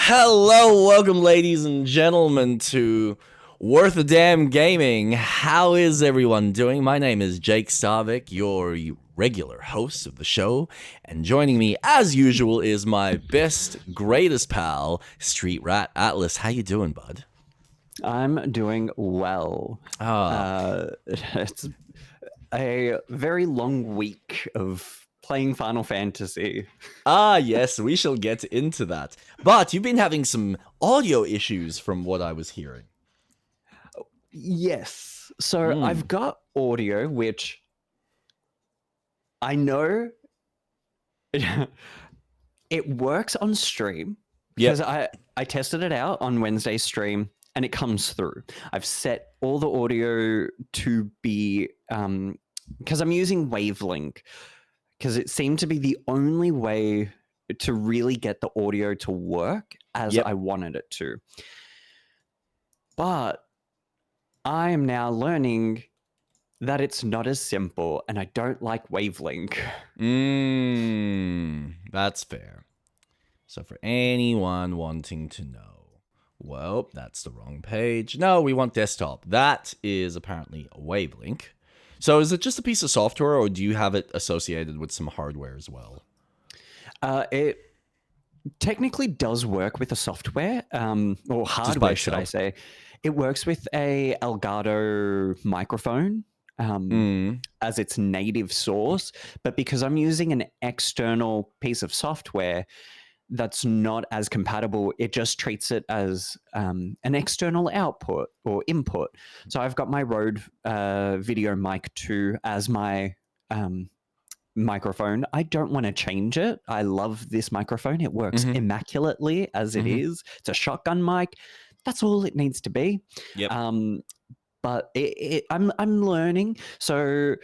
Hello, welcome, ladies and gentlemen, to Worth a Damn Gaming. How is everyone doing? My name is Jake Starvik, your regular host of the show, and joining me, as usual, is my best, greatest pal, StreetRat Atlas. How you doing, bud? I'm doing well. It's a very long week of playing Final Fantasy. Yes, we shall get into that. But you've been having some audio issues from what I was hearing. Yes. So I've got audio, which I know it works on stream because I tested it out on Wednesday's stream and it comes through. I've set all the audio to be because I'm using Wavelink because it seemed to be the only way to really get the audio to work as I wanted it to. But I am now learning that it's not as simple, and I don't like Wavelink. That's fair. So for anyone wanting to know, well, that's the wrong page. No, we want desktop. That is apparently a Wavelink. So is it just a piece of software, or do you have it associated with some hardware as well? It technically does work with a software, or hardware, should I say. It works with a Elgato microphone as its native source, but because I'm using an external piece of software that's not as compatible, it just treats it as an external output or input. So I've got my Rode Video Mic 2 as my microphone. I don't want to change it. I love this microphone. It works immaculately as it is. It's a shotgun mic. That's all it needs to be. But I'm learning. So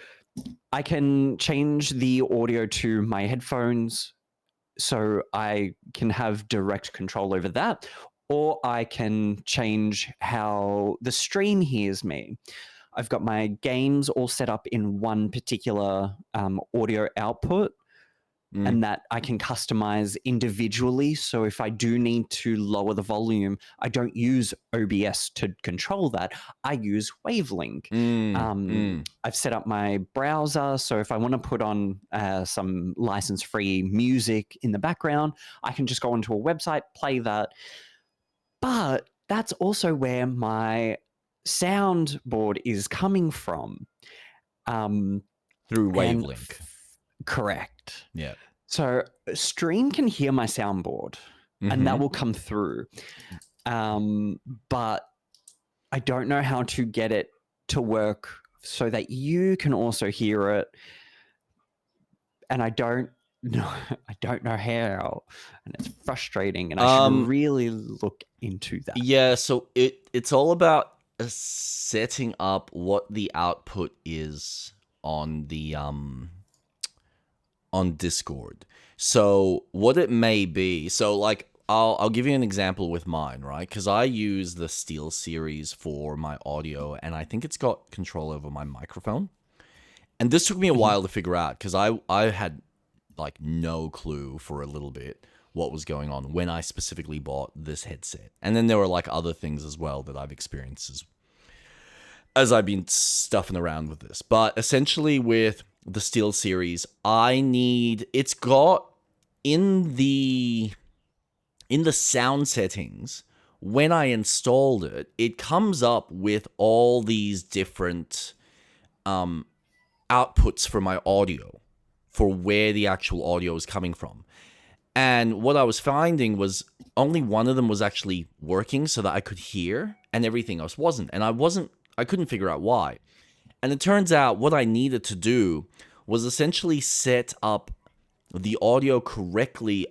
I can change the audio to my headphones so I can have direct control over that, or I can change how the stream hears me. I've got my games all set up in one particular audio output, and that I can customize individually. So if I do need to lower the volume, I don't use OBS to control that. I use Wavelink. I've set up my browser, so if I want to put on some license-free music in the background, I can just go onto a website, play that. But that's also where my soundboard is coming from. Through Wavelink. Correct. Yeah. So stream can hear my soundboard and that will come through. But I don't know how to get it to work so that you can also hear it. And I don't know how. And it's frustrating, and I should really look into that. Yeah, so it's all about setting up what the output is on the on Discord. So what it may be, so like I'll give you an example with mine, right? Because I use the Steel series for my audio, and I think it's got control over my microphone. And this took me a while to figure out because I had like no clue for a little bit what was going on when I specifically bought this headset. And then there were like other things as well that I've experienced as I've been stuffing around with this. But essentially with the Steel series, it's got in the sound settings, when I installed it, it comes up with all these different outputs for my audio, for where the actual audio is coming from. And what I was finding was only one of them was actually working so that I could hear, and everything else wasn't. And I couldn't figure out why. And it turns out what I needed to do was essentially set up the audio correctly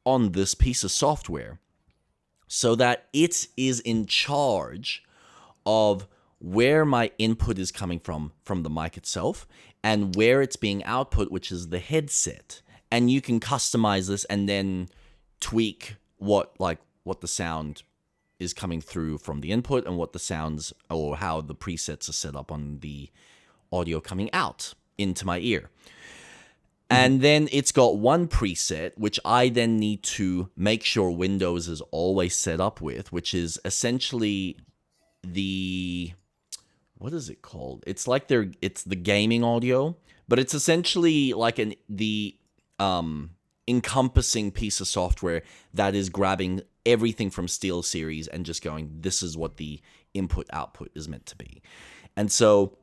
on this piece of software so that it is in charge of where my input is coming from the mic itself, and where it's being output, which is the headset. And you can customize this and then tweak what the sound is coming through from the input, and what the sounds, or how the presets are set up on the audio coming out into my ear. And then it's got one preset, which I then need to make sure Windows is always set up with, which is essentially the... what is it called? It's like it's the gaming audio, but it's essentially like the encompassing piece of software that is grabbing everything from SteelSeries and just going, this is what the input output is meant to be. And so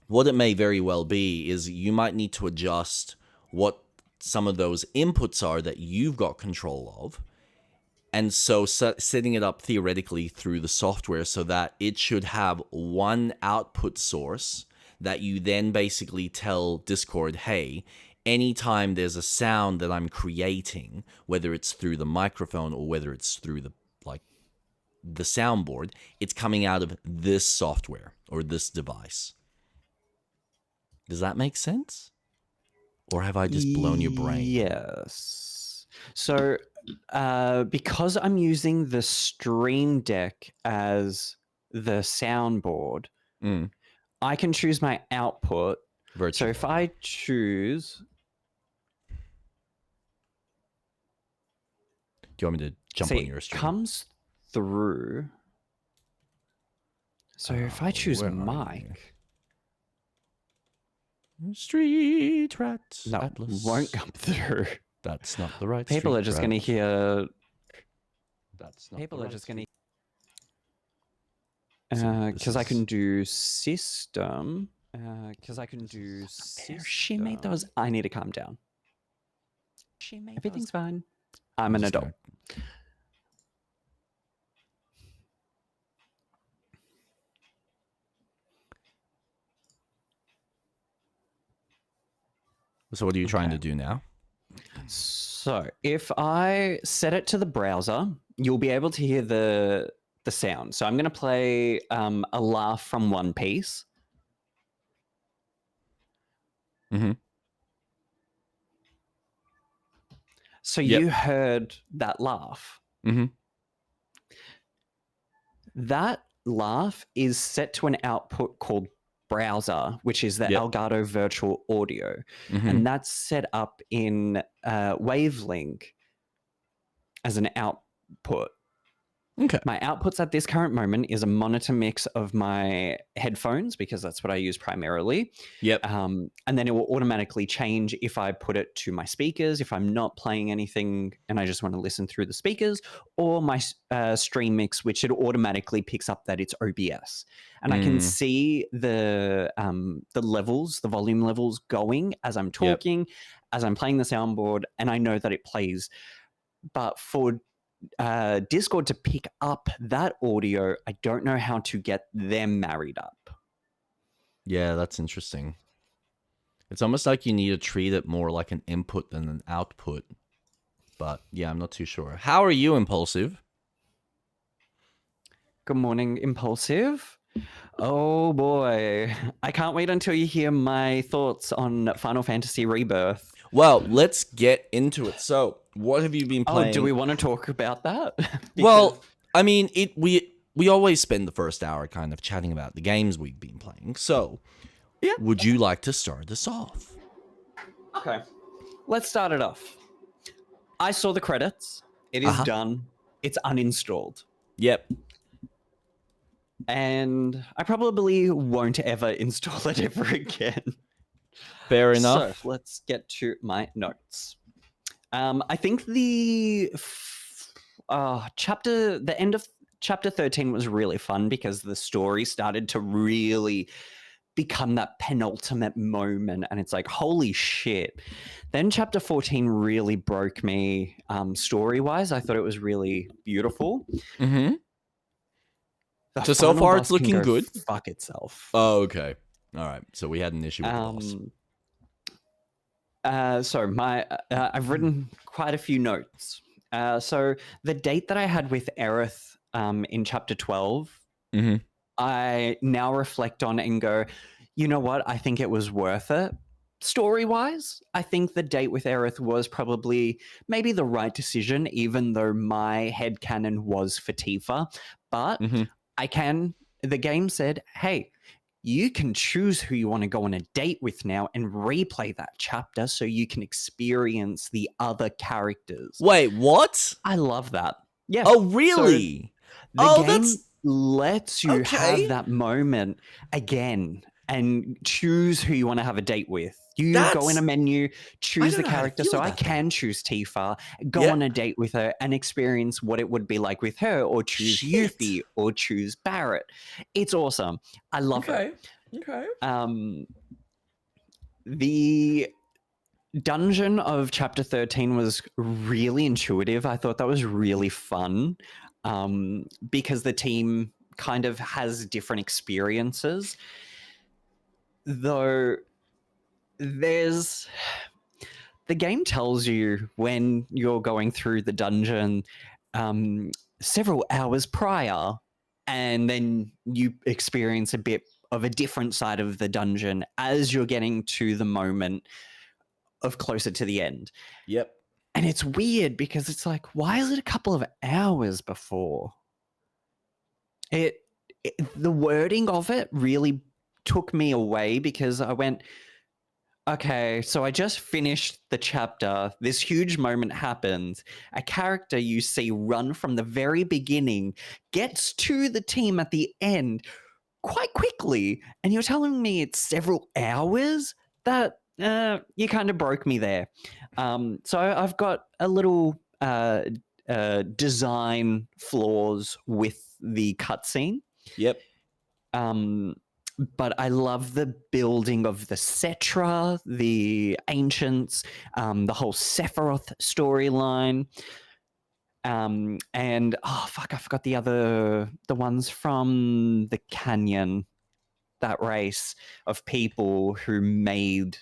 what it may very well be is you might need to adjust what some of those inputs are that you've got control of. And so setting it up theoretically through the software so that it should have one output source that you then basically tell Discord, hey, anytime there's a sound that I'm creating, whether it's through the microphone or whether it's through the soundboard, it's coming out of this software or this device. Does that make sense? Or have I just blown your brain? Yes. So because I'm using the Stream Deck as the soundboard, I can choose my output. Virtual. So if I choose... Do you want me to jump on your stream? It comes through. So if I choose mic... StreetRat. No, Atlas. won't come through. That's not the right People are just going to hear... That's not People the are right just going to... because I can do system. Because I can do system. She made those. I need to calm down. Everything's fine. I'm an adult. So what are you trying to do now? So if I set it to the browser, you'll be able to hear the sound. So I'm going to play a laugh from One Piece. Mm-hmm. So you heard that laugh. Mm-hmm. That laugh is set to an output called browser, which is the Elgato Virtual Audio. And that's set up in Wavelink as an output. Okay. My outputs at this current moment is a monitor mix of my headphones, because that's what I use primarily. And then it will automatically change if I put it to my speakers, if I'm not playing anything and I just want to listen through the speakers, or my stream mix, which it automatically picks up that it's OBS. And I can see the levels, the volume levels going as I'm talking, as I'm playing the soundboard, and I know that it plays. But for Discord to pick up that audio, I don't know how to get them married up. Yeah, that's interesting. It's almost like you need to treat it more like an input than an output. But yeah, I'm not too sure. How are you, Impulsive? Good morning, Impulsive. Oh boy, I can't wait until you hear my thoughts on Final Fantasy Rebirth. Well, let's get into it. So, what have you been playing? Oh, do we want to talk about that? Well, I mean, we always spend the first hour kind of chatting about the games we've been playing. So, would you like to start us off? Okay, let's start it off. I saw the credits. It is done. It's uninstalled. Yep. And I probably won't ever install it ever again. Fair enough. So let's get to my notes. I think the end of chapter 13 was really fun because the story started to really become that penultimate moment, and it's like, holy shit. Then chapter 14 really broke me story-wise. I thought it was really beautiful. Mm-hmm. So far it's looking good. Fuck itself. Oh, okay. All right. So we had an issue with the boss. So I've written quite a few notes. So the date that I had with Aerith in chapter 12, I now reflect on and go, you know what? I think it was worth it. Story-wise, I think the date with Aerith was probably maybe the right decision, even though my headcanon was for Tifa. But the game said, hey, you can choose who you want to go on a date with now and replay that chapter so you can experience the other characters. Wait, what? I love that. Yeah. Oh, really? The game lets you have that moment again and choose who you want to have a date with. You go in a menu, choose the character. So I can choose Tifa, go on a date with her and experience what it would be like with her, or choose Yuffie, or choose Barrett. It's awesome. I love it. Okay. The dungeon of chapter 13 was really intuitive. I thought that was really fun, because the team kind of has different experiences. Though the game tells you when you're going through the dungeon several hours prior, and then you experience a bit of a different side of the dungeon as you're getting to the moment of closer to the end. Yep. And it's weird because it's like, why is it a couple of hours before? The wording of it really took me away, because I went, okay, so I just finished the chapter. This huge moment happens. A character you see run from the very beginning gets to the team at the end quite quickly, and you're telling me it's several hours? That you kind of broke me there. So I've got a little design flaws with the cutscene. Yep. But I love the building of the Cetra, the Ancients, the whole Sephiroth storyline. And I forgot the ones from the Canyon, that race of people who made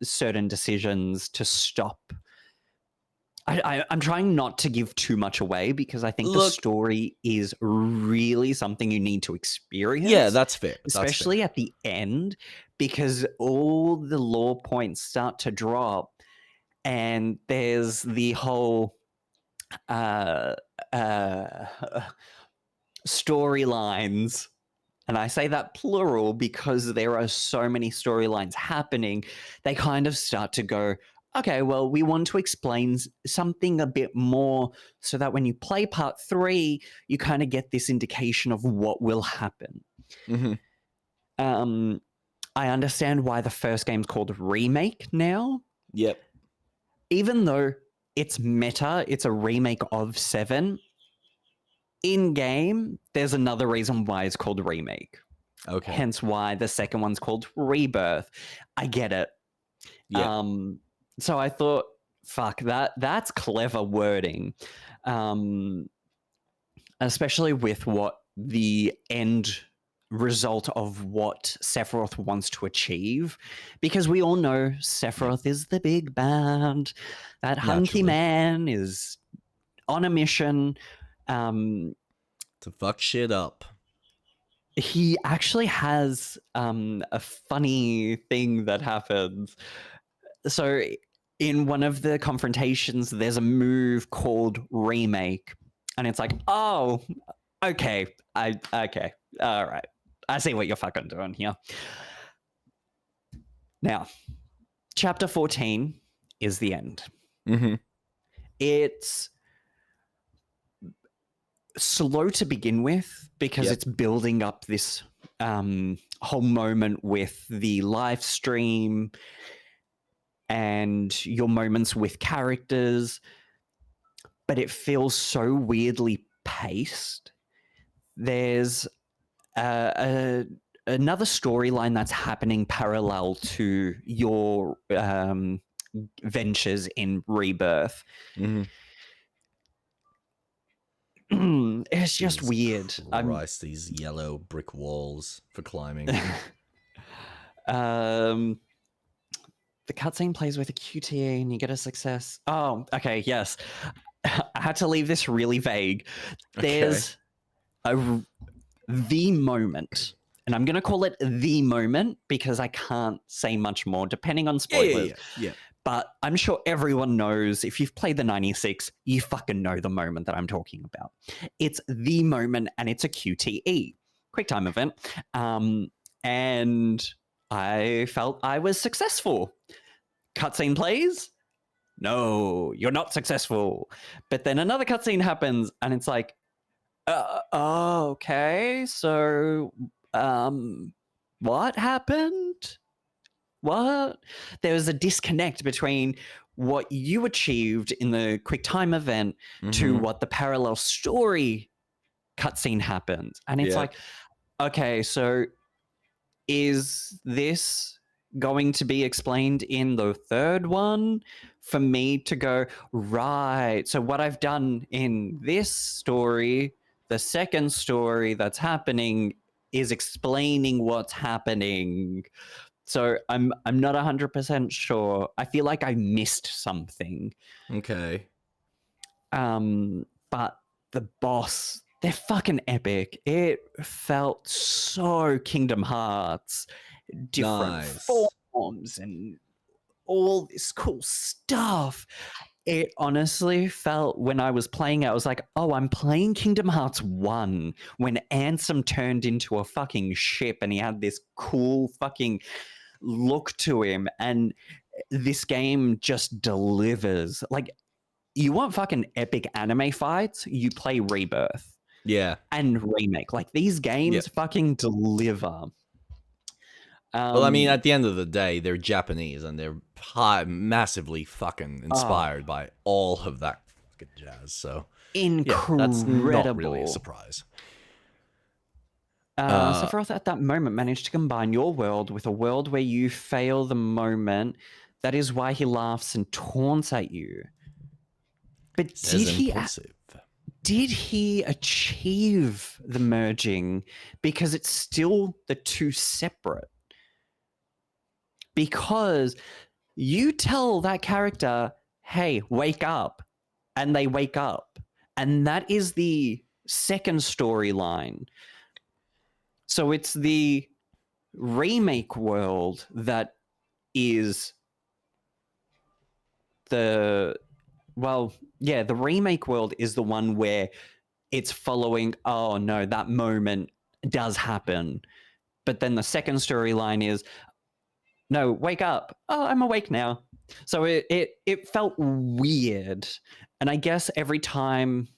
certain decisions to stop. I'm trying not to give too much away, because I think the story is really something you need to experience. Yeah, that's fair. Especially at the end, because all the lore points start to drop, and there's the whole storylines. And I say that plural because there are so many storylines happening. They kind of start to go, okay, well, we want to explain something a bit more so that when you play part 3, you kind of get this indication of what will happen. Mm-hmm. I understand why the first game's called Remake now. Yep. Even though it's meta, it's a remake of 7. In-game, there's another reason why it's called Remake. Okay. Hence why the second one's called Rebirth. I get it. Yeah. So I thought, fuck, that's clever wording. Especially with what the end result of what Sephiroth wants to achieve. Because we all know Sephiroth is the big bad. That hunky man is on a mission to fuck shit up. He actually has a funny thing that happens. So in one of the confrontations, there's a move called Remake, and it's like, oh, okay, okay, all right, I see what you're fucking doing here. Now, chapter 14 is the end. Mm-hmm. It's slow to begin with, because it's building up this whole moment with the live stream and your moments with characters, but it feels so weirdly paced. There's another storyline that's happening parallel to your ventures in Rebirth. Mm-hmm. It's just weird. Christ, these yellow brick walls for climbing. The cutscene plays with a QTE and you get a success. Oh, okay, yes. I had to leave this really vague. There's the moment, and I'm going to call it the moment because I can't say much more depending on spoilers. Yeah. But I'm sure everyone knows, if you've played the 96, you fucking know the moment that I'm talking about. It's the moment, and it's a QTE. quick time event. And I felt I was successful. Cutscene plays. No, you're not successful. But then another cutscene happens, and it's like, oh, okay. So, what happened? What? There was a disconnect between what you achieved in the quick time event to what the parallel story cutscene happens. And it's like, okay, so is this going to be explained in the third one for me to go, right, so what I've done in this story, the second story that's happening is explaining what's happening. So I'm not 100% sure. I feel like I missed something. Okay. But the boss, they're fucking epic. It felt so Kingdom Hearts, different forms and all this cool stuff. It honestly felt, when I was playing it, I was like, oh, I'm playing Kingdom Hearts 1 when Ansem turned into a fucking ship and he had this cool fucking look to him, and this game just delivers. Like, you want fucking epic anime fights, you play Rebirth. Yeah. And Remake. Like, these games fucking deliver. Well, I mean, at the end of the day, they're Japanese and they're massively fucking inspired by all of that fucking jazz. So, incredible. Yeah, that's not really a surprise. Sephiroth at that moment managed to combine your world with a world where you fail the moment. That is why he laughs and taunts at you. But did he achieve the merging? Because it's still the two separate. Because you tell that character, hey, wake up, and they wake up. And that is the second storyline. So it's the remake world that is the remake world is the one where it's following, oh no, that moment does happen. But then the second storyline is, no, wake up. Oh, I'm awake now. So it felt weird. And I guess every time...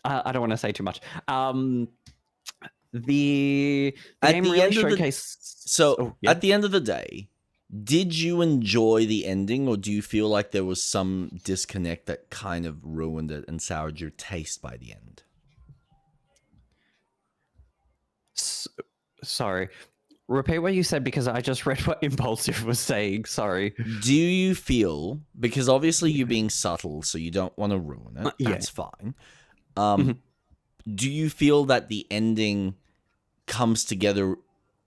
I don't want to say too much. The game really showcased... At the end of the day, did you enjoy the ending, or do you feel like there was some disconnect that kind of ruined it and soured your taste by the end? Sorry. Repeat what you said, because I just read what Impulsive was saying. Sorry. Do you feel, because obviously you're being subtle, so you don't want to ruin it. That's fine. Do you feel that the ending comes together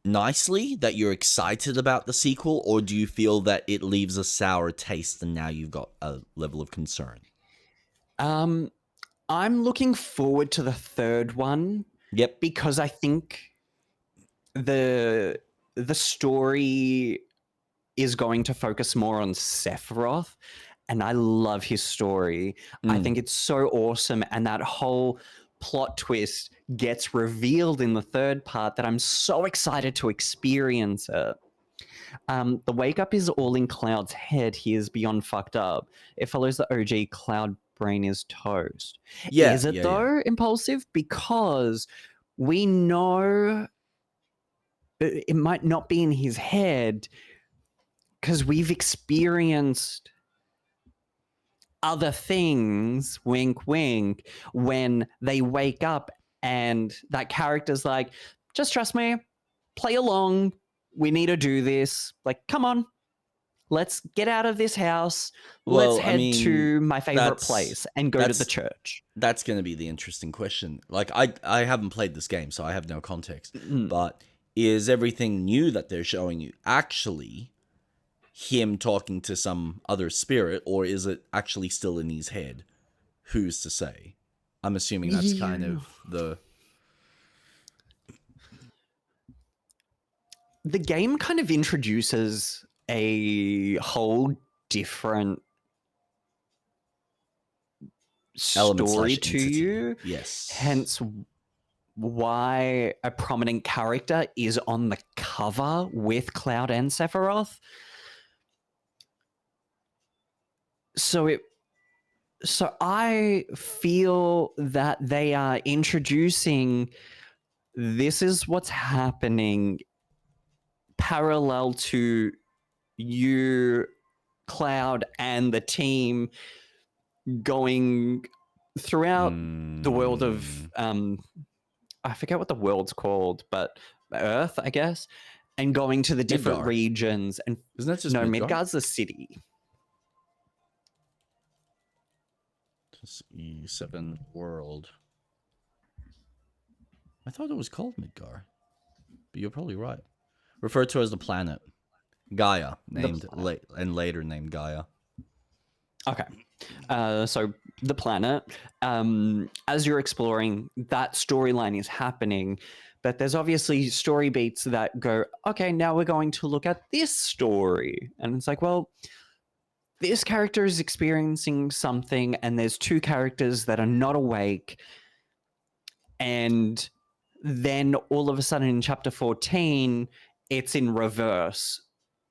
nicely, that you're excited about the sequel, or do you feel that it leaves a sour taste and now you've got a level of concern? I'm looking forward to the third one. Yep. Because I think the story is going to focus more on Sephiroth, and I love his story. I think it's so awesome, and that whole plot twist gets revealed in the third part that I'm so excited to experience it. The wake up is all in Cloud's head. He is beyond fucked up. It follows the OG Cloud brain is toast. Is it though, Impulsive? Because we know it might not be in his head, because we've experienced other things, wink, wink, when they wake up and that character's like, just trust me, play along, we need to do this. Like, come on, let's get out of this house. Let's head to my favorite place and go to the church. That's going to be the interesting question. Like, I haven't played this game, so I have no context. But is everything new that they're showing you actually him talking to some other spirit, or is it actually still in his head? Who's to say? I'm assuming that's kind of the game kind of introduces a whole different story to you. Yes. Hence why a prominent character is on the cover with Cloud and Sephiroth. So I feel that they are introducing this is what's happening parallel to you, Cloud, and the team going throughout the world of I forget what the world's called, but Earth, I guess, and going to the different Midgar. regions. And Isn't that just no, Midgar? Midgar's the city. E7 world. I thought it was called Midgar, but you're probably right. Referred to as the planet. Gaia, named and later named Gaia. Okay. So the planet, as you're exploring, that storyline is happening, but there's obviously story beats that go, okay, now we're going to look at this story. And it's like, well, this character is experiencing something, and there's two characters that are not awake. And then all of a sudden in chapter 14, it's in reverse.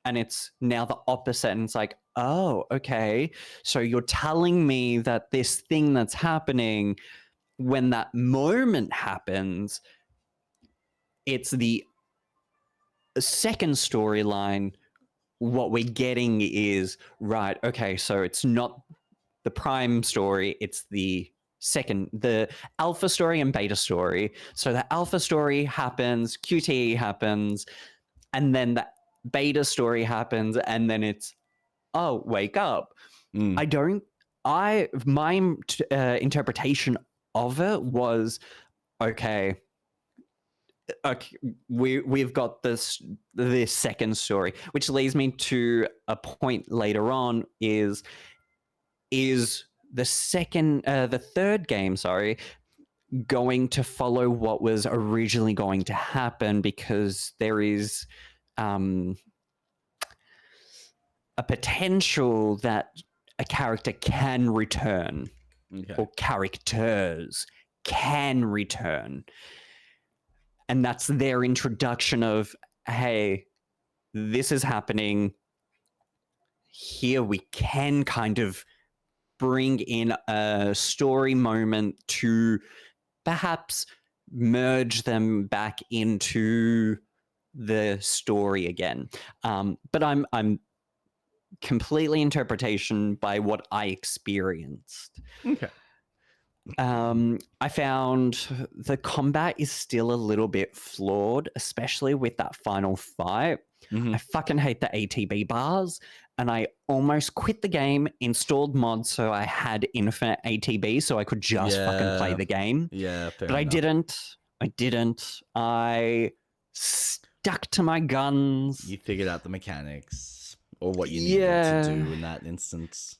And it's now the opposite. And it's like, oh, okay. So you're telling me that this thing that's happening, when that moment happens, it's the second storyline. What we're getting is, right, okay, so it's not the prime story, it's the second, the alpha story and beta story. So the alpha story happens, QTE happens, and then the beta story happens, and then it's, oh, wake up. My interpretation of it was, okay, we've got this second story, which leads me to a point later on, is the third game, going to follow what was originally going to happen, because there is a potential that a character can return, or characters can return. And that's their introduction of, hey, this is happening. Here we can kind of bring in a story moment to perhaps merge them back into the story again. But I'm completely interpretation by what I experienced. Okay. I found the combat is still a little bit flawed, especially with that final fight. I fucking hate the ATB bars, and I almost quit the game, installed mods so I had infinite ATB so I could just fucking play the game. Yeah, fair but enough. I didn't. I stuck to my guns. You figured out the mechanics, or what you needed to do in that instance.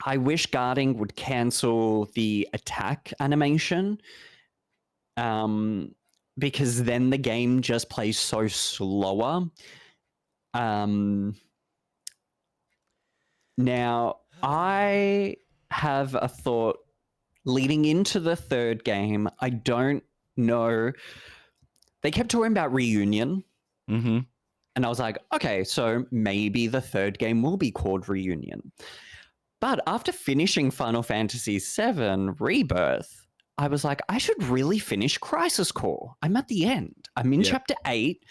I wish guarding would cancel the attack animation, because then the game just plays so slower. Now, I have a thought leading into the third game. I don't know. They kept talking about Reunion. And I was like, okay, so maybe the third game will be called Reunion. But after finishing Final Fantasy VII Rebirth, I was like, I should really finish Crisis Core. I'm at the end. I'm in chapter 8.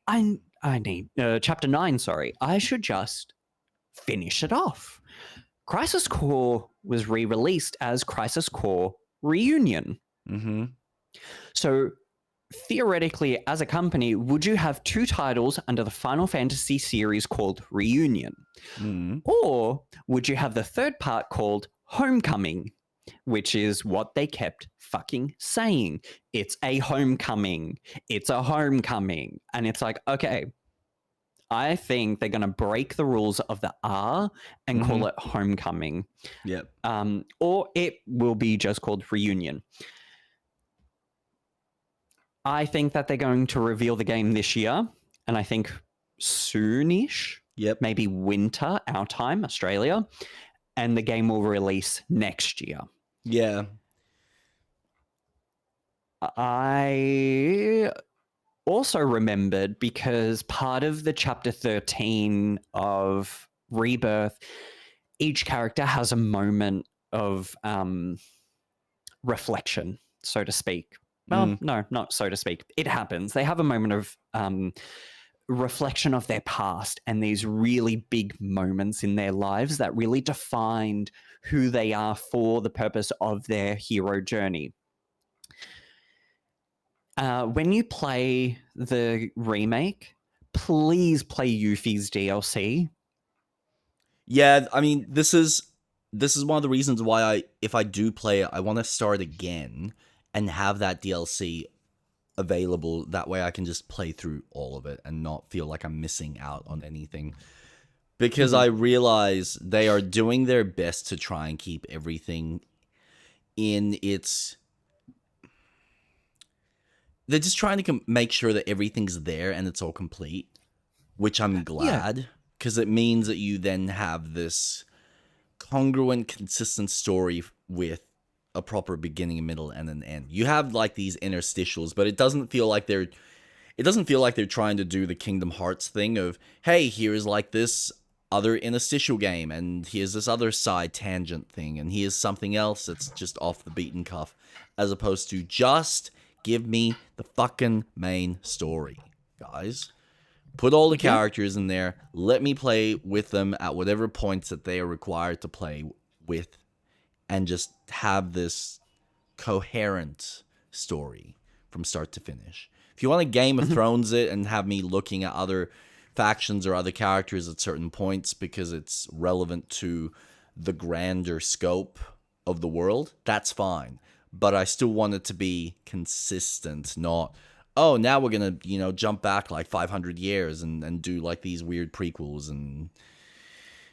I need chapter 9, sorry. I should just finish it off. Crisis Core was re-released as Crisis Core Reunion. So theoretically, as a company, would you have two titles under the Final Fantasy series called Reunion? Or would you have the third part called Homecoming, which is what they kept fucking saying? It's a homecoming. It's a homecoming. And it's like, okay, I think they're going to break the rules of the R and call it Homecoming. Or it will be just called Reunion. I think that they're going to reveal the game this year, and I think soonish, maybe winter, our time, Australia, and the game will release next year. I also remembered because part of the chapter 13 of Rebirth, each character has a moment of reflection, so to speak. Well, no, not so to speak. It happens. They have a moment of reflection of their past and these really big moments in their lives that really defined who they are for the purpose of their hero journey. When you play the remake, please play Yuffie's DLC. Yeah, I mean, this is one of the reasons why if I do play it, I want to start again and have that DLC available. That way I can just play through all of it and not feel like I'm missing out on anything. Because I realize they are doing their best to try and keep everything in its... They're just trying to make sure that everything's there and it's all complete, which I'm glad, because it means that you then have this congruent, consistent story with a proper beginning, middle, and an end. You have like these interstitials, but it doesn't feel like they're trying to do the Kingdom Hearts thing of, hey, here's like this other interstitial game, and here's this other side tangent thing, and here's something else that's just off the beaten cuff, as opposed to just give me the fucking main story, guys. Put all the characters in there. Let me play with them at whatever points that they are required to play with, and just have this coherent story from start to finish. If you want to Game of Thrones it and have me looking at other factions or other characters at certain points because it's relevant to the grander scope of the world, that's fine. But I still want it to be consistent, not, oh, now we're going to, jump back like 500 years and do like these weird prequels and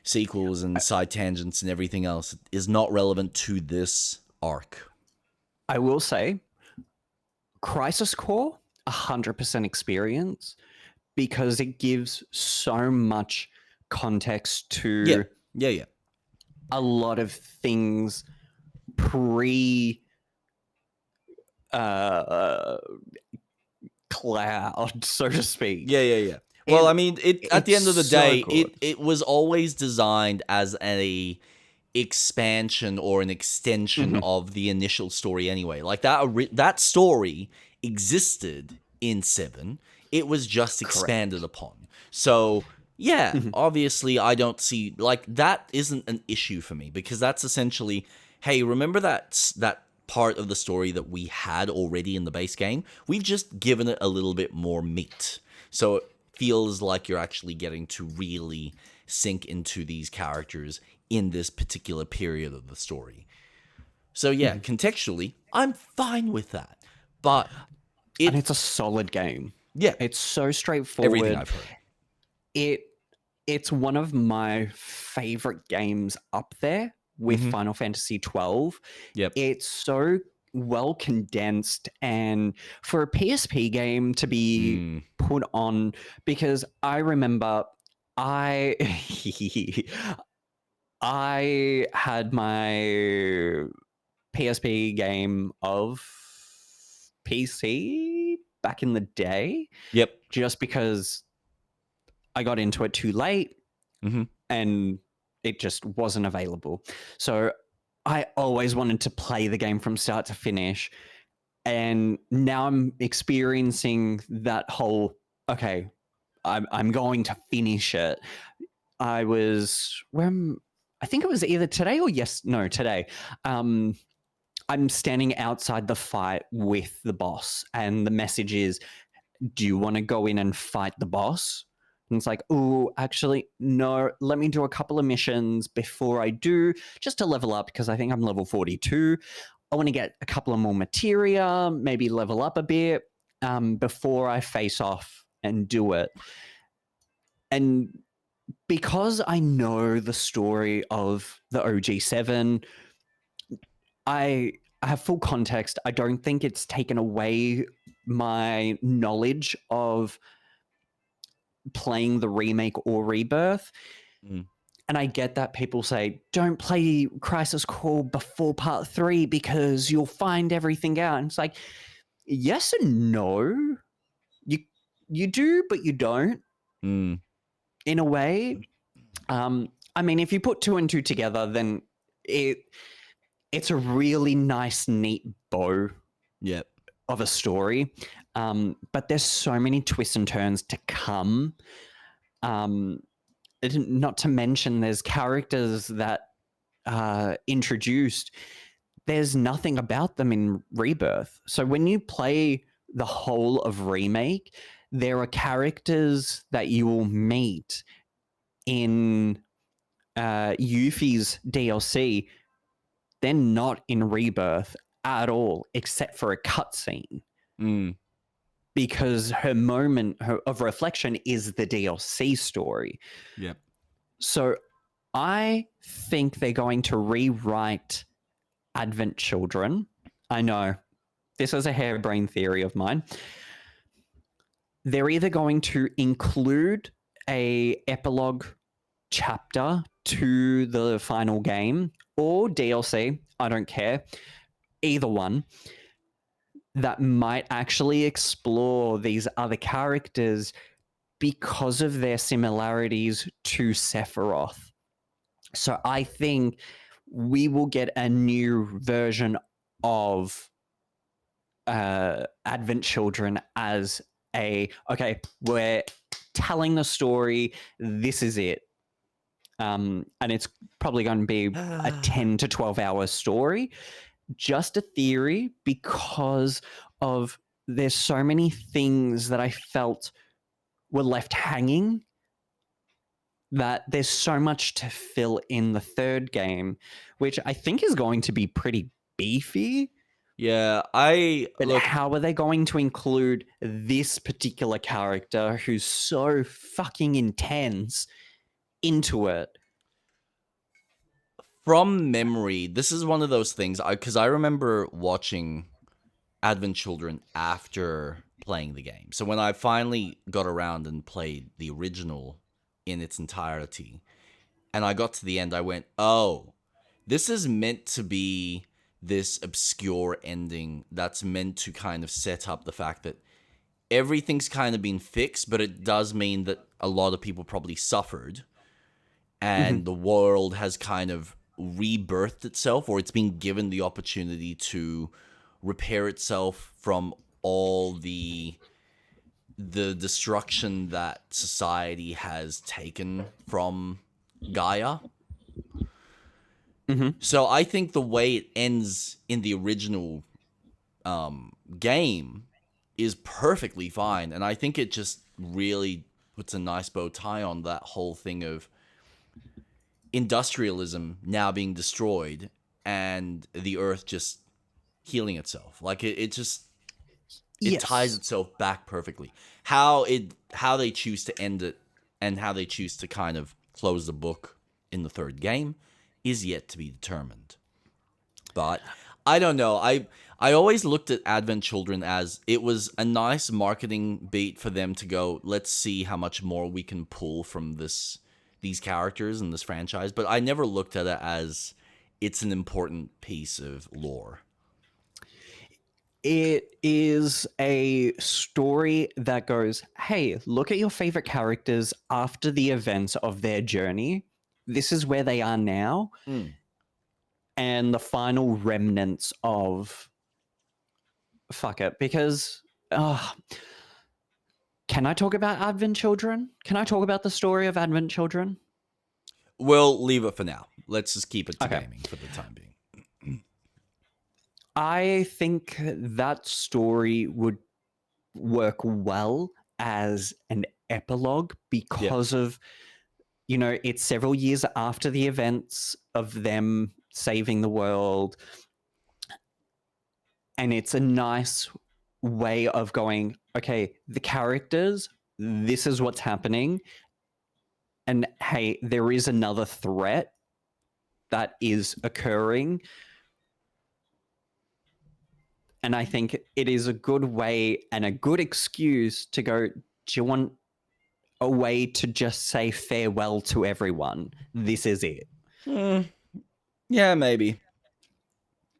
sequels and side tangents and everything else. It is not relevant to this arc. I will say, Crisis Core, 100% experience, because it gives so much context to a lot of things pre cloud, so to speak. Yeah. Well, I mean, at the end of the day, it was always designed as a expansion or an extension of the initial story anyway. Like that story existed in 7. It was just expanded upon. So, yeah, obviously I don't see, like, that isn't an issue for me, because that's essentially, hey, remember that part of the story that we had already in the base game? We've just given it a little bit more meat. So it feels like you're actually getting to really sink into these characters in this particular period of the story. So yeah, contextually, I'm fine with that. But and it's a solid game. Yeah. It's so straightforward. Everything I've heard. It's one of my favorite games up there with Final Fantasy 12. Yep. It's so well condensed, and for a PSP game to be put on, because I remember I had my PSP game of PC back in the day. Yep. Just because I got into it too late and it just wasn't available. So I always wanted to play the game from start to finish. And now I'm experiencing that whole, okay, I'm going to finish it. I think it was either today or today. I'm standing outside the fight with the boss, and the message is, do you want to go in and fight the boss? And it's like, oh, actually, no, let me do a couple of missions before I do, just to level up, because I think I'm level 42. I want to get a couple of more materia, maybe level up a bit before I face off and do it. And because I know the story of the OG7, I have full context. I don't think it's taken away my knowledge of playing the remake or Rebirth. And I get that people say, don't play Crisis Core before part 3 because you'll find everything out. And it's like, yes and no. You do, but you don't. Mm. In a way, I mean, if you put two and two together, then it's a really nice, neat bow Yep. of a story. But there's so many twists and turns to come. Not to mention, there's characters that introduced. There's nothing about them in Rebirth. So when you play the whole of Remake, there are characters that you will meet in Yuffie's DLC. They're not in Rebirth at all, except for a cutscene. Mm. Because her moment of reflection is the DLC story. Yep. So I think they're going to rewrite Advent Children. I know this is a harebrained theory of mine. They're either going to include a epilogue chapter to the final game or DLC. I don't care. Either one that might actually explore these other characters because of their similarities to Sephiroth. So I think we will get a new version of Advent Children as we're telling the story. This is it. And it's probably going to be a 10 to 12 hour story. Just a theory, because of there's so many things that I felt were left hanging, that there's so much to fill in the third game, which I think is going to be pretty beefy. Yeah, But how are they going to include this particular character who's so fucking intense into it? From memory, this is one of those things, because I remember watching Advent Children after playing the game. So when I finally got around and played the original in its entirety, and I got to the end, I went, oh, this is meant to be this obscure ending that's meant to kind of set up the fact that everything's kind of been fixed, but it does mean that a lot of people probably suffered, and the world has kind of rebirthed itself, or it's been given the opportunity to repair itself from all the destruction that society has taken from Gaia. So I think the way it ends in the original game is perfectly fine, and I think it just really puts a nice bow tie on that whole thing of industrialism now being destroyed and the earth just healing itself. Like it just it ties itself back perfectly. How they choose to end it and how they choose to kind of close the book in the third game is yet to be determined. But I don't know. I always looked at Advent Children as it was a nice marketing beat for them to go, let's see how much more we can pull from these characters in this franchise. But I never looked at it as it's an important piece of lore. It is a story that goes, hey, look at your favorite characters after the events of their journey. This is where they are now. And the final remnants of fuck it. Because can I talk about Advent Children? Can I talk about the story of Advent Children? We'll leave it for now. Let's just keep it to gaming for the time being. I think that story would work well as an epilogue because of, it's several years after the events of them saving the world. And it's a nice way of going, okay, the characters, this is what's happening. And hey, there is another threat that is occurring. And I think it is a good way and a good excuse to go, do you want a way to just say farewell to everyone? This is it. Yeah, maybe.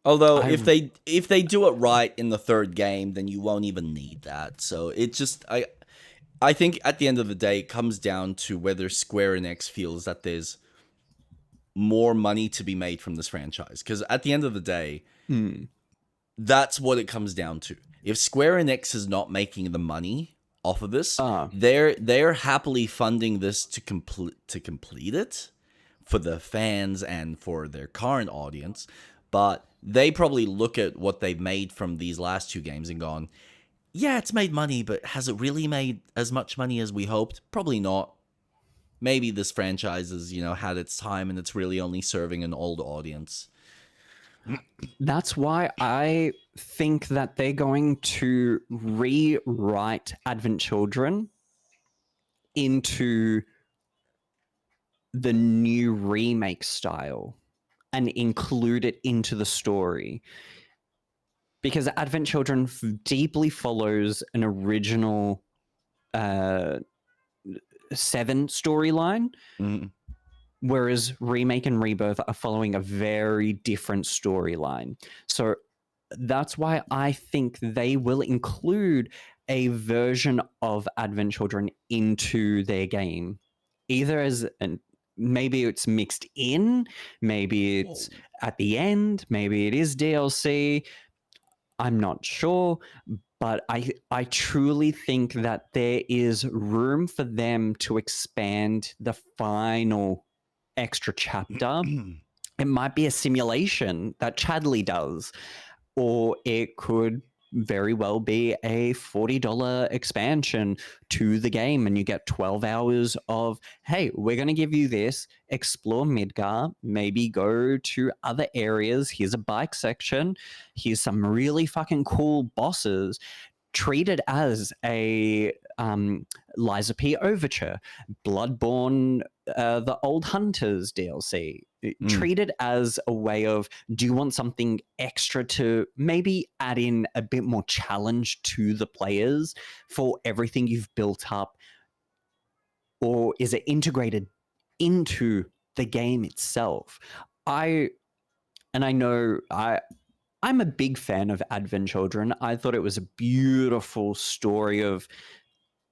Although I if they do it right in the third game, then you won't even need that. So it just I think at the end of the day, it comes down to whether Square Enix feels that there's more money to be made from this franchise. Because at the end of the day, that's what it comes down to. If Square Enix is not making the money off of this, they're happily funding this to complete it for the fans and for their current audience. But they probably look at what they've made from these last two games and gone, yeah, it's made money, but has it really made as much money as we hoped? Probably not. Maybe this franchise has, had its time and it's really only serving an old audience. That's why I think that they're going to rewrite Advent Children into the new remake style and include it into the story. Because Advent Children deeply follows an original 7 storyline, whereas Remake and Rebirth are following a very different storyline. So that's why I think they will include a version of Advent Children into their game, either as maybe it's mixed in, maybe it's at the end, maybe it is DLC. I'm not sure, but I truly think that there is room for them to expand the final extra chapter. It might be a simulation that Chadley does, or it could very well be a $40 expansion to the game, and you get 12 hours of, hey, we're going to give you this, explore Midgar, maybe go to other areas, here's a bike section, here's some really fucking cool bosses. Treat it as a Liza P. Overture, Bloodborne, the Old Hunters DLC. Treat it as a way of, do you want something extra to maybe add in a bit more challenge to the players for everything you've built up? Or is it integrated into the game itself? I'm a big fan of Advent Children. I thought it was a beautiful story of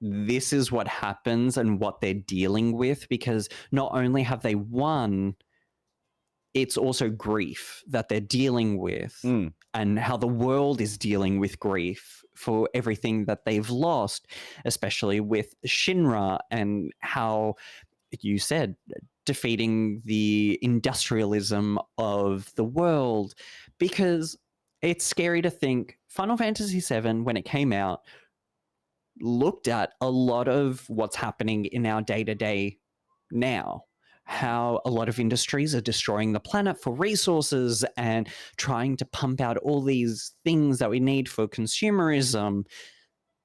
this is what happens and what they're dealing with, because not only have they won, it's also grief that they're dealing with and how the world is dealing with grief for everything that they've lost, especially with Shinra and how you said defeating the industrialism of the world. Because it's scary to think Final Fantasy VII, when it came out, looked at a lot of what's happening in our day-to-day now, how a lot of industries are destroying the planet for resources and trying to pump out all these things that we need for consumerism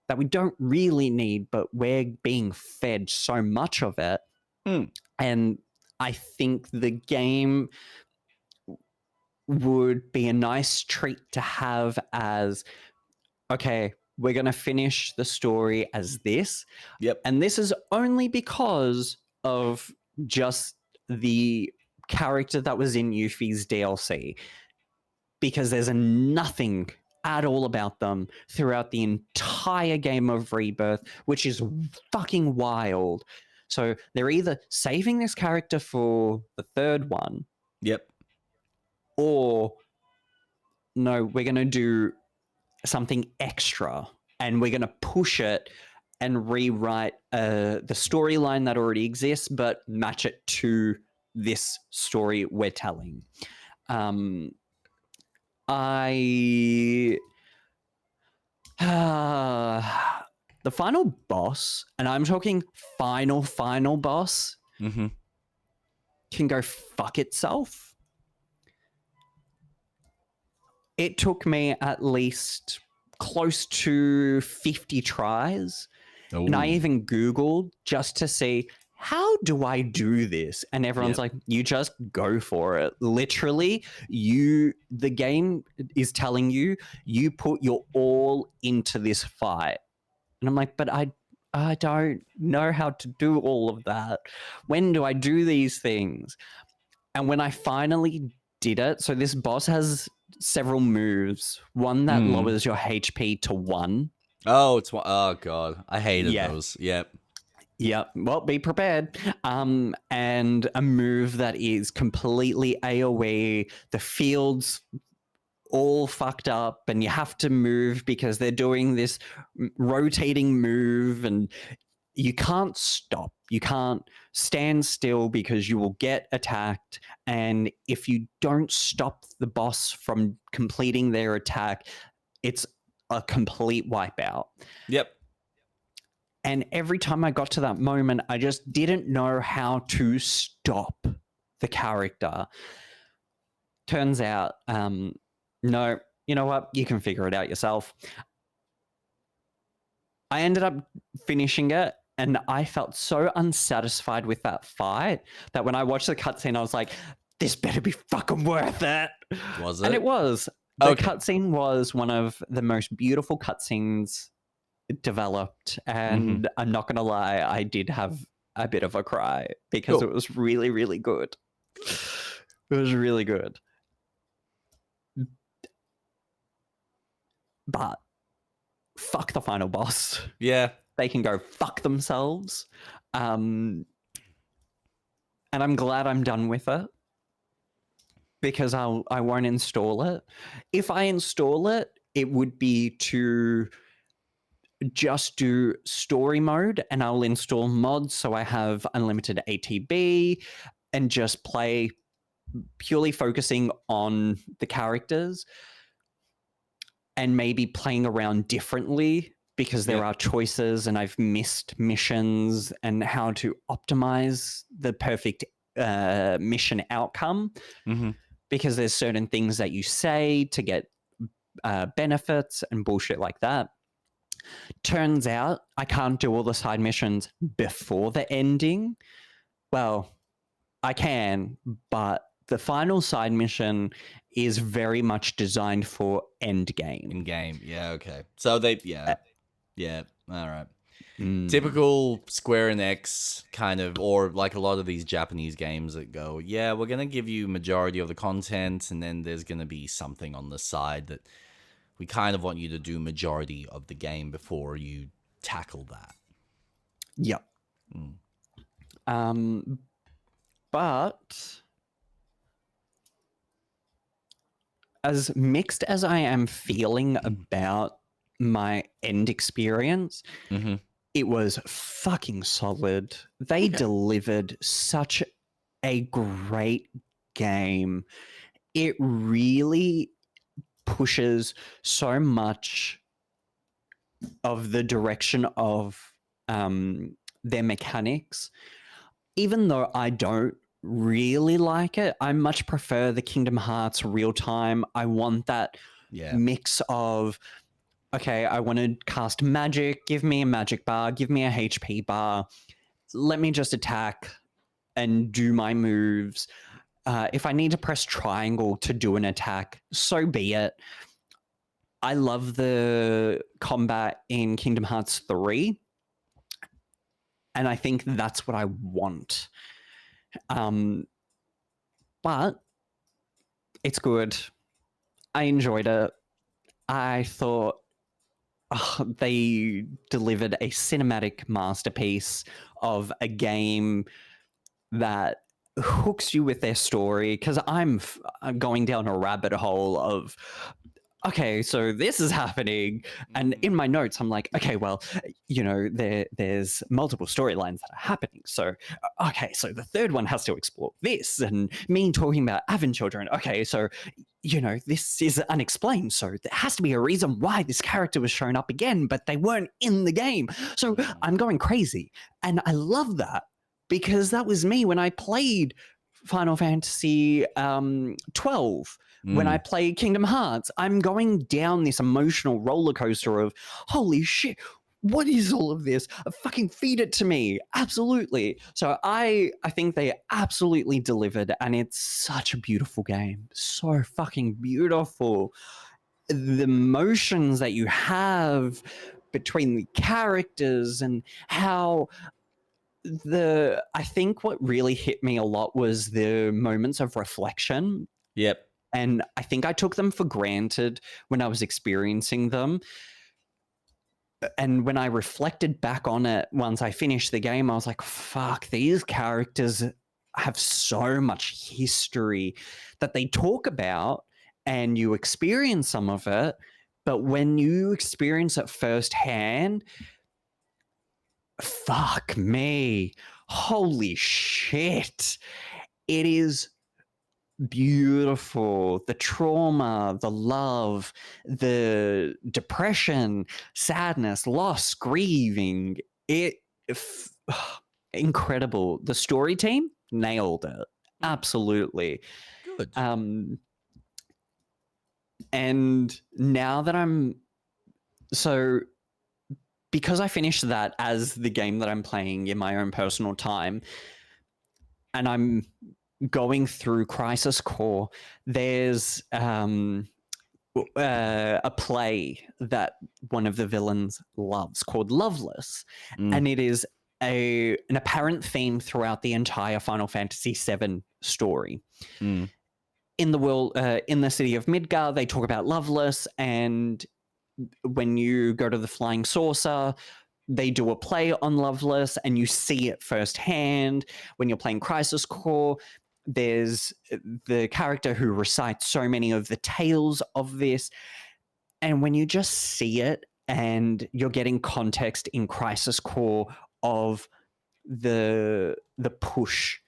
that we don't really need, but we're being fed so much of it. And I think the game would be a nice treat to have as, okay, we're going to finish the story as this. Yep. And this is only because of just the character that was in Yuffie's DLC. Because there's nothing at all about them throughout the entire game of Rebirth, which is fucking wild. So they're either saving this character for the third one. Yep. Or no, we're going to do something extra and we're going to push it and rewrite the storyline that already exists, but match it to this story we're telling. The final boss, and I'm talking final boss, can go fuck itself. It took me at least close to 50 tries. Oh. And I even Googled just to see, how do I do this? And everyone's like, you just go for it. Literally, the game is telling you, you put your all into this fight. And I'm like, but I don't know how to do all of that. When do I do these things? And when I finally did it, so this boss has several moves. One that lowers your HP to 1. Oh, oh god, I hated Yeah. those. Yep. Yeah, well, be prepared. And a move that is completely AoE. The field's all fucked up, and you have to move because they're doing this rotating move, and you can't stop. You can't stand still because you will get attacked. And if you don't stop the boss from completing their attack, it's a complete wipeout. Yep. And every time I got to that moment, I just didn't know how to stop the character. Turns out, no, you know what? You can figure it out yourself. I ended up finishing it, and I felt so unsatisfied with that fight that when I watched the cutscene, I was like, this better be fucking worth it. Was it? And it was. The cutscene was one of the most beautiful cutscenes developed, and I'm not gonna lie, I did have a bit of a cry because it was really, really good. It was really good. But fuck the final boss. Yeah. They can go fuck themselves. And I'm glad I'm done with it because I won't install it. If I install it, it would be to just do story mode, and I'll install mods so I have unlimited ATB and just play purely focusing on the characters and maybe playing around differently because there are choices and I've missed missions and how to optimize the perfect mission outcome because there's certain things that you say to get benefits and bullshit like that. Turns out I can't do all the side missions before the ending. Well, I can, but the final side mission is very much designed for end game. In game, yeah, okay. So they, all right. Typical Square Enix kind of, or like a lot of these Japanese games that go, yeah, we're gonna give you majority of the content, and then there's gonna be something on the side that we kind of want you to do majority of the game before you tackle that. Yep. But as mixed as I am feeling about my end experience, it was fucking solid. They delivered such a great game. It really pushes so much of the direction of their mechanics. Even though I don't really like it, I much prefer the Kingdom Hearts real time. I want that mix of, okay, I want to cast magic, give me a magic bar, give me a HP bar, let me just attack and do my moves. If I need to press triangle to do an attack, so be it. I love the combat in Kingdom Hearts 3, and I think that's what I want. But it's good. I enjoyed it. I thought they delivered a cinematic masterpiece of a game that hooks you with their story, because I'm going down a rabbit hole of, okay, so this is happening. And in my notes, I'm like, okay, well, you know, there's multiple storylines that are happening. So, okay, so the third one has to explore this, and me talking about Avon children. Okay, so, you know, this is unexplained. So there has to be a reason why this character was shown up again, but they weren't in the game. So I'm going crazy. And I love that, because that was me when I played Final Fantasy 12. When I play Kingdom Hearts, I'm going down this emotional roller coaster of, holy shit, what is all of this? Fucking feed it to me. Absolutely. So I think they absolutely delivered, and it's such a beautiful game. So fucking beautiful. The emotions that you have between the characters, and how I think what really hit me a lot was the moments of reflection. Yep. And I think I took them for granted when I was experiencing them. And when I reflected back on it once I finished the game, I was like, fuck, these characters have so much history that they talk about, and you experience some of it. But when you experience it firsthand, fuck me. Holy shit. It is beautiful. The trauma, the love, the depression, sadness, loss, grieving. Incredible. The story team nailed it. Absolutely. Good. And now that because I finished that as the game that I'm playing in my own personal time, and I'm going through Crisis Core, there's a play that one of the villains loves called Loveless, and it is an apparent theme throughout the entire Final Fantasy VII story. In the world, in the city of Midgar, they talk about Loveless, and when you go to the Flying Saucer, they do a play on Loveless, and you see it firsthand. When you're playing Crisis Core, there's the character who recites so many of the tales of this. And when you just see it and you're getting context in Crisis Core of the push,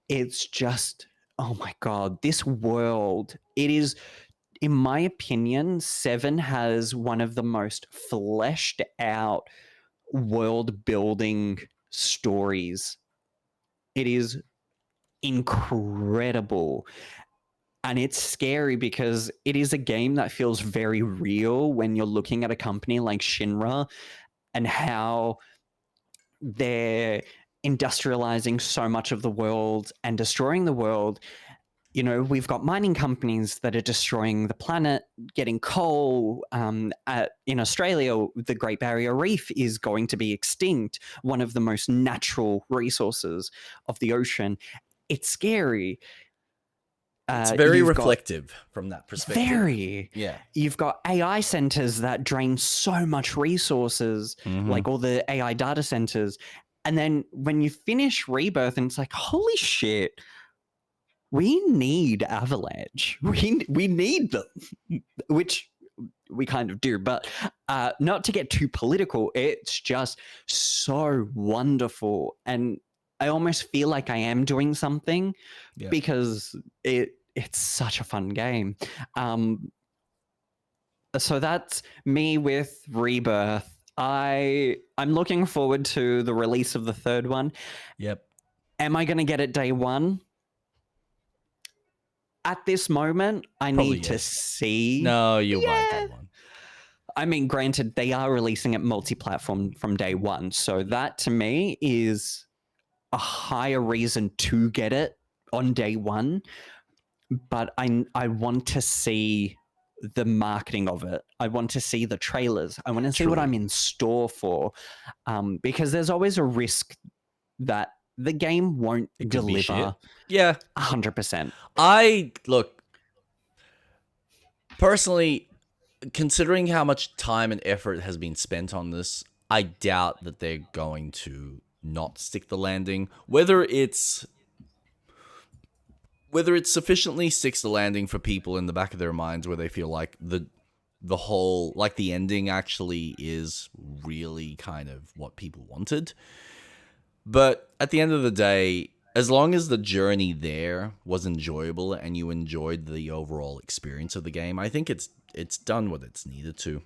it's just, oh my God, this world, it is, in my opinion, 7 has one of the most fleshed out world building stories. It is incredible. And it's scary because it is a game that feels very real when you're looking at a company like Shinra and how they're industrializing so much of the world and destroying the world. You know, we've got mining companies that are destroying the planet, getting coal. In Australia, the Great Barrier Reef is going to be extinct, one of the most natural resources of the ocean. It's scary. It's very reflective from that perspective. Very. Yeah. You've got AI centers that drain so much resources, like all the AI data centers. And then when you finish Rebirth, and it's like, holy shit, we need Avalanche. We need them, which we kind of do. But not to get too political, it's just so wonderful. And I almost feel like I am doing something because it's such a fun game. So that's me with Rebirth. I'm looking forward to the release of the third one. Yep. Am I going to get it day one? At this moment, I need to see. No, you'll buy day one. I mean, granted, they are releasing it multi-platform from day one. So that to me is a higher reason to get it on day one. But I want to see the marketing of it. I want to see the trailers. I want to see what I'm in store for. Because there's always a risk that the game won't deliver. Yeah. 100%. Look, personally, considering how much time and effort has been spent on this, I doubt that they're going to not stick the landing. Whether it's sufficiently sticks the landing for people in the back of their minds where they feel like the whole, like the ending actually is really kind of what people wanted. But at the end of the day, as long as the journey there was enjoyable and you enjoyed the overall experience of the game, I think it's done what it's needed to.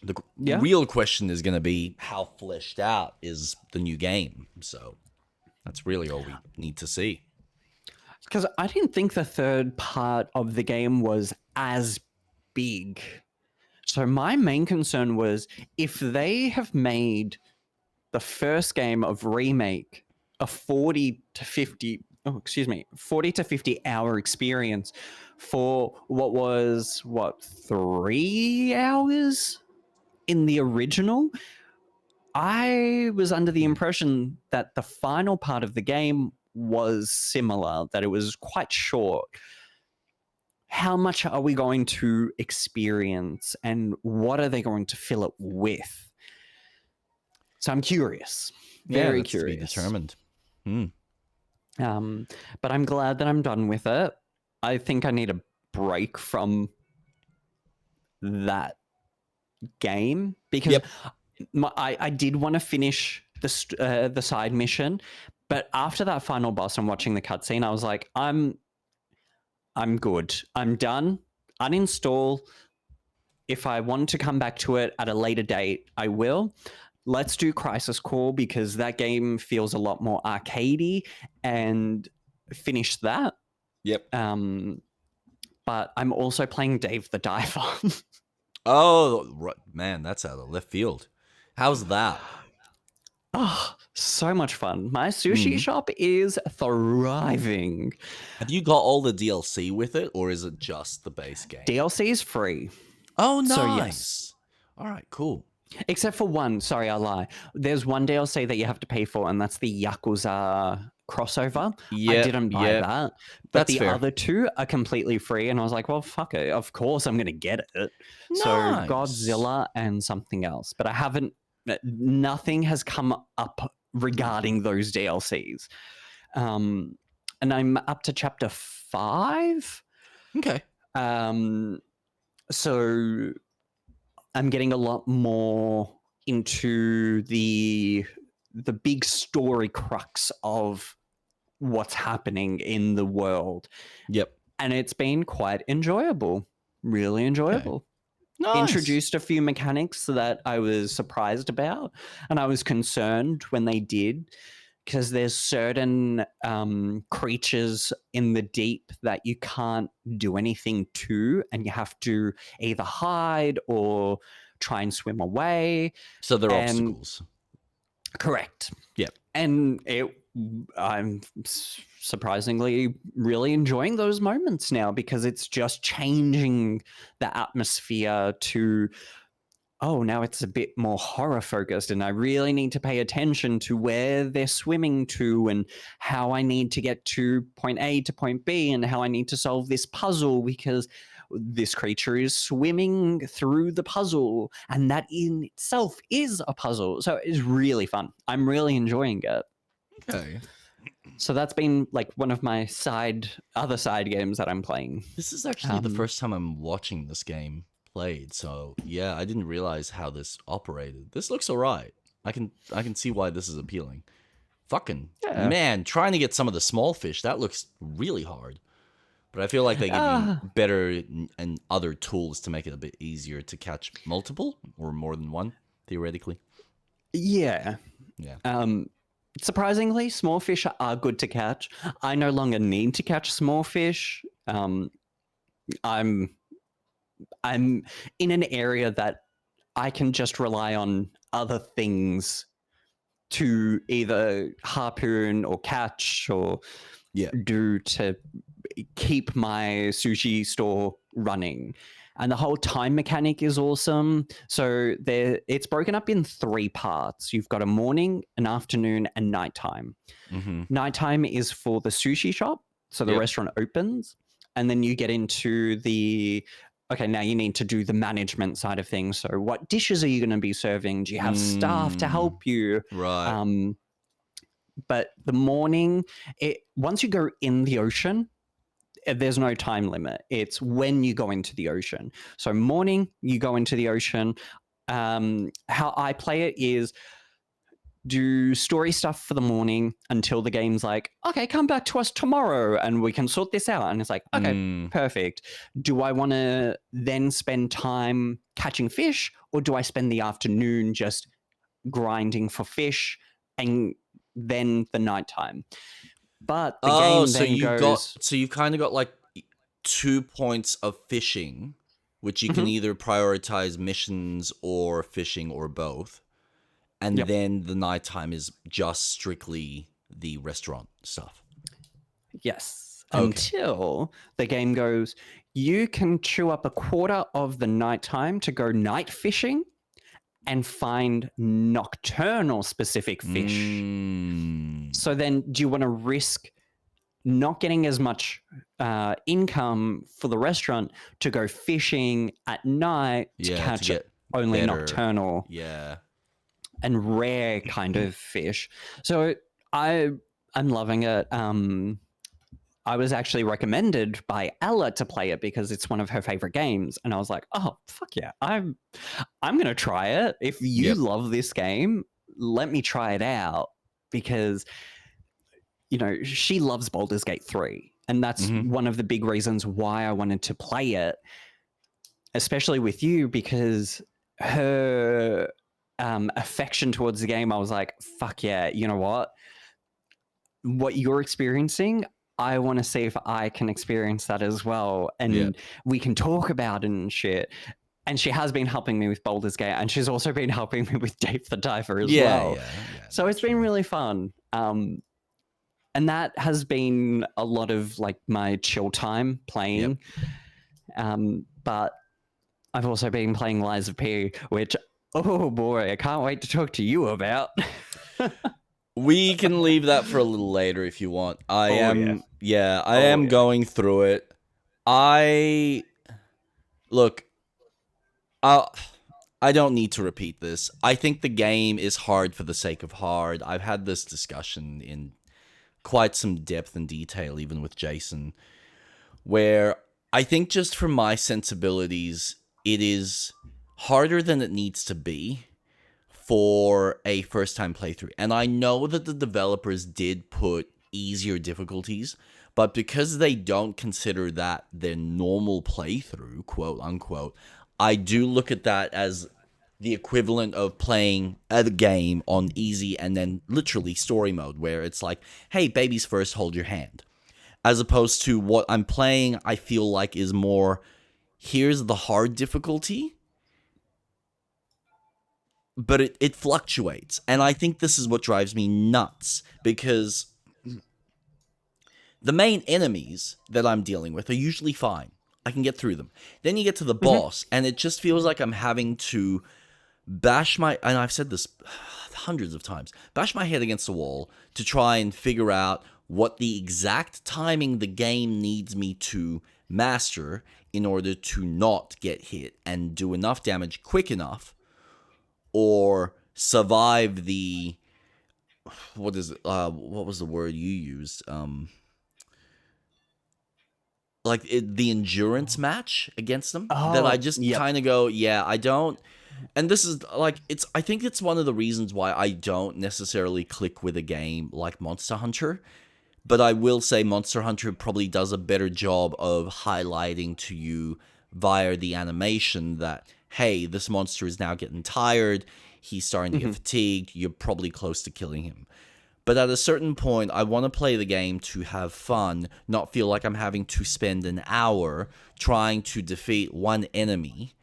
The real question is going to be how fleshed out is the new game. So that's really all we need to see. Because I didn't think the third part of the game was as big. So my main concern was if they have made the first game of Remake a 40 to 50 hour experience for what was 3 hours in the original. I was under the impression that the final part of the game was similar, that it was quite short. how much are we going to experience and what are they going to fill it with? So I'm curious. Very that's curious. To be determined. But I'm glad that I'm done with it. I think I need a break from that game because I did want to finish the side mission, but after that final boss and watching the cutscene, I was like, I'm good. I'm done. Uninstall. If I want to come back to it at a later date, I will. Let's do Crisis Core because that game feels a lot more arcadey, and finish that. Yep. But I'm also playing Dave the Diver. Oh, man, that's out of left field. How's that? Oh, so much fun. My sushi shop is thriving. Have you got all the DLC with it, or is it just the base game? DLC is free. Oh, nice. So, yes. All right, cool. Except for one. Sorry, I lie. There's one DLC that you have to pay for, and that's the Yakuza crossover. I didn't buy that. But the other two are completely free, and I was like, well, fuck it. Of course I'm going to get it. Nice. So Godzilla and something else. But I haven't... Nothing has come up regarding those DLCs. And I'm up to chapter 5. Okay. So I'm getting a lot more into the big story crux of what's happening in the world. Yep. And it's been quite enjoyable. Really enjoyable. Okay. Nice. Introduced a few mechanics that I was surprised about, and I was concerned when they did, because there's certain creatures in the deep that you can't do anything to, and you have to either hide or try and swim away. So they're obstacles. Correct. Yep. And I'm surprisingly really enjoying those moments now, because it's just changing the atmosphere to, oh, now it's a bit more horror focused, and I really need to pay attention to where they're swimming to and how I need to get to point A to point B and how I need to solve this puzzle, because this creature is swimming through the puzzle, and that in itself is a puzzle. So it's really fun. I'm really enjoying it. Okay. So that's been like one of my other side games that I'm playing. This is actually the first time I'm watching this game played. So yeah, I didn't realize how this operated. This looks alright. I can see why this is appealing. Fucking man, trying to get some of the small fish, that looks really hard. But I feel like they give you better and other tools to make it a bit easier to catch multiple or more than one, theoretically. Yeah. Surprisingly, small fish are good to catch. I no longer need to catch small fish. I'm in an area that I can just rely on other things to either harpoon or catch or do to keep my sushi store running. And the whole time mechanic is awesome. So it's broken up in 3 parts. You've got a morning, an afternoon, and nighttime. Nighttime is for the sushi shop. So the restaurant opens, and then you get into okay, now you need to do the management side of things. So what dishes are you going to be serving? Do you have staff to help you? Right. But the morning, once you go in the ocean, there's no time limit. It's when you go into the ocean. So morning, you go into the ocean. How I play it is do story stuff for the morning until the game's like, okay, come back to us tomorrow and we can sort this out. And it's like, okay, perfect. Do I want to then spend time catching fish, or do I spend the afternoon just grinding for fish and then the nighttime? But the game then goes... So you've kind of got like 2 points of fishing, which you can either prioritize missions or fishing or both. And then the nighttime is just strictly the restaurant stuff. Yes. Okay. Until the game goes, you can chew up a quarter of the nighttime to go night fishing and find nocturnal specific fish. So then do you want to risk not getting as much income for the restaurant to go fishing at night to Yeah, to catch get only better. nocturnal Yeah. and rare kind of fish. So I'm loving it. I was actually recommended by Ella to play it because it's one of her favorite games, and I was like, "Oh fuck yeah, I'm gonna try it. If you Yep. love this game, let me try it out." Because she loves Baldur's Gate 3, and that's one of the big reasons why I wanted to play it, especially with you, because her affection towards the game, I was like, "Fuck yeah, you know what you're experiencing, I want to see if I can experience that as well. And we can talk about it and shit." And she has been helping me with Baldur's Gate, and she's also been helping me with Dave the Diver as well. Yeah. So it's been really fun. And that has been a lot of like my chill time playing. But I've also been playing Lies of P, which, oh boy, I can't wait to talk to you about. We can leave that for a little later if you want. I am going through it. Look, I don't need to repeat this. I think the game is hard for the sake of hard. I've had this discussion in quite some depth and detail, even with Jason, where I think just from my sensibilities, it is harder than it needs to be for a first-time playthrough. And I know that the developers did put easier difficulties, but because they don't consider that their normal playthrough, quote unquote, I do look at that as the equivalent of playing a game on easy and then literally story mode, where it's like, hey, babies first, hold your hand. As opposed to what I'm playing, I feel like is more, here's the hard difficulty, but it fluctuates. And I think this is what drives me nuts, because the main enemies that I'm dealing with are usually fine. I can get through them. Then you get to the boss, and it just feels like I'm having to bash my, and I've said this hundreds of times, bash my head against the wall to try and figure out what the exact timing the game needs me to master in order to not get hit and do enough damage quick enough, or survive the, what was the word you used? The endurance match against them. That I just kind of go, yeah, I don't. And this is like, I think it's one of the reasons why I don't necessarily click with a game like Monster Hunter. But I will say Monster Hunter probably does a better job of highlighting to you via the animation that, hey, this monster is now getting tired, he's starting to get fatigued, you're probably close to killing him. But at a certain point, I want to play the game to have fun, not feel like I'm having to spend an hour trying to defeat one enemy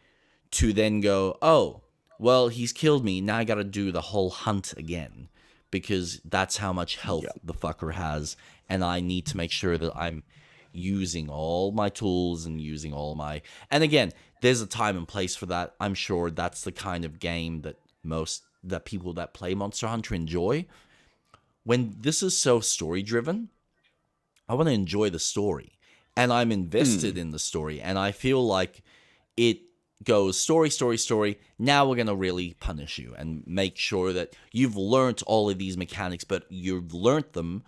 to then go, oh, well, he's killed me, now I gotta do the whole hunt again. Because that's how much health the fucker has, and I need to make sure that I'm using all my tools and using all my... And again, there's a time and place for that. I'm sure that's the kind of game that people that play Monster Hunter enjoy. When this is so story-driven, I want to enjoy the story. And I'm invested in the story, and I feel like it goes story, story, story. Now we're going to really punish you and make sure that you've learnt all of these mechanics, but you've learnt them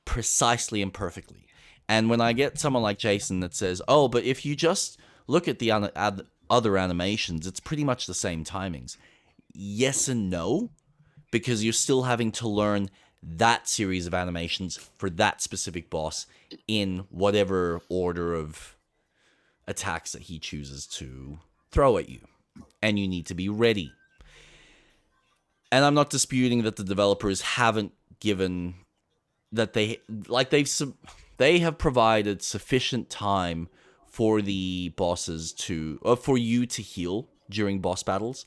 precisely and perfectly. And when I get someone like Jason that says, oh, but if you just look at the other animations, it's pretty much the same timings. Yes and no, because you're still having to learn that series of animations for that specific boss in whatever order of attacks that he chooses to throw at you, and you need to be ready. And I'm not disputing that the developers haven't given that they have provided sufficient time for the bosses for you to heal during boss battles.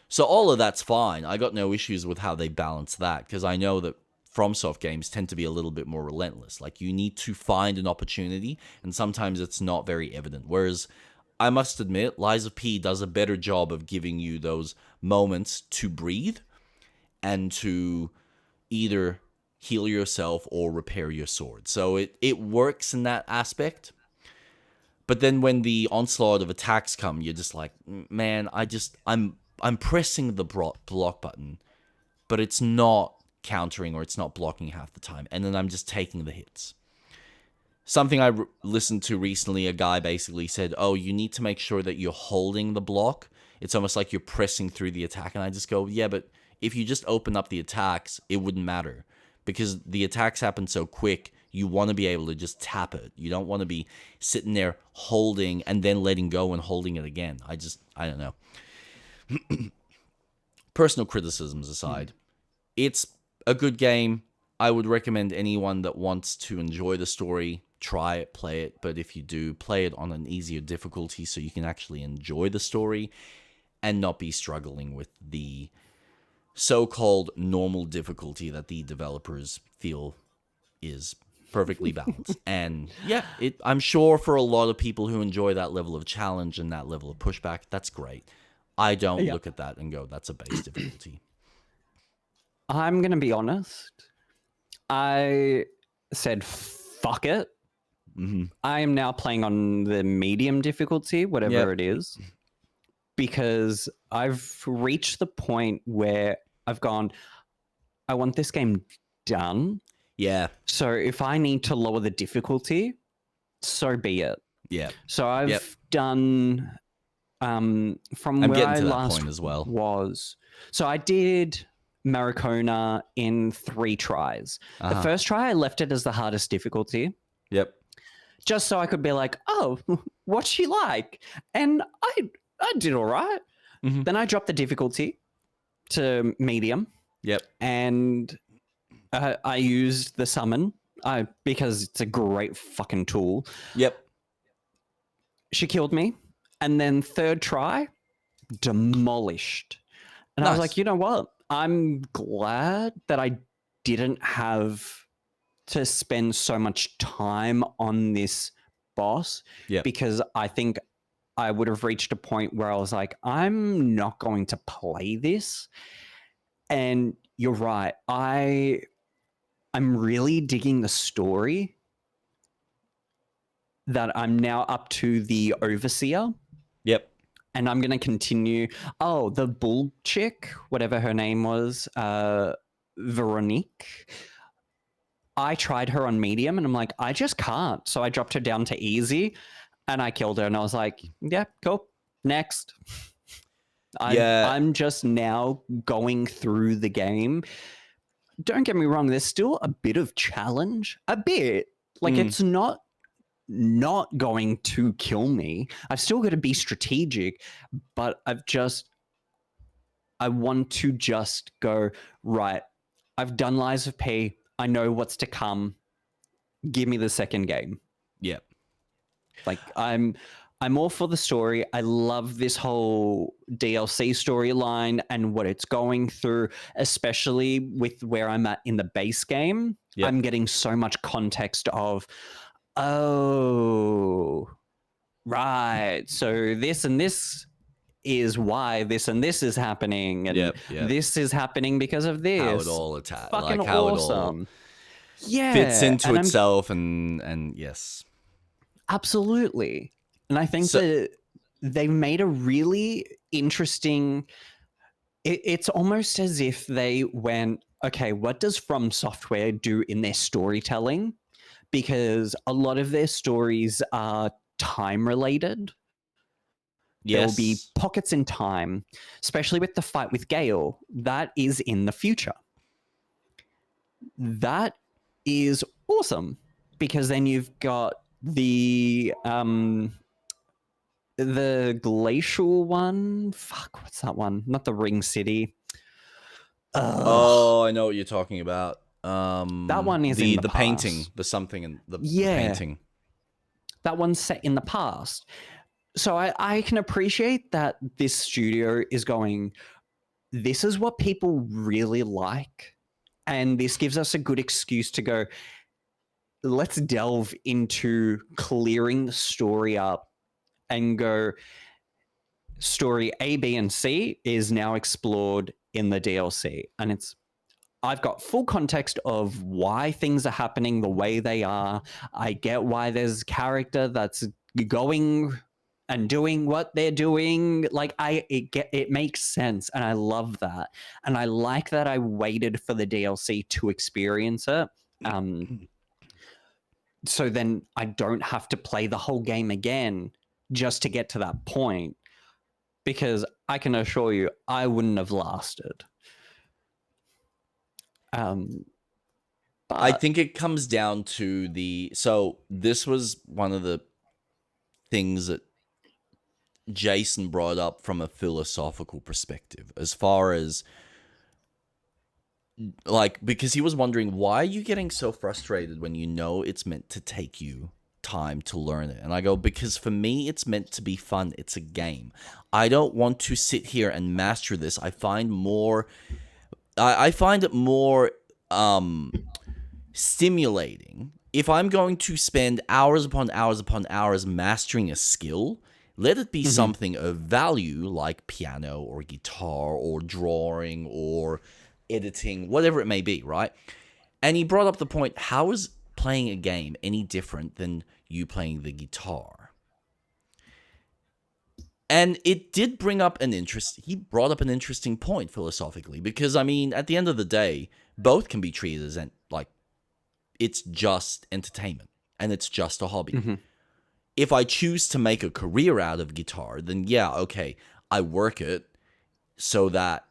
So all of that's fine. I got no issues with how they balance that, because I know that FromSoft games tend to be a little bit more relentless. Like, you need to find an opportunity, and sometimes it's not very evident. Whereas, I must admit, Lies of P does a better job of giving you those moments to breathe and to either heal yourself or repair your sword. So it works in that aspect. But then when the onslaught of attacks come, you're just like, man, I'm pressing the block button, but it's not countering or it's not blocking half the time. And then I'm just taking the hits. Something I listened to recently, a guy basically said, oh, you need to make sure that you're holding the block. It's almost like you're pressing through the attack. And I just go, yeah, but if you just open up the attacks, it wouldn't matter. Because the attacks happen so quick, you want to be able to just tap it. You don't want to be sitting there holding and then letting go and holding it again. I don't know. Personal criticisms aside, it's a good game. I would recommend anyone that wants to enjoy the story, try it, play it. But if you do, play it on an easier difficulty so you can actually enjoy the story and not be struggling with the so-called normal difficulty that the developers feel is perfectly balanced. And yeah, I'm sure for a lot of people who enjoy that level of challenge and that level of pushback, that's great. I don't look at that and go, that's a base difficulty. I'm going to be honest. I said, fuck it. Mm-hmm. I am now playing on the medium difficulty, whatever it is, because I've reached the point where I've gone, I want this game done. Yeah. So if I need to lower the difficulty, so be it. Yeah. So I've done from I'm where getting I to that last point as well. was. So I did Maricona in 3 tries. The first try, I left it as the hardest difficulty. Yep. Just so I could be like, oh, what's she like? And I did all right. Mm-hmm. Then I dropped the difficulty to medium. Yep. And I used the summon because it's a great fucking tool. Yep. She killed me. And then third try, demolished. And I was like, you know what? I'm glad that I didn't have to spend so much time on this boss because I think I would have reached a point where I was like, I'm not going to play this. And you're right. I'm really digging the story that I'm now up to the Overseer. Yep. And I'm going to continue. Oh, the bull chick, whatever her name was, Veronique. I tried her on medium and I'm like, I just can't. So I dropped her down to easy and I killed her. And I was like, yeah, cool. Next. I'm just now going through the game. Don't get me wrong. There's still a bit of challenge. A bit. Like it's not going to kill me. I've still got to be strategic, but I want to just go, right, I've done Lies of P. I know what's to come. Give me the second game. Yep. Like I'm all for the story. I love this whole DLC storyline and what it's going through, especially with where I'm at in the base game. Yep. I'm getting so much context of, oh, right. So this and this is why this and this is happening. And this is happening because of this. How it all attacks. Fucking like how awesome. It all fits into itself and yes. Absolutely. And I think that they've made a really interesting... It's almost as if they went, okay, what does From Software do in their storytelling? Because a lot of their stories are time-related. Yes. There will be pockets in time, especially with the fight with Gale. That is in the future. That is awesome because then you've got the glacial one. Fuck, what's that one? Not the Ring City. Oh, I know what you're talking about. That one is in the past. Painting, the something in the painting. That one's set in the past. So I can appreciate that this studio is going, this is what people really like. And this gives us a good excuse to go, let's delve into clearing the story up and go, story A, B, and C is now explored in the DLC. And I've got full context of why things are happening the way they are. I get why there's a character that's going and doing what they're doing. Like it makes sense, and I love that. And I like that I waited for the DLC to experience it. So then I don't have to play the whole game again just to get to that point, because I can assure you I wouldn't have lasted. I think it comes down to so this was one of the things that Jason brought up from a philosophical perspective, as far as like, because he was wondering, why are you getting so frustrated when you know it's meant to take you time to learn it? And I go, because for me, it's meant to be fun. It's a game. I don't want to sit here and master this. I find it more stimulating if I'm going to spend hours upon hours upon hours mastering a skill. Let it be something of value, like piano or guitar or drawing or editing, whatever it may be, right? And he brought up the point, how is playing a game any different than you playing the guitar? And it did bring up he brought up an interesting point philosophically, because, I mean, at the end of the day, both can be treated as, like, it's just entertainment, and it's just a hobby. If I choose to make a career out of guitar, then yeah, okay, I work it so that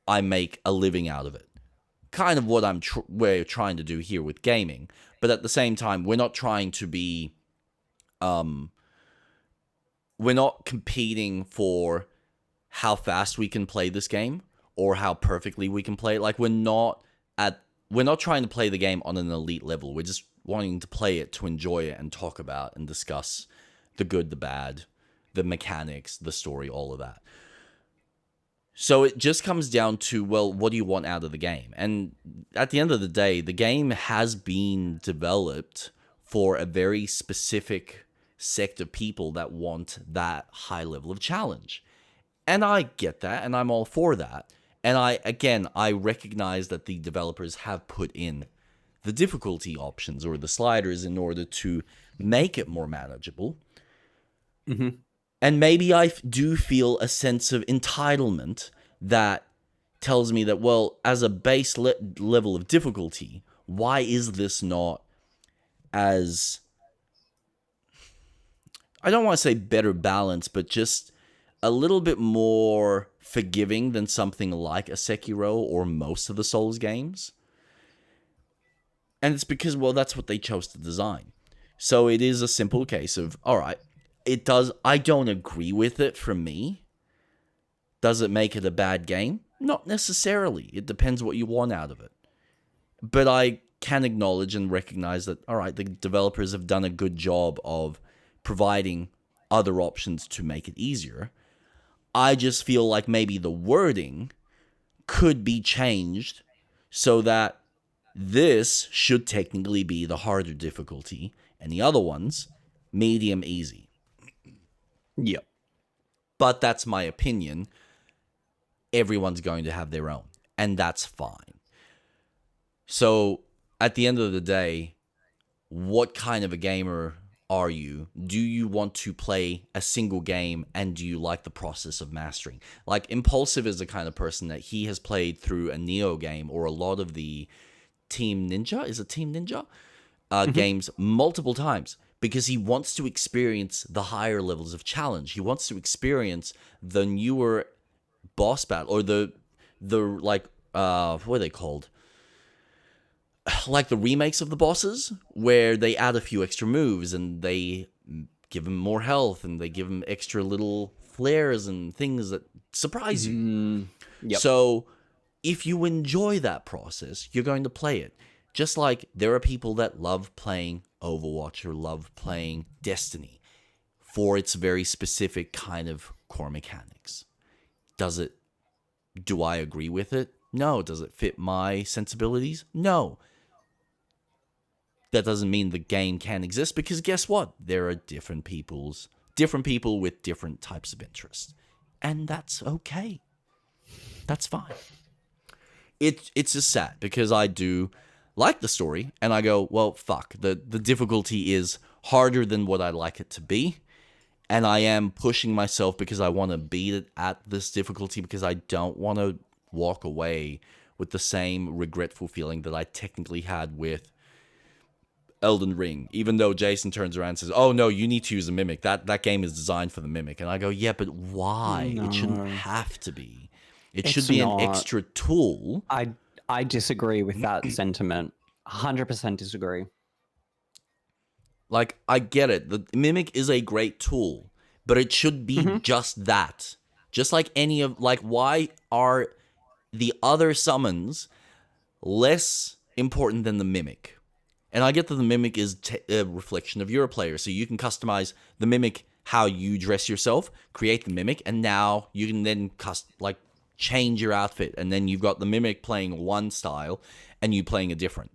I make a living out of it. Kind of what we're trying to do here with gaming. But at the same time, we're not trying to be... we're not competing for how fast we can play this game or how perfectly we can play it. Like, we're not trying to play the game on an elite level. We're just wanting to play it to enjoy it and talk about and discuss the good, the bad, the mechanics, the story, all of that. So it just comes down to, well, what do you want out of the game? And at the end of the day, the game has been developed for a very specific sect of people that want that high level of challenge. And I get that, and I'm all for that. And I recognize that the developers have put in the difficulty options or the sliders in order to make it more manageable. And maybe I do feel a sense of entitlement that tells me that, well, as a base level of difficulty, why is this not as, I don't want to say better balanced, but just a little bit more forgiving than something like a Sekiro or most of the Souls games? And it's because, well, that's what they chose to design. So it is a simple case of, all right, I don't agree with it for me. Does it make it a bad game? Not necessarily. It depends what you want out of it. But I can acknowledge and recognize that, all right, the developers have done a good job of providing other options to make it easier. I just feel like maybe the wording could be changed so that this should technically be the harder difficulty, and the other ones, medium easy. Yep. But that's my opinion. Everyone's going to have their own, and that's fine. So, at the end of the day, what kind of a gamer are you? Do you want to play a single game, and do you like the process of mastering? Like, Impulsive is the kind of person that he has played through a Neo game or a lot of the Team Ninja games multiple times, because he wants to experience the higher levels of challenge. He wants to experience the newer boss battle, or the like, what are they called? Like the remakes of the bosses, where they add a few extra moves and they give him more health and they give him extra little flares and things that surprise you. Yep. So if you enjoy that process, you're going to play it. Just like there are people that love playing Overwatch or love playing Destiny for its very specific kind of core mechanics. Do I agree with it? No. Does it fit my sensibilities? No. That doesn't mean the game can't exist, because guess what? There are different people with different types of interests. And that's okay. That's fine. it's just sad because I do like the story, and I go, well, fuck, the difficulty is harder than what I like it to be, and I am pushing myself because I want to beat it at this difficulty because I don't want to walk away with the same regretful feeling that I technically had with Elden Ring, even though Jason turns around and says, "Oh no, you need to use a mimic. That game is designed for the mimic." And I go, "Yeah, but why? It shouldn't No, have to be. It should it's be an not. extra tool." I disagree with that sentiment. 100% disagree. Like, I get it. The mimic is a great tool, but it should be Hmm. just that. Just like any of, like, why are the other summons less important than the mimic? And I get that the mimic is a reflection of your player, so you can customize the mimic how you dress yourself, create the mimic, and now you can then change your outfit, and then you've got the mimic playing one style and you playing a different.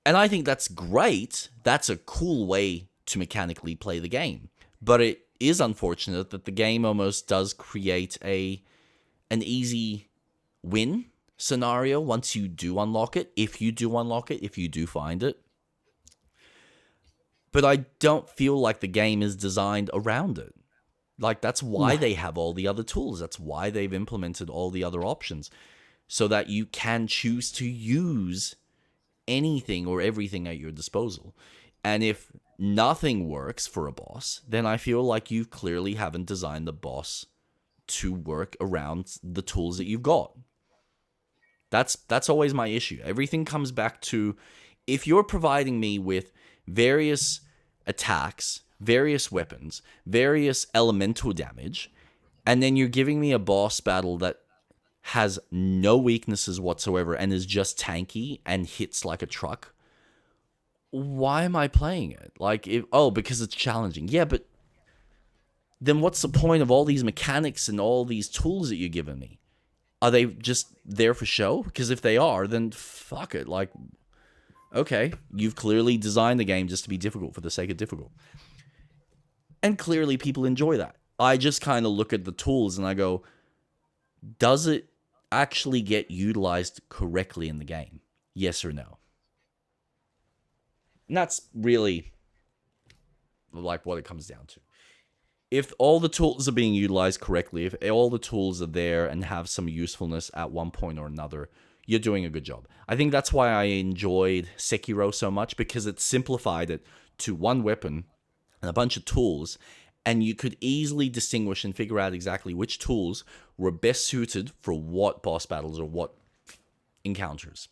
And I think that's great. That's a cool way to mechanically play the game. But it is unfortunate that the game almost does create an easy win scenario once you do unlock it, if you do unlock it, if you do find it. But I don't feel like the game is designed around it. Like, that's why No. they have all the other tools. That's why they've implemented all the other options, so that you can choose to use anything or everything at your disposal. And if nothing works for a boss, then I feel like you clearly haven't designed the boss to work around the tools that you've got. That's always my issue. Everything comes back to, if you're providing me with various attacks, various weapons, various elemental damage, and then you're giving me a boss battle that has no weaknesses whatsoever and is just tanky and hits like a truck, why am I playing it? Like, because it's challenging. Yeah, but then what's the point of all these mechanics and all these tools that you're giving me? Are they just there for show? Because if they are, then fuck it. Like, okay, you've clearly designed the game just to be difficult for the sake of difficult. And clearly people enjoy that. I just kind of look at the tools and I go, does it actually get utilized correctly in the game? Yes or no? And that's really like what it comes down to. If all the tools are being utilized correctly, if all the tools are there and have some usefulness at one point or another, you're doing a good job. I think that's why I enjoyed Sekiro so much, because it simplified it to one weapon and a bunch of tools, and you could easily distinguish and figure out exactly which tools were best suited for what boss battles or what encounters.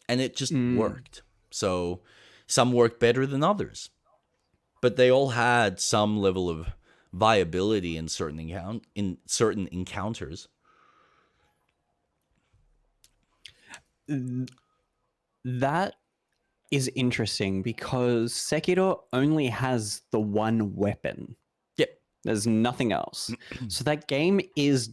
And it just worked. So some worked better than others, but they all had some level of viability in certain encounters. That is interesting because Sekiro only has the one weapon. Yep. There's nothing else. So that game is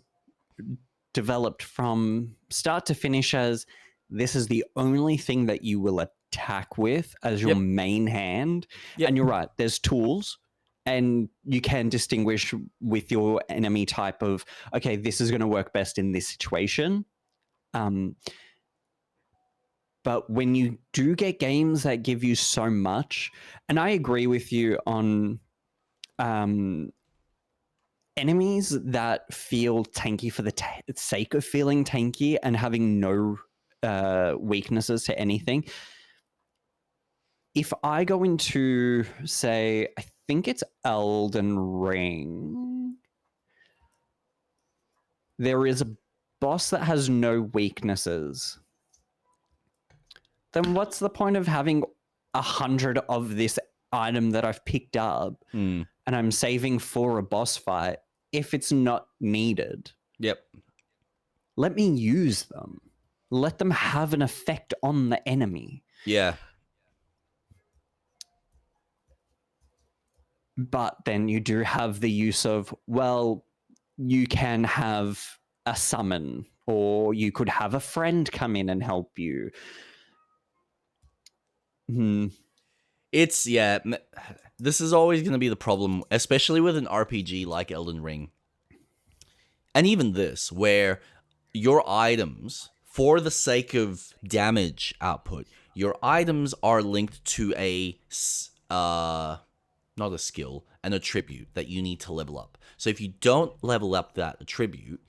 developed from start to finish as this is the only thing that you will attack with as your main hand. Yep. And you're right, there's tools and you can distinguish with your enemy type of, okay, this is going to work best in this situation. But when you do get games that give you so much, and I agree with you on enemies that feel tanky for the sake of feeling tanky and having no weaknesses to anything. If I go into, say, I think it's Elden Ring, there is a boss that has no weaknesses. Then what's the point of having 100 of this item that I've picked up and I'm saving for a boss fight if it's not needed? Yep. Let me use them. Let them have an effect on the enemy. Yeah. But then you do have the use of, well, you can have a summon, or you could have a friend come in and help you. It's, this is always going to be the problem, especially with an RPG like Elden Ring. And even this, where your items, for the sake of damage output, your items are linked to not a skill, an attribute that you need to level up. So if you don't level up that attribute,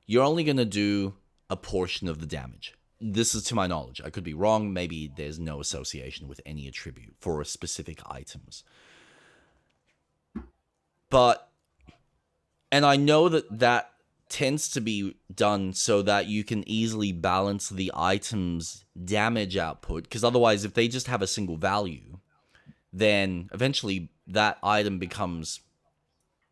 you're only going to do a portion of the damage. This is to my knowledge. I could be wrong. Maybe there's no association with any attribute for specific items. And I know that tends to be done so that you can easily balance the item's damage output, because otherwise, if they just have a single value, then eventually that item becomes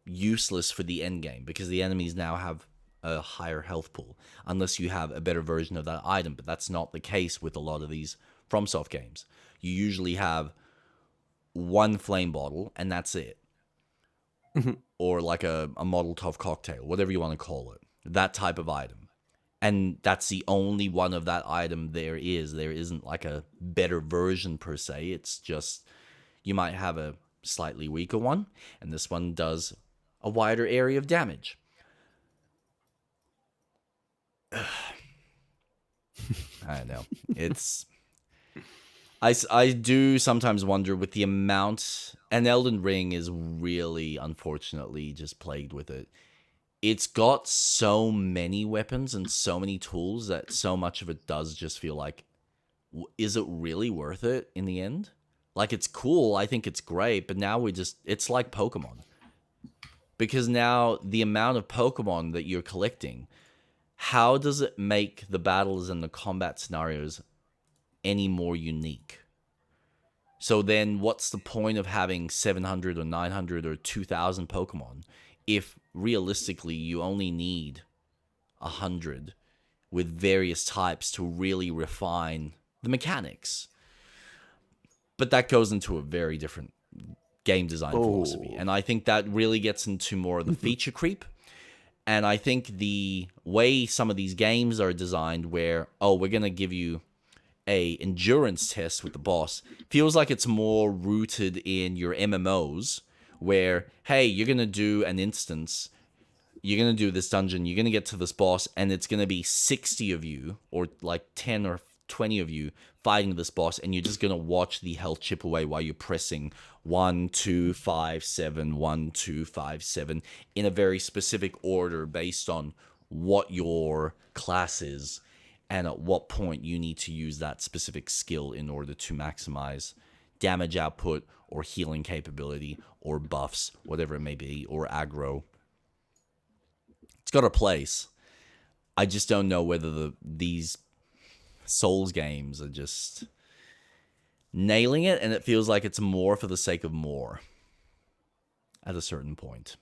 useless for the end game, because the enemies now have a higher health pool, unless you have a better version of that item. But that's not the case with a lot of these FromSoft games. You usually have one flame bottle, and that's it. Or like a Molotov cocktail, whatever you want to call it. That type of item. And that's the only one of that item there is. There isn't like a better version per se. It's just you might have a slightly weaker one, and this one does a wider area of damage. I don't know. It's... I do sometimes wonder with the amount... And Elden Ring is really, unfortunately, just plagued with it. It's got so many weapons and so many tools that so much of it does just feel like, is it really worth it in the end? Like, it's cool. I think it's great. But now it's like Pokemon. Because now the amount of Pokemon that you're collecting, how does it make the battles and the combat scenarios any more unique? So then what's the point of having 700 or 900 or 2,000 Pokemon if realistically you only need 100 with various types to really refine the mechanics? But that goes into a very different game design philosophy. And I think that really gets into more of the feature creep. And I think the way some of these games are designed where, we're going to give you a endurance test with the boss, feels like it's more rooted in your MMOs where, hey, you're going to do an instance, you're going to do this dungeon, you're going to get to this boss, and it's going to be 60 of you, or like 10 or 20 of you fighting this boss, and you're just going to watch the health chip away while you're pressing 1, 2, 5, 7, 1, 2, 5, 7 in a very specific order based on what your class is and at what point you need to use that specific skill in order to maximize damage output or healing capability or buffs, whatever it may be, or aggro. It's got a place. I just don't know whether these Souls games are just nailing it, and it feels like it's more for the sake of more at a certain point.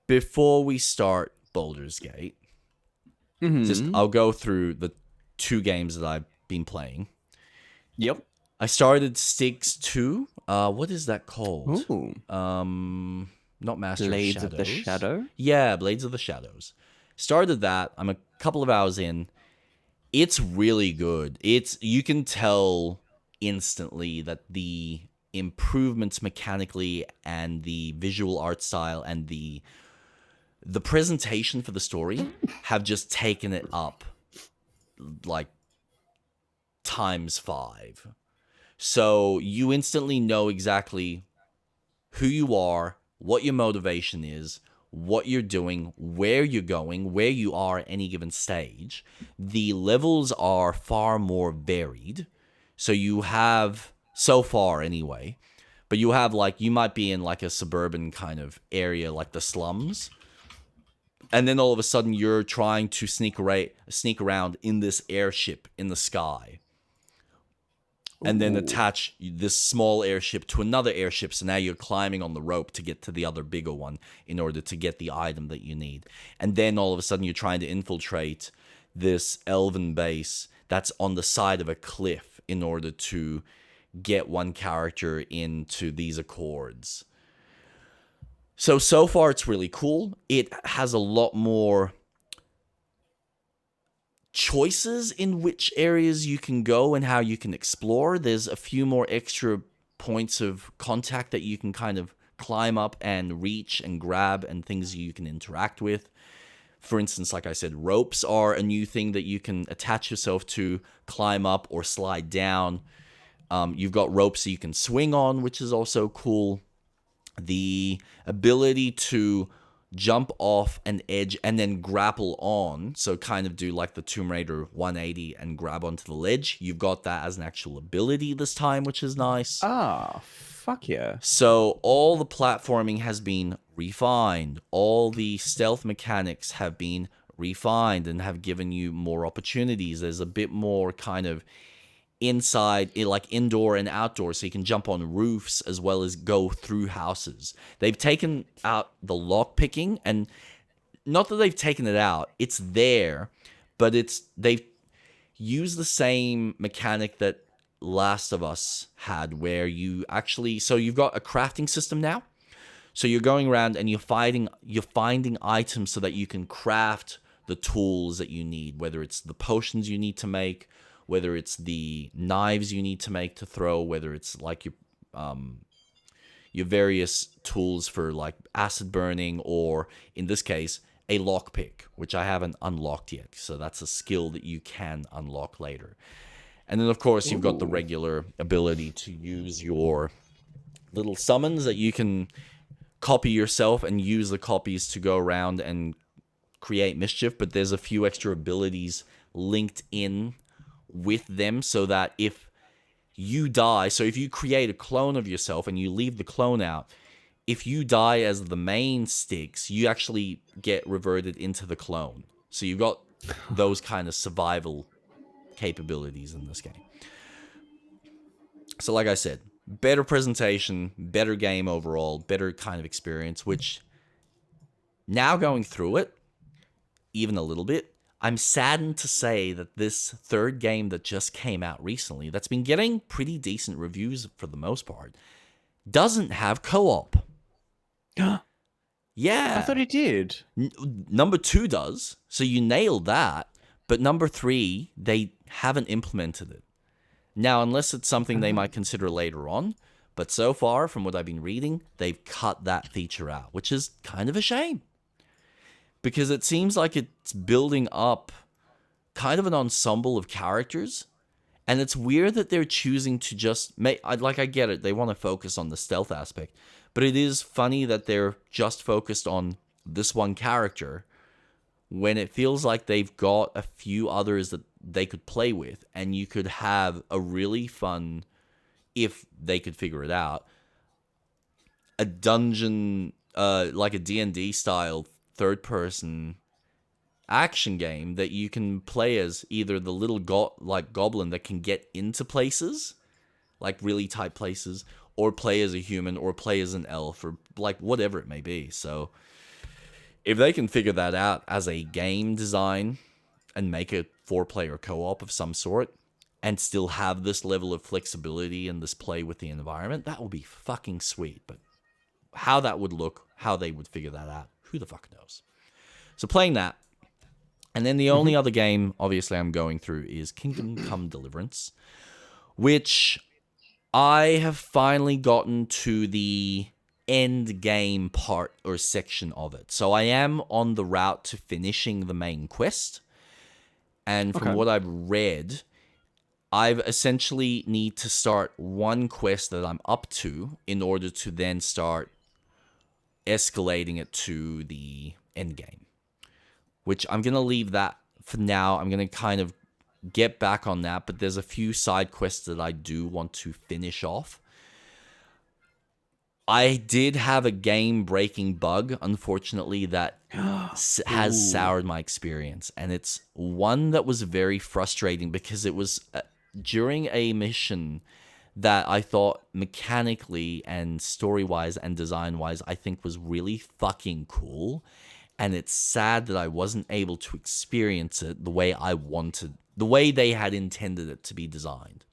Before we start Baldur's Gate, I'll go through the 2 games that I've been playing. Yep. I started Styx 2. What is that called? Ooh. Not Master Blades of of the Shadow? Yeah, Blades of the Shadows. Started that. I'm a couple of hours in. It's really good. You can tell instantly that the improvements mechanically and the visual art style and the presentation for the story have just taken it up like times 5. So you instantly know exactly who you are, what your motivation is, what you're doing, where you're going, where you are at any given stage. The levels are far more varied. So you have, so far anyway, but you have like, you might be in like a suburban kind of area like the slums. And then all of a sudden you're trying to sneak around in this airship in the sky. And then attach this small airship to another airship. So now you're climbing on the rope to get to the other bigger one in order to get the item that you need. And then all of a sudden you're trying to infiltrate this elven base that's on the side of a cliff in order to get one character into these accords. So far it's really cool. It has a lot more choices in which areas you can go and how you can explore. There's a few more extra points of contact that you can kind of climb up and reach and grab and things you can interact with. For instance, like I said, ropes are a new thing that you can attach yourself to, climb up or slide down. You've got ropes that you can swing on, which is also cool. The ability to jump off an edge and then grapple on, so kind of do like the Tomb Raider 180 and grab onto the ledge. You've got that as an actual ability this time, which is nice. Ah, fuck yeah. So all the platforming has been refined. All the stealth mechanics have been refined and have given you more opportunities. There's a bit more kind of inside, like indoor and outdoor, so you can jump on roofs as well as go through houses. They've taken out the lock picking, and not that they've taken it out, it's there, but they've used the same mechanic that Last of Us had, where you actually, so you've got a crafting system now. So you're going around and you're finding items so that you can craft the tools that you need, whether it's the potions you need to make, whether it's the knives you need to make to throw, whether it's like your various tools for like acid burning, or in this case, a lockpick, which I haven't unlocked yet. So that's a skill that you can unlock later. And then, of course, you've got the regular ability to use your little summons that you can copy yourself and use the copies to go around and create mischief. But there's a few extra abilities linked in with them so that if you die, so if you create a clone of yourself and you leave the clone out, if you die as the main Styx, you actually get reverted into the clone. So you've got those kind of survival capabilities in this game. So like I said, better presentation, better game overall, better kind of experience, which now going through it, even a little bit, I'm saddened to say that this third game that just came out recently, that's been getting pretty decent reviews for the most part, doesn't have co-op. Yeah. I thought it did. Number 2 does, so you nailed that. But number 3, they haven't implemented it. Now, unless it's something they might consider later on, but so far, from what I've been reading, they've cut that feature out, which is kind of a shame. Because it seems like it's building up kind of an ensemble of characters, and it's weird that they're choosing to just make, like, I get it, they want to focus on the stealth aspect, but it is funny that they're just focused on this one character, when it feels like they've got a few others that they could play with, and you could have a really fun, if they could figure it out, a dungeon, like a D&D style third-person action game that you can play as either the little goblin that can get into places, like really tight places, or play as a human, or play as an elf, or like whatever it may be. So if they can figure that out as a game design and make a 4-player co-op of some sort and still have this level of flexibility and this play with the environment, that would be fucking sweet. But how that would look, how they would figure that out, who the fuck knows? So playing that. And then the only other game, obviously, I'm going through is Kingdom Come Deliverance, which I have finally gotten to the end game part or section of it. So I am on the route to finishing the main quest. And from what I've read, I've essentially need to start one quest that I'm up to in order to then start escalating it to the end game, which I'm going to leave that for now. I'm going to kind of get back on that, but there's a few side quests that I do want to finish off. I did have a game-breaking bug, unfortunately, that has soured my experience. And it's one that was very frustrating because it was during a mission that I thought mechanically and story-wise and design-wise, I think was really fucking cool. And it's sad that I wasn't able to experience it the way I wanted, the way they had intended it to be designed.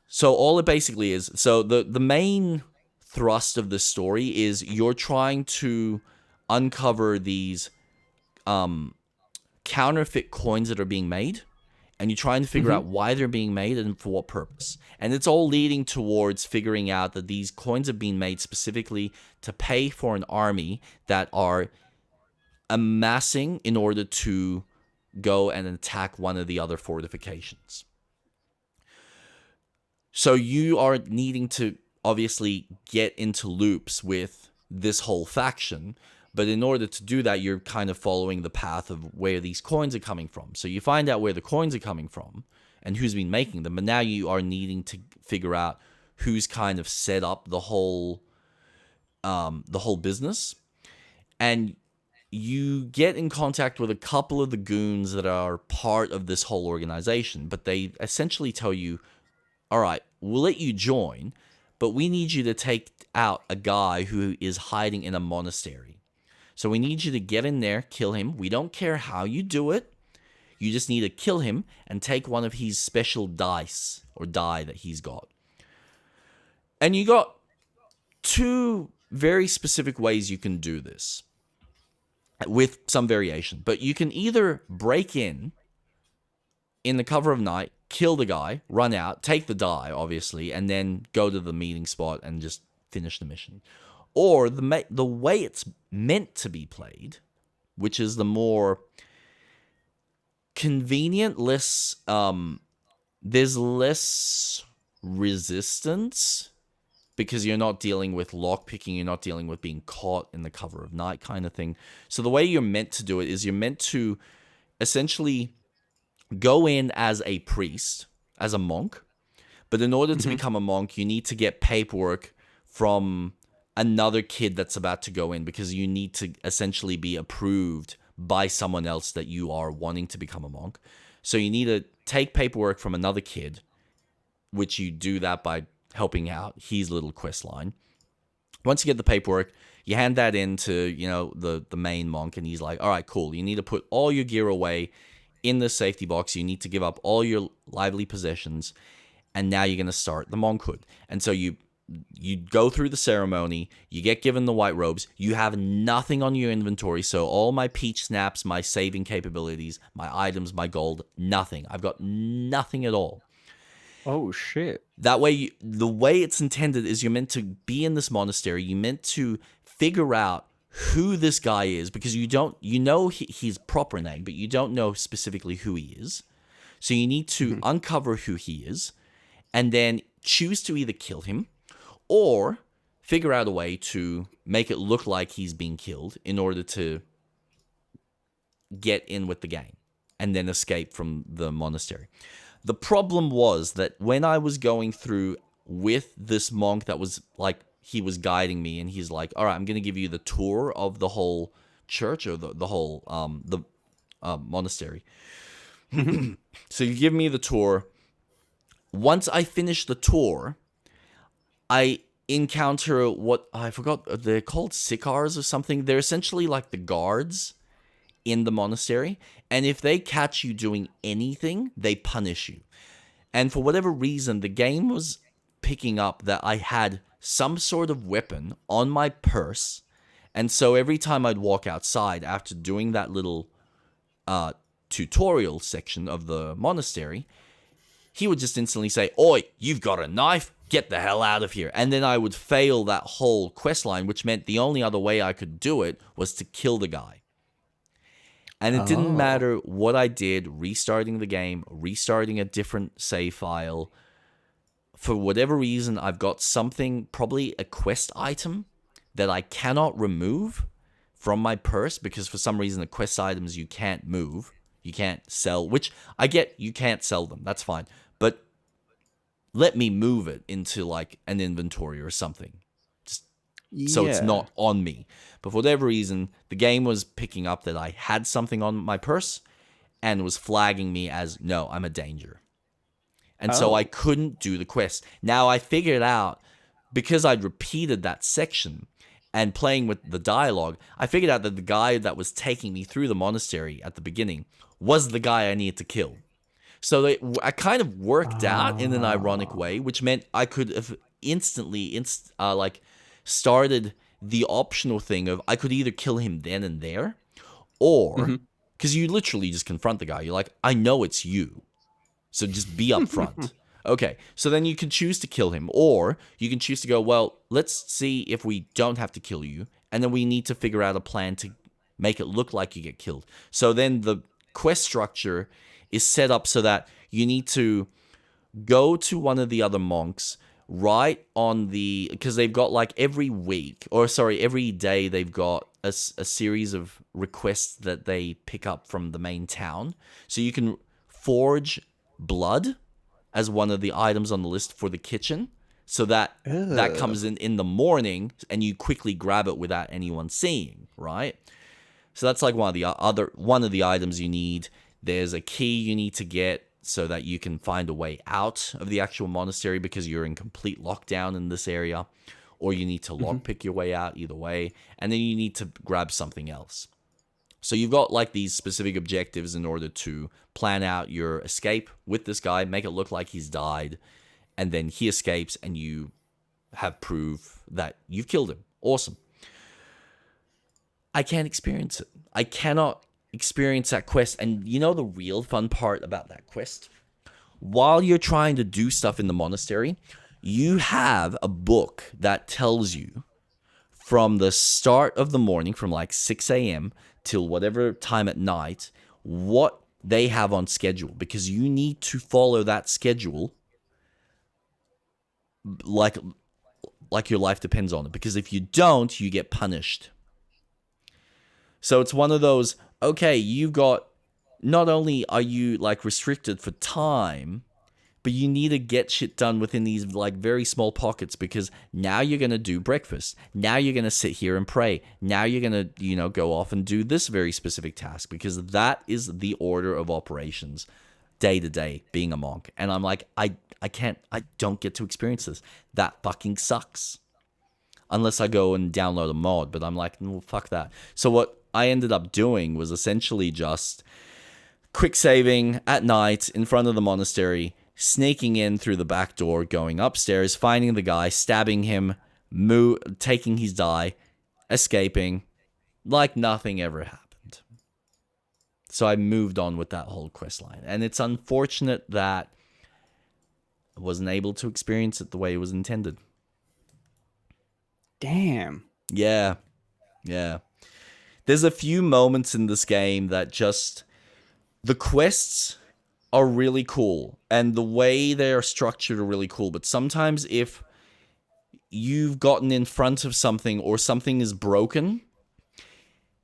So all it basically is, so the main thrust of the story is you're trying to uncover these counterfeit coins that are being made, and you're trying to figure out why they're being made and for what purpose. And it's all leading towards figuring out that these coins have been made specifically to pay for an army that are amassing in order to go and attack one of the other fortifications. So you are needing to obviously get into loops with this whole faction, but in order to do that, you're kind of following the path of where these coins are coming from. So you find out where the coins are coming from and who's been making them, but now you are needing to figure out who's kind of set up the whole business. And you get in contact with a couple of the goons that are part of this whole organization, but they essentially tell you, all right, we'll let you join, but we need you to take out a guy who is hiding in a monastery. So we need you to get in there, kill him. We don't care how you do it. You just need to kill him and take one of his special dice or die that he's got. And you got 2 very specific ways you can do this with some variation. But you can either break in the cover of night, kill the guy, run out, take the die, obviously, and then go to the meeting spot and just finish the mission. Or the way it's meant to be played, which is the more convenient, there's less resistance because you're not dealing with lockpicking, you're not dealing with being caught in the cover of night kind of thing. So the way you're meant to do it is you're meant to essentially go in as a priest, as a monk, but in order to become a monk, you need to get paperwork from another kid that's about to go in because you need to essentially be approved by someone else that you are wanting to become a monk. So you need to take paperwork from another kid, which you do that by helping out his little quest line. Once you get the paperwork, you hand that in to, the main monk, and he's like, all right, cool. You need to put all your gear away in the safety box. You need to give up all your lively possessions, and now you're going to start the monkhood. And so you go through the ceremony, you get given the white robes, you have nothing on your inventory, so all my peach snaps, my saving capabilities, my items, my gold, nothing. I've got nothing at all. Oh, shit. That way, the way it's intended is you're meant to be in this monastery, you're meant to figure out who this guy is, because you know his proper name, but you don't know specifically who he is. So you need to uncover who he is, and then choose to either kill him, or figure out a way to make it look like he's being killed in order to get in with the game and then escape from the monastery. The problem was that when I was going through with this monk that was like, he was guiding me, and he's like, all right, I'm going to give you the tour of the whole church or the whole monastery. So you give me the tour. Once I finish the tour, I encounter what I forgot, they're called Sicars or something. They're essentially like the guards in the monastery, and if they catch you doing anything, they punish you. And for whatever reason, the game was picking up that I had some sort of weapon on my purse, and so every time I'd walk outside after doing that little tutorial section of the monastery, he would just instantly say, "Oi, you've got a knife? Get the hell out of here." And then I would fail that whole quest line, which meant the only other way I could do it was to kill the guy. And it didn't matter what I did, restarting the game, restarting a different save file. For whatever reason, I've got something, probably a quest item, that I cannot remove from my purse, because for some reason the quest items you can't move. You can't sell, which I get, you can't sell them. That's fine. But let me move it into like an inventory or something, just so it's not on me. But for whatever reason, the game was picking up that I had something on my purse and was flagging me as, no, I'm a danger. And so I couldn't do the quest. Now I figured out, because I'd repeated that section and playing with the dialogue, I figured out that the guy that was taking me through the monastery at the beginning was the guy I needed to kill. So I kind of worked out in an ironic way, which meant I could have instantly started the optional thing of I could either kill him then and there, or because you literally just confront the guy. You're like, I know it's you. So just be upfront. Okay, so then you can choose to kill him, or you can choose to go, well, let's see if we don't have to kill you, and then we need to figure out a plan to make it look like you get killed. So then the quest structure is set up so that you need to go to one of the other monks right on the, because they've got like every week, or sorry, every day they've got a series of requests that they pick up from the main town. So you can forge blood as one of the items on the list for the kitchen, so that that comes in the morning and you quickly grab it without anyone seeing, right? So that's like one of the items you need. There's a key you need to get so that you can find a way out of the actual monastery, because you're in complete lockdown in this area, or you need to lockpick your way out, either way, and then you need to grab something else. So you've got like these specific objectives in order to plan out your escape with this guy, make it look like he's died, and then he escapes and you have proof that you've killed him. Awesome. I can't experience it. I cannot experience that quest. And you know the real fun part about that quest? While you're trying to do stuff in the monastery, you have a book that tells you from the start of the morning, from like 6 a.m. till whatever time at night, what they have on schedule, because you need to follow that schedule like your life depends on it, because if you don't, you get punished. So it's one of those, okay, you've got, not only are you like restricted for time, but you need to get shit done within these like very small pockets, because now you're going to do breakfast. Now you're going to sit here and pray. Now you're going to, go off and do this very specific task, because that is the order of operations day to day being a monk. And I'm like, I don't get to experience this. That fucking sucks. Unless I go and download a mod, but I'm like, well, fuck that. So what I ended up doing was essentially just quick saving at night in front of the monastery, sneaking in through the back door, going upstairs, finding the guy, stabbing him, taking his die, escaping, like nothing ever happened. So I moved on with that whole quest line. And it's unfortunate that I wasn't able to experience it the way it was intended. Damn. Yeah. There's a few moments in this game that just, the quests are really cool and the way they are structured are really cool. But sometimes if you've gotten in front of something or something is broken,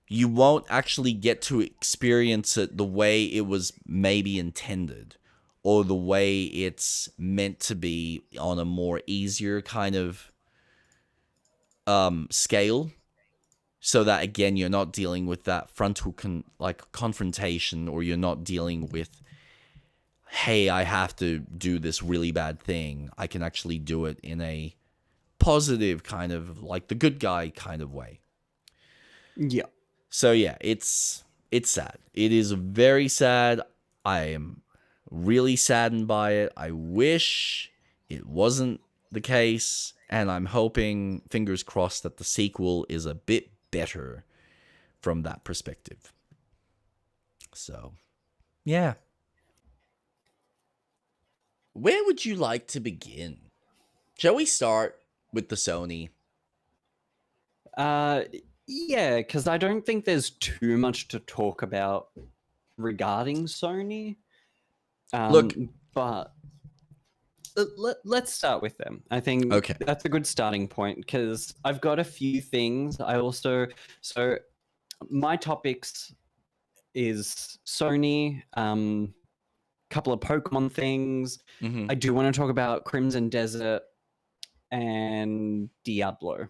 you won't actually get to experience it the way it was maybe intended, or the way it's meant to be on a more easier kind of scale. So that, again, you're not dealing with that frontal confrontation, or you're not dealing with, hey, I have to do this really bad thing. I can actually do it in a positive kind of, like the good guy kind of way. Yeah. So yeah, it's sad. It is very sad. I am really saddened by it. I wish it wasn't the case, and I'm hoping, fingers crossed, that the sequel is a bit better from that perspective. So, yeah. Where would you like to begin? Shall we start with the Sony? Yeah, because I don't think there's too much to talk about regarding Sony. Look, but let's start with them. I think that's a good starting point, because I've got a few things. So my topics is Sony, couple of Pokemon things. I do want to talk about Crimson Desert and Diablo.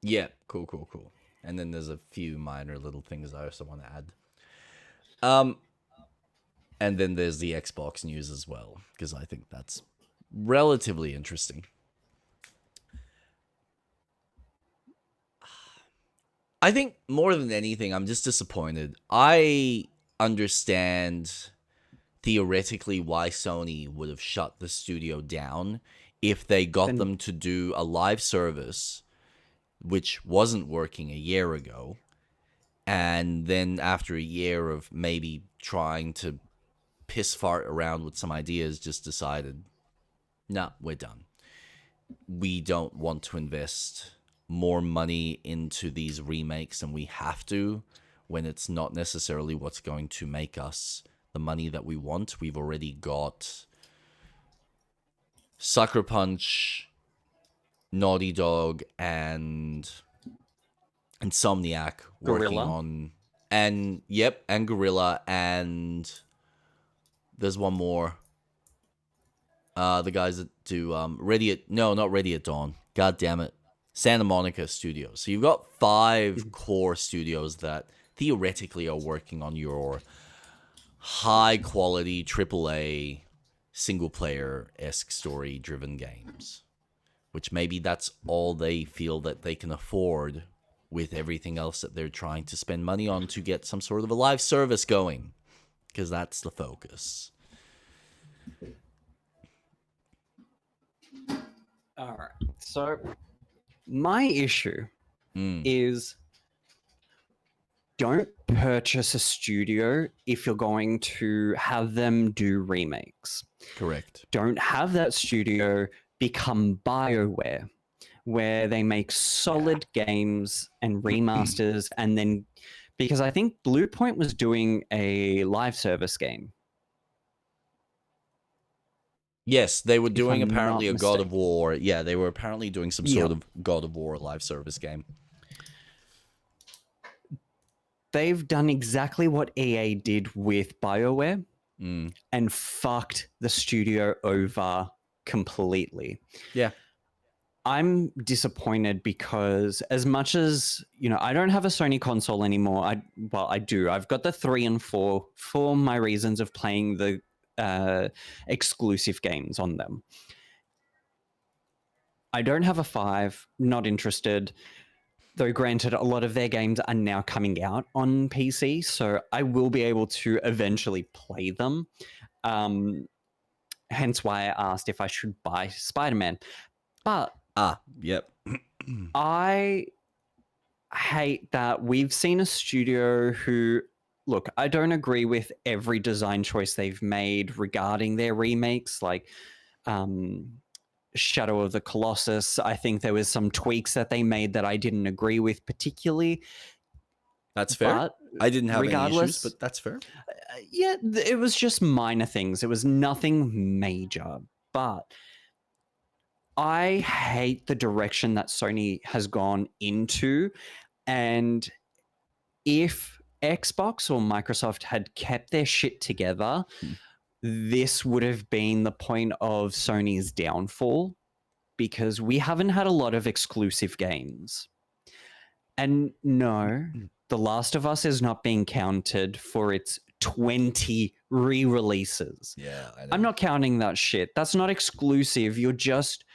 Yeah, cool. And then there's a few minor little things I also want to add. And then there's the Xbox news as well, because I think that's relatively interesting. I think more than anything, I'm just disappointed. I understand theoretically why Sony would have shut the studio down if they got them to do a live service, which wasn't working a year ago. And then after a year of maybe trying to piss fart around with some ideas just decided, nah, we're done. We don't want to invest more money into these remakes than we have to when it's not necessarily what's going to make us the money that we want. We've already got Sucker Punch, Naughty Dog, and Insomniac working Gorilla. on, and Gorilla, and there's one more. The guys that do not Ready at Dawn. God damn it. Santa Monica Studios. So you've got 5 core studios that theoretically are working on your high quality AAA single player-esque story driven games. Which maybe that's all they feel that they can afford with everything else that they're trying to spend money on to get some sort of a live service going. Because that's the focus. All right. So my issue is don't purchase a studio if you're going to have them do remakes. Correct. Don't have that studio become BioWare, where they make solid games and remasters, and then because I think Bluepoint was doing a live service game. Yes, they were doing I'm apparently a not God of mistaken. War. Yeah, they were apparently doing some sort of God of War live service game. They've done exactly what EA did with BioWare and fucked the studio over completely. Yeah. I'm disappointed because as much as, I don't have a Sony console anymore. I do. I've got the 3 and 4 for my reasons of playing the exclusive games on them. I don't have a 5, not interested. Though granted, a lot of their games are now coming out on PC, so I will be able to eventually play them. Hence why I asked if I should buy Spider-Man. But yep. I hate that we've seen a studio who, look, I don't agree with every design choice they've made regarding their remakes, like Shadow of the Colossus. I think there was some tweaks that they made that I didn't agree with particularly. That's fair. But I didn't have any issues, but that's fair. Yeah, it was just minor things. It was nothing major. But I hate the direction that Sony has gone into. And if Xbox or Microsoft had kept their shit together, this would have been the point of Sony's downfall, because we haven't had a lot of exclusive games. And no, The Last of Us is not being counted for its 20 re-releases. Yeah, I know. I'm not counting that shit. That's not exclusive. You're just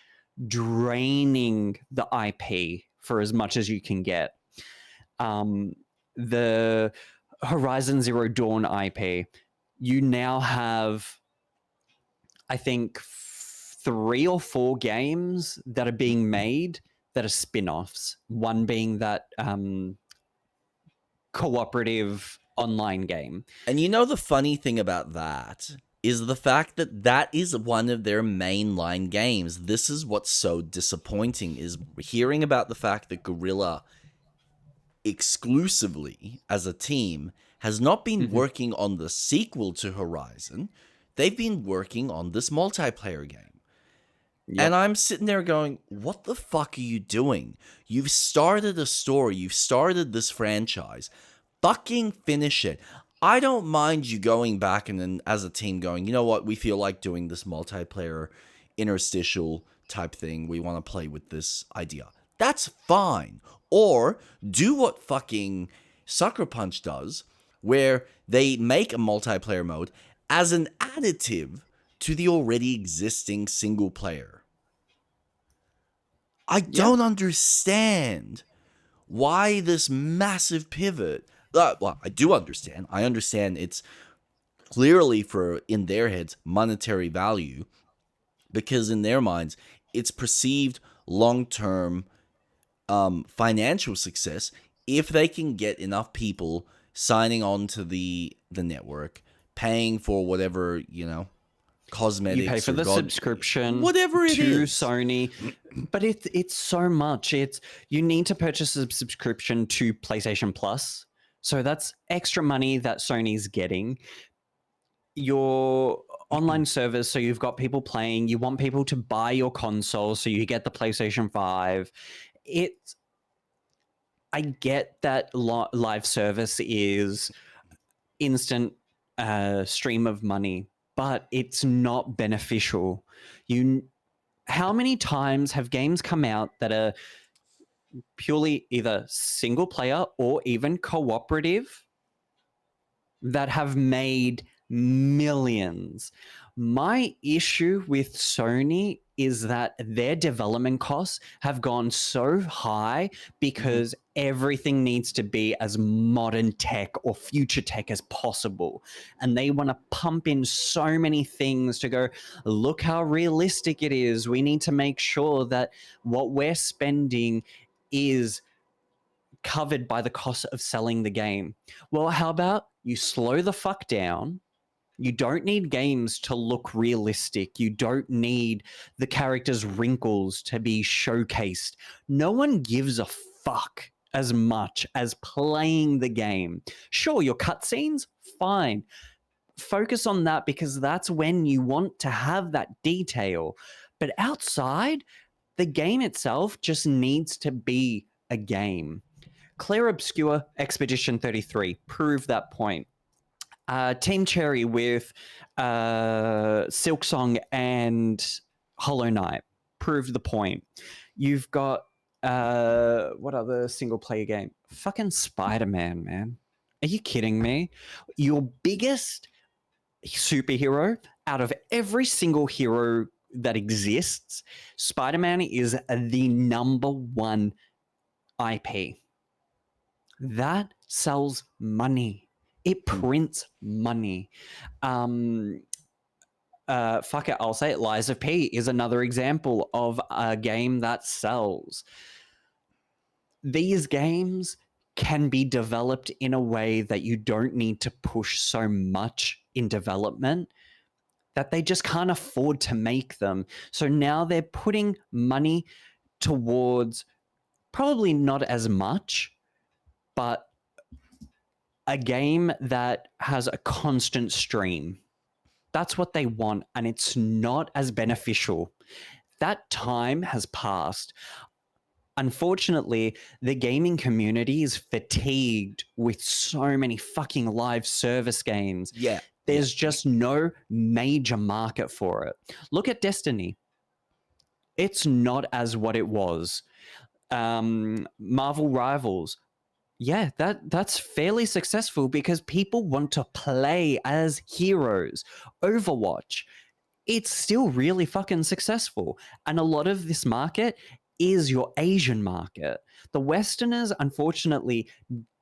draining the IP for as much as you can get. The Horizon Zero Dawn IP, you now have, I think, 3 or 4 games that are being made that are spin-offs. One being that cooperative online game. And the funny thing about that is the fact that that is one of their mainline games. This is what's so disappointing, is hearing about the fact that Guerrilla exclusively as a team has not been working on the sequel to Horizon. They've been working on this multiplayer game. Yep. And I'm sitting there going, what the fuck are you doing? You've started a story. You've started this franchise. Fucking finish it. I don't mind you going back and then as a team going, you know what? We feel like doing this multiplayer interstitial type thing. We want to play with this idea. That's fine. Or do what fucking Sucker Punch does, where they make a multiplayer mode as an additive to the already existing single player. I don't understand why this massive pivot. Well, I do understand. I understand it's clearly for, in their heads, monetary value, because in their minds, it's perceived long-term financial success if they can get enough people signing on to the network, paying for whatever, cosmetics You pay for the subscription, whatever it to is. Sony, but it's so much. You need to purchase a subscription to PlayStation Plus, so that's extra money that Sony's getting. Your online service, so you've got people playing. You want people to buy your console, so you get the PlayStation 5. I get that live service is instant stream of money, but it's not beneficial. How many times have games come out that are purely either single player or even cooperative that have made millions? My issue with Sony is that their development costs have gone so high because everything needs to be as modern tech or future tech as possible. And they want to pump in so many things to go, look how realistic it is. We need to make sure that what we're spending is covered by the cost of selling the game. Well, how about you slow the fuck down? You don't need games to look realistic. You don't need the characters' wrinkles to be showcased. No one gives a fuck as much as playing the game. Sure, your cutscenes, fine. Focus on that because that's when you want to have that detail. But outside, the game itself just needs to be a game. Claire Obscure Expedition 33 proved that point. Team Cherry with Silksong and Hollow Knight proved the point. You've got what other single player game? Fucking Spider-Man, man. Are you kidding me? Your biggest superhero out of every single hero that exists, Spider-Man is the number one IP. That sells money. It prints money. Fuck it, I'll say it. Lies of P is another example of a game that sells. These games can be developed in a way that you don't need to push so much in development, that they just can't afford to make them. So now they're putting money towards probably not as much, but a game that has a constant stream. That's what they want, and it's not as beneficial. That time has passed. Unfortunately, the gaming community is fatigued with so many fucking live service games. Yeah. There's just no major market for it. Look at Destiny. It's not as what it was. Marvel Rivals. Yeah, that's fairly successful because people want to play as heroes. Overwatch, it's still really fucking successful. And a lot of this market is your Asian market. The Westerners, unfortunately,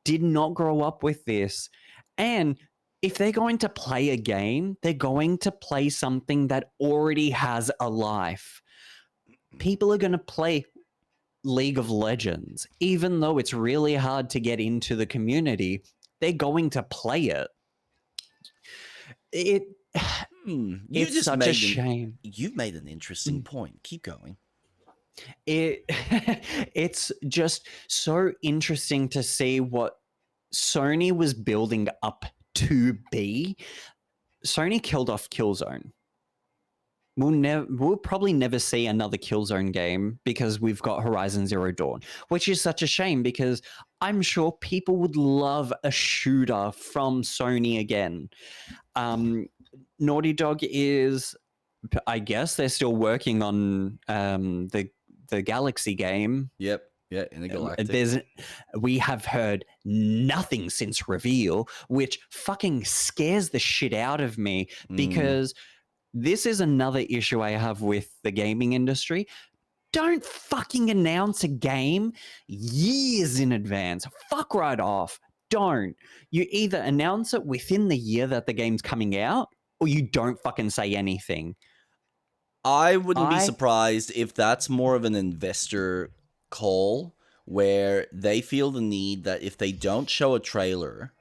did not grow up with this. And if they're going to play a game, they're going to play something that already has a life. People are going to play League of Legends, even though it's really hard to get into the community, they're going to play it. It's such a shame. You've made an interesting point. Keep going. It's just so interesting to see what Sony was building up to be. Sony killed off Killzone. We'll probably never see another Killzone game because we've got Horizon Zero Dawn, which is such a shame because I'm sure people would love a shooter from Sony again. Naughty Dog is, I guess they're still working on the Galaxy game. Yep. Yeah, in the Galactic. We have heard nothing since reveal, which fucking scares the shit out of me because this is another issue I have with the gaming industry. Don't fucking announce a game years in advance. Fuck right off. Don't. You either announce it within the year that the game's coming out or you don't fucking say anything. I wouldn't be surprised if that's more of an investor call where they feel the need that if they don't show a trailer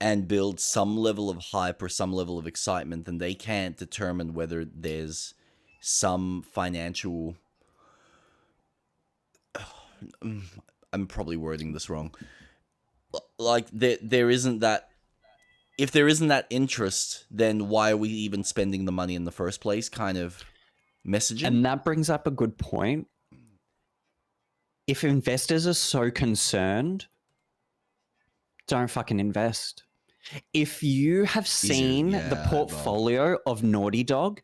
and build some level of hype or some level of excitement, then they can't determine whether there's some financial... I'm probably wording this wrong. Like, there isn't that... If there isn't that interest, then why are we even spending the money in the first place, kind of messaging? And that brings up a good point. If investors are so concerned, don't fucking invest. If you have seen the portfolio of Naughty Dog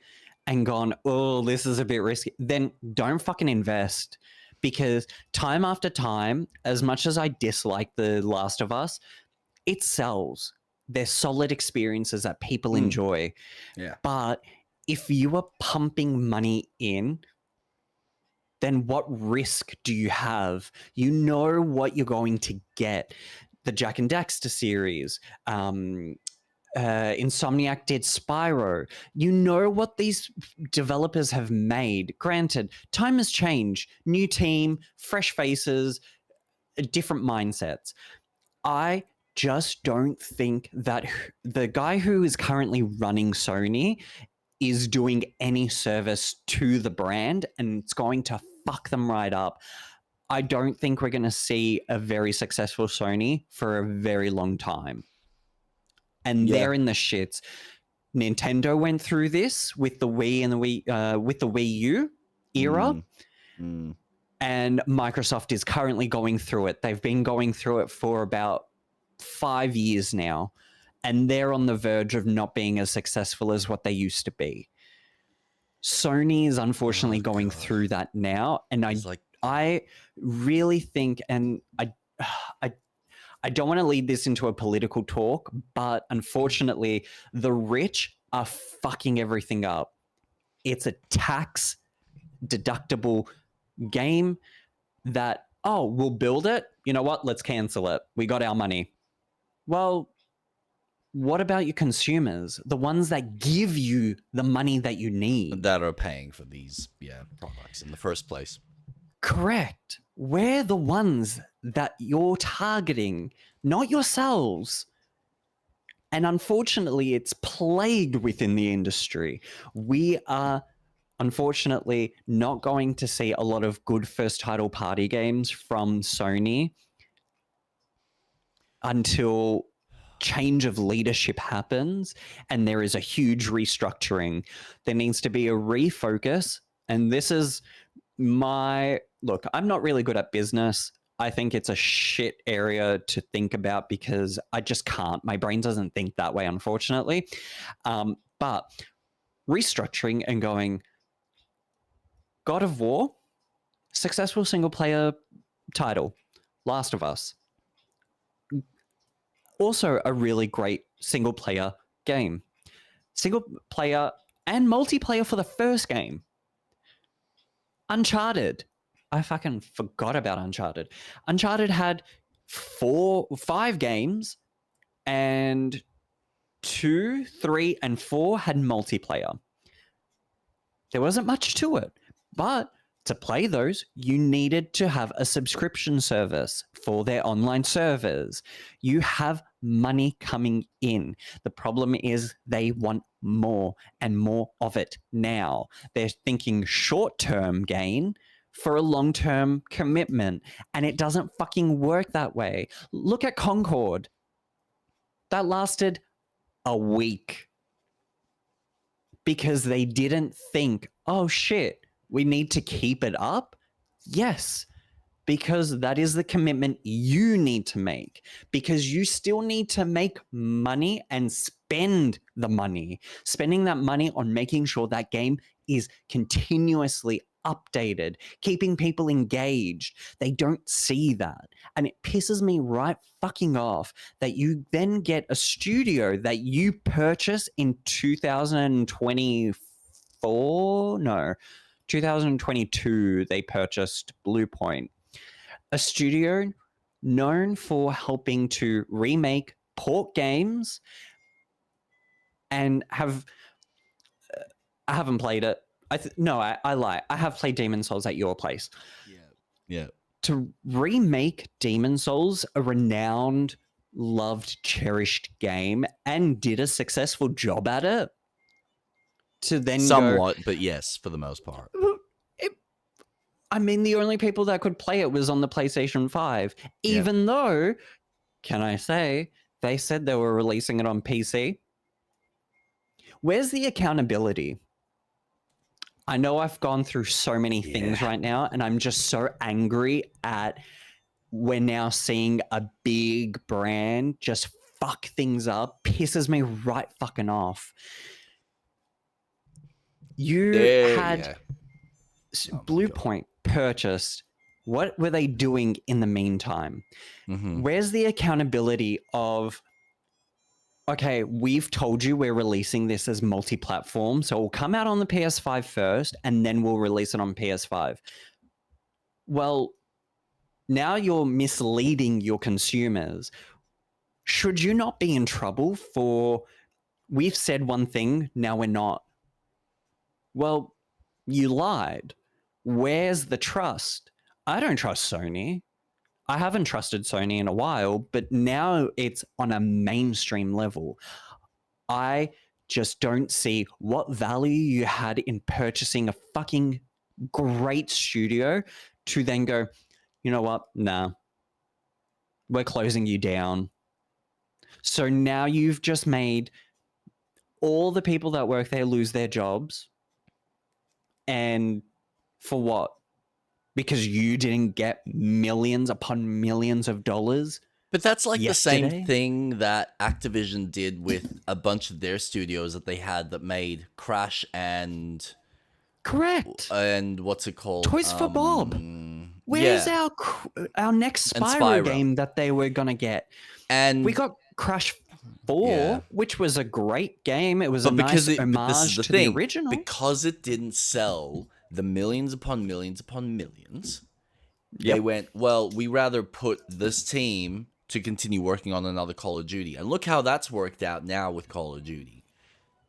and gone, oh, this is a bit risky, then don't fucking invest. Because time after time, as much as I dislike The Last of Us, it sells. They're solid experiences that people enjoy. Yeah. But if you are pumping money in, then what risk do you have? You know what you're going to get. The Jack and Daxter series, Insomniac did Spyro. You know what these developers have made. Granted, time has changed. New team, fresh faces, different mindsets. I just don't think that the guy who is currently running Sony is doing any service to the brand, and it's going to fuck them right up. I don't think we're going to see a very successful Sony for a very long time. And they're in the shits. Nintendo went through this with the Wii and with the Wii U era. And Microsoft is currently going through it. They've been going through it for about 5 years now, and they're on the verge of not being as successful as what they used to be. Sony is unfortunately going through that now, and I really think, and I don't want to lead this into a political talk, but unfortunately, the rich are fucking everything up. It's a tax deductible game that, oh, we'll build it. You know what? Let's cancel it. We got our money. Well, what about your consumers? The ones that give you the money that you need. That are paying for these products in the first place. Correct. We're the ones that you're targeting, not yourselves. And unfortunately, it's plagued within the industry. We are unfortunately not going to see a lot of good first title party games from Sony until change of leadership happens and there is a huge restructuring. There needs to be a refocus. And this is look, I'm not really good at business. I think it's a shit area to think about because I just can't. My brain doesn't think that way, unfortunately. But restructuring and going, God of War, successful single player title, Last of Us. Also a really great single player game. Single player and multiplayer for the first game. Uncharted. I fucking forgot about Uncharted. Uncharted had 5 games, and 2, 3, and 4 had multiplayer. There wasn't much to it, but to play those, you needed to have a subscription service for their online servers. You have money coming in. The problem is they want more and more of it now. They're thinking short-term gain for a long-term commitment, and it doesn't fucking work that way. Look at Concord. That lasted a week because they didn't think, oh shit, we need to keep it up? Yes, because that is the commitment you need to make, because you still need to make money and spend the money. Spending that money on making sure that game is continuously updated, keeping people engaged. They don't see that. And it pisses me right fucking off that you then get a studio that you purchase in 2022, they purchased Bluepoint, a studio known for helping to remake port games and I haven't played it. I lie. I have played Demon Souls at your place. Yeah. To remake Demon Souls, a renowned loved, cherished game and did a successful job at it, to then somewhat, but yes, for the most part. I mean, the only people that could play it was on the PlayStation 5, even though, can I say, they said they were releasing it on PC. Where's the accountability? I know I've gone through so many things right now, and I'm just so angry at we're now seeing a big brand just fuck things up. Pisses me right fucking off. You had Bluepoint purchased. What were they doing in the meantime? Where's the accountability of, okay, we've told you we're releasing this as multi-platform, so it'll come out on the PS5 first, and then we'll release it on PS5. Well, now you're misleading your consumers. Should you not be in trouble for, we've said one thing, now we're not? Well, you lied. Where's the trust? I don't trust Sony. I haven't trusted Sony in a while, but now it's on a mainstream level. I just don't see what value you had in purchasing a fucking great studio to then go, you know what? Nah, we're closing you down. So now you've just made all the people that work there lose their jobs. And for what? Because you didn't get millions upon millions of dollars. But that's like yesterday? the same thing that Activision did with a bunch of their studios that they had that made Crash and... Correct. And what's it called? Toys for Bob. Where's our next Spyro game that they were going to get? And we got Crash 4, which was a great game. It was a nice homage to the original. Because it didn't sell the millions upon millions upon millions, they went, well, we rather put this team to continue working on another Call of Duty. And look how that's worked out now with Call of Duty.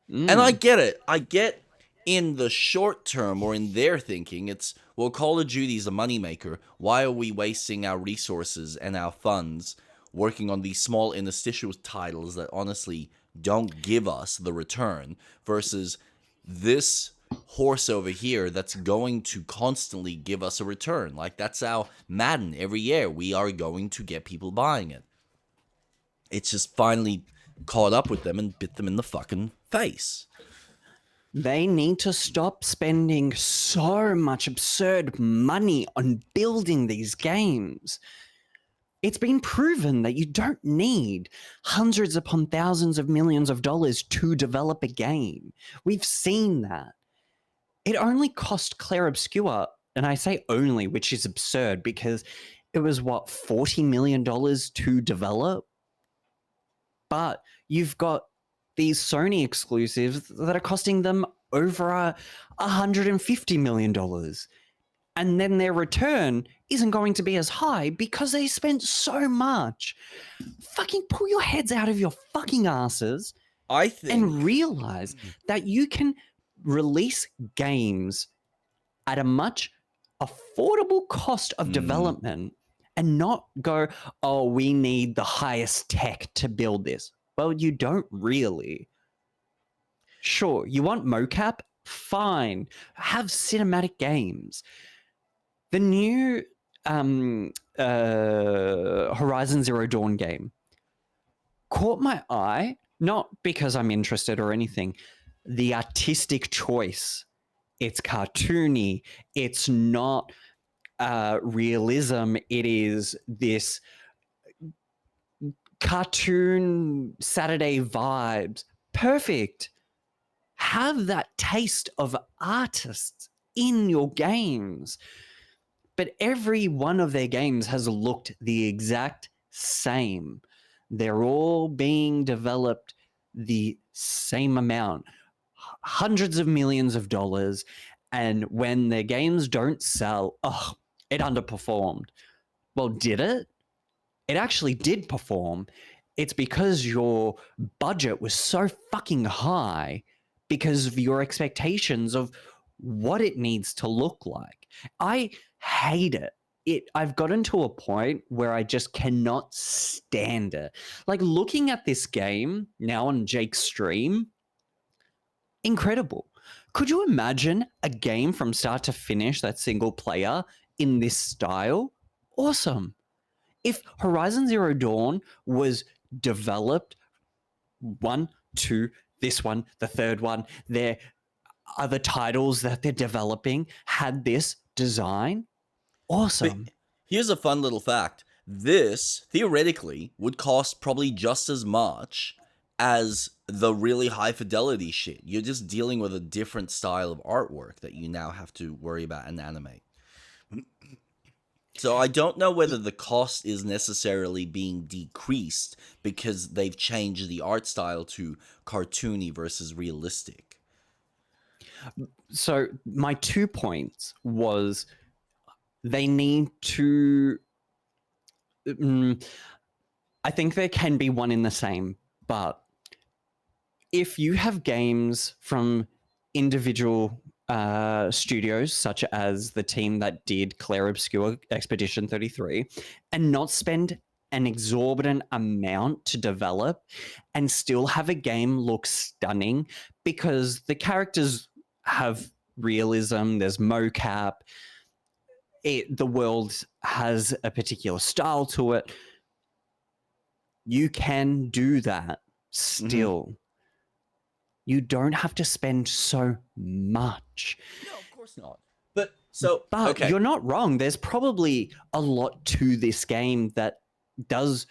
And I get it. I get in the short term, or in their thinking, it's, well, Call of Duty is a moneymaker. Why are we wasting our resources and our funds working on these small interstitial titles that honestly don't give us the return, versus this horse over here that's going to constantly give us a return? Like, that's our Madden every year. We are going to get people buying it. It's just finally caught up with them and bit them in the fucking face. They need to stop spending so much absurd money on building these games. It's been proven that you don't need hundreds upon thousands of millions of dollars to develop a game. We've seen that. It only cost Claire Obscure, and I say only, which is absurd, because it was, what, $40 million to develop? But you've got these Sony exclusives that are costing them over $150 million. And then their return isn't going to be as high because they spent so much. Fucking pull your heads out of your fucking asses, I think, and realize that you can release games at a much affordable cost of development and not go, oh, we need the highest tech to build this. Well, you don't really. Sure, you want mocap? Fine. Have cinematic games. The new Horizon Zero Dawn game caught my eye, not because I'm interested or anything. The artistic choice. It's cartoony. It's not realism. It is this cartoon Saturday vibes. Perfect. Have that taste of artists in your games. But every one of their games has looked the exact same. They're all being developed the same amount. Hundreds of millions of dollars. And when their games don't sell, it underperformed. Well, did it? It actually did perform. It's because your budget was so fucking high because of your expectations of what it needs to look like. I hate it I've gotten to a point where I just cannot stand it. Like looking at this game now on Jake's stream, incredible. Could you imagine a game from start to finish that single player in this style? Awesome. If Horizon Zero Dawn was developed 1, 2, this one, the third one, their other titles that they're developing had this design, awesome. But here's a fun little fact. This, theoretically, would cost probably just as much as the really high fidelity shit. You're just dealing with a different style of artwork that you now have to worry about and animate. So I don't know whether the cost is necessarily being decreased because they've changed the art style to cartoony versus realistic. So my 2 points was they need to... I think there can be one in the same, but if you have games from individual studios, such as the team that did Claire Obscure Expedition 33, and not spend an exorbitant amount to develop and still have a game look stunning because the characters have realism, there's mocap, the world has a particular style to it, you can do that still. Mm-hmm. You don't have to spend so much. No, of course not. But okay. You're not wrong. There's probably a lot to this game that does.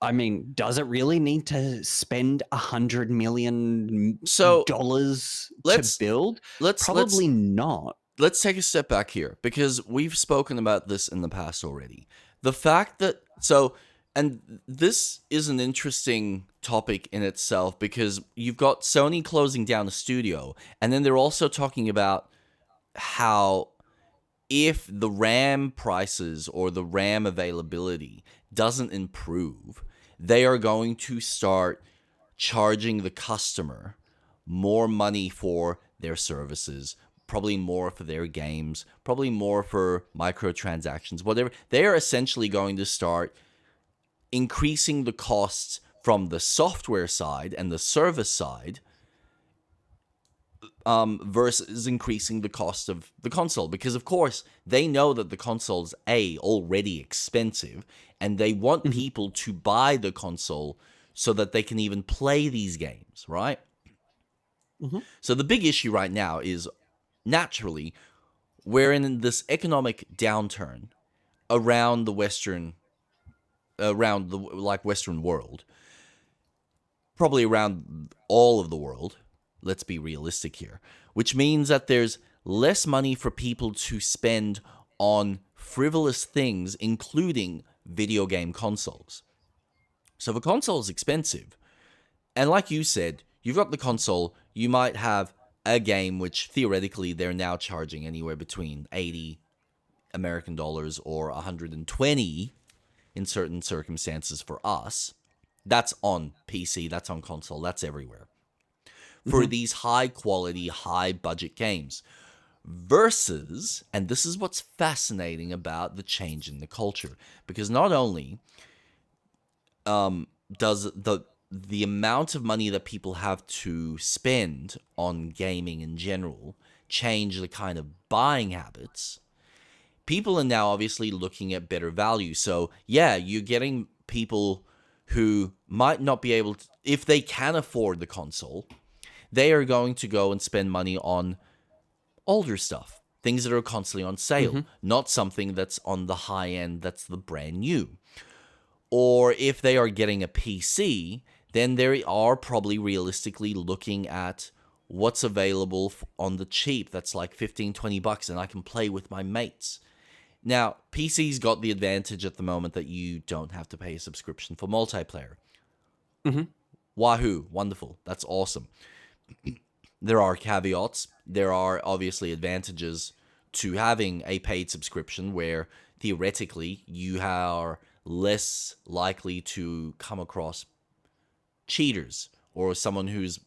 I mean, does it really need to spend $100 million to build? Probably not. Let's take a step back here because we've spoken about this in the past already. The fact that and this is an interesting topic in itself because you've got Sony closing down a studio, and then they're also talking about how if the RAM prices or the RAM availability doesn't improve, they are going to start charging the customer more money for their services, probably more for their games, probably more for microtransactions, whatever. They are essentially going to start increasing the costs from the software side and the service side versus increasing the cost of the console. Because, of course, they know that the console's already expensive, and they want people to buy the console so that they can even play these games, right? Mm-hmm. So the big issue right now is, naturally, we're in this economic downturn around the Western world, probably around all of the world, let's be realistic here, which means that there's less money for people to spend on frivolous things, including video game consoles. So the console is expensive, and like you said, you've got the console, you might have a game which theoretically they're now charging anywhere between $80 American or 120 in certain circumstances for us. That's on PC, that's on console, that's everywhere. For these high quality, high budget games. Versus, and this is what's fascinating about the change in the culture, because not only does the amount of money that people have to spend on gaming in general change the kind of buying habits, people are now obviously looking at better value. So, yeah, you're getting people who might not be able to, if they can afford the console, they are going to go and spend money on older stuff, things that are constantly on sale, not something that's on the high end, that's the brand new. Or if they are getting a PC, then they are probably realistically looking at what's available on the cheap that's like $15-20 and I can play with my mates. Now, PC's got the advantage at the moment that you don't have to pay a subscription for multiplayer. Wahoo, wonderful, that's awesome. There are caveats. There are obviously advantages to having a paid subscription where theoretically you are less likely to come across cheaters or someone who's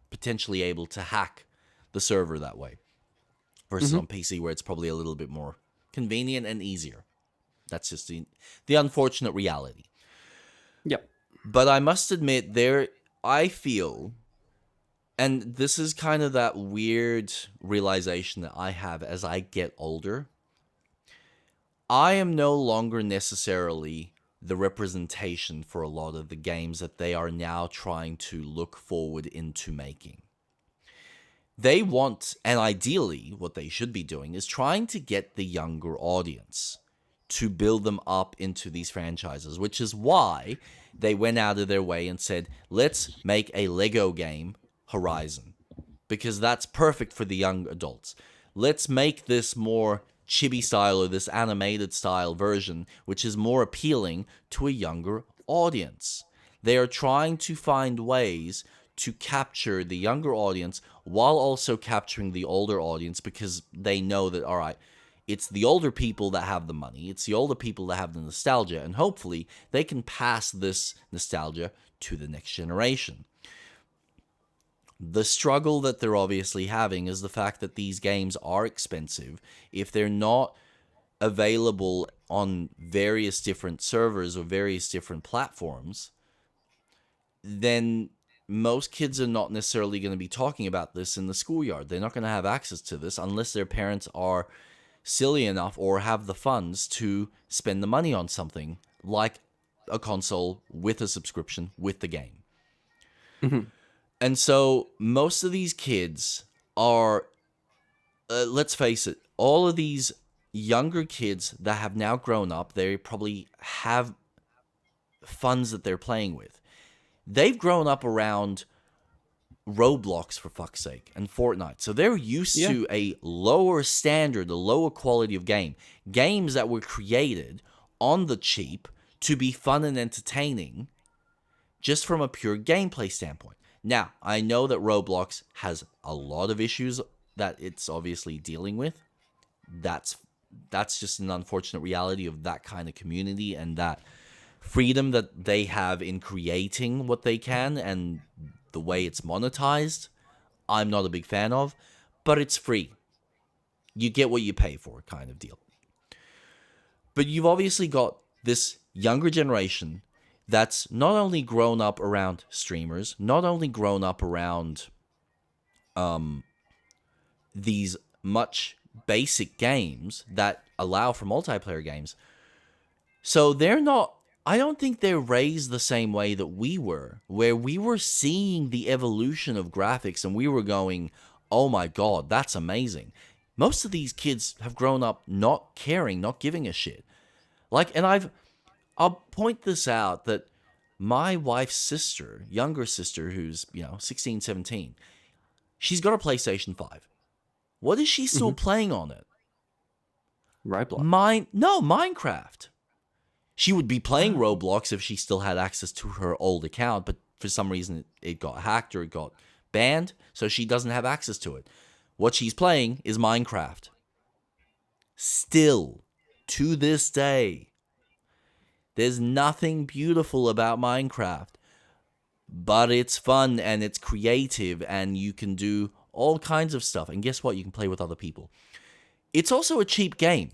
potentially able to hack the server that way versus on PC where it's probably a little bit more convenient and easier. That's just the unfortunate reality. Yep. But I must admit, I feel, and this is kind of that weird realization that I have as I get older, I am no longer necessarily the representation for a lot of the games that they are now trying to look forward into making. They want, and ideally what they should be doing, is trying to get the younger audience to build them up into these franchises, which is why they went out of their way and said, let's make a Lego game, Horizon, because that's perfect for the young adults. Let's make this more chibi style or this animated style version, which is more appealing to a younger audience. They are trying to find ways to capture the younger audience while also capturing the older audience, because they know that, all right, it's the older people that have the money, it's the older people that have the nostalgia, and hopefully they can pass this nostalgia to the next generation. The struggle that they're obviously having is the fact that these games are expensive. If they're not available on various different servers or various different platforms, then most kids are not necessarily going to be talking about this in the schoolyard. They're not going to have access to this unless their parents are silly enough or have the funds to spend the money on something like a console with a subscription with the game. Mm-hmm. And so most of these kids are, let's face it, all of these younger kids that have now grown up, they probably have funds that they're playing with. They've grown up around Roblox, for fuck's sake, and Fortnite. So they're used to a lower standard, a lower quality of game. Games that were created on the cheap to be fun and entertaining just from a pure gameplay standpoint. Now, I know that Roblox has a lot of issues that it's obviously dealing with. That's just an unfortunate reality of that kind of community and that freedom that they have in creating what they can, and the way it's monetized, I'm not a big fan of, but it's free. You get what you pay for, kind of deal. But you've obviously got this younger generation that's not only grown up around streamers, not only grown up around these much basic games that allow for multiplayer games. So I don't think they're raised the same way that we were, where we were seeing the evolution of graphics and we were going, oh my God, that's amazing. Most of these kids have grown up not caring, not giving a shit. I'll point this out that my wife's sister, younger sister, who's, 16, 17, she's got a PlayStation 5. What is she still playing on it? Roblox. Minecraft. She would be playing Roblox if she still had access to her old account, but for some reason it got hacked or it got banned, so she doesn't have access to it. What she's playing is Minecraft. Still, to this day. There's nothing beautiful about Minecraft, but it's fun and it's creative and you can do all kinds of stuff. And guess what? You can play with other people. It's also a cheap game.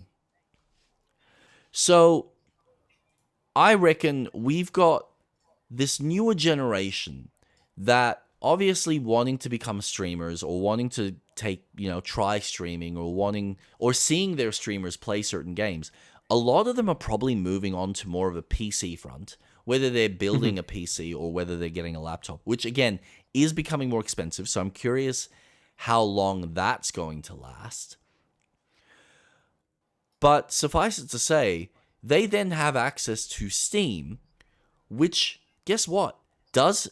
So I reckon we've got this newer generation that obviously wanting to become streamers or wanting to try streaming or seeing their streamers play certain games. A lot of them are probably moving on to more of a PC front, whether they're building a PC or whether they're getting a laptop, which again is becoming more expensive. So I'm curious how long that's going to last. But suffice it to say, they then have access to Steam, which, guess what, does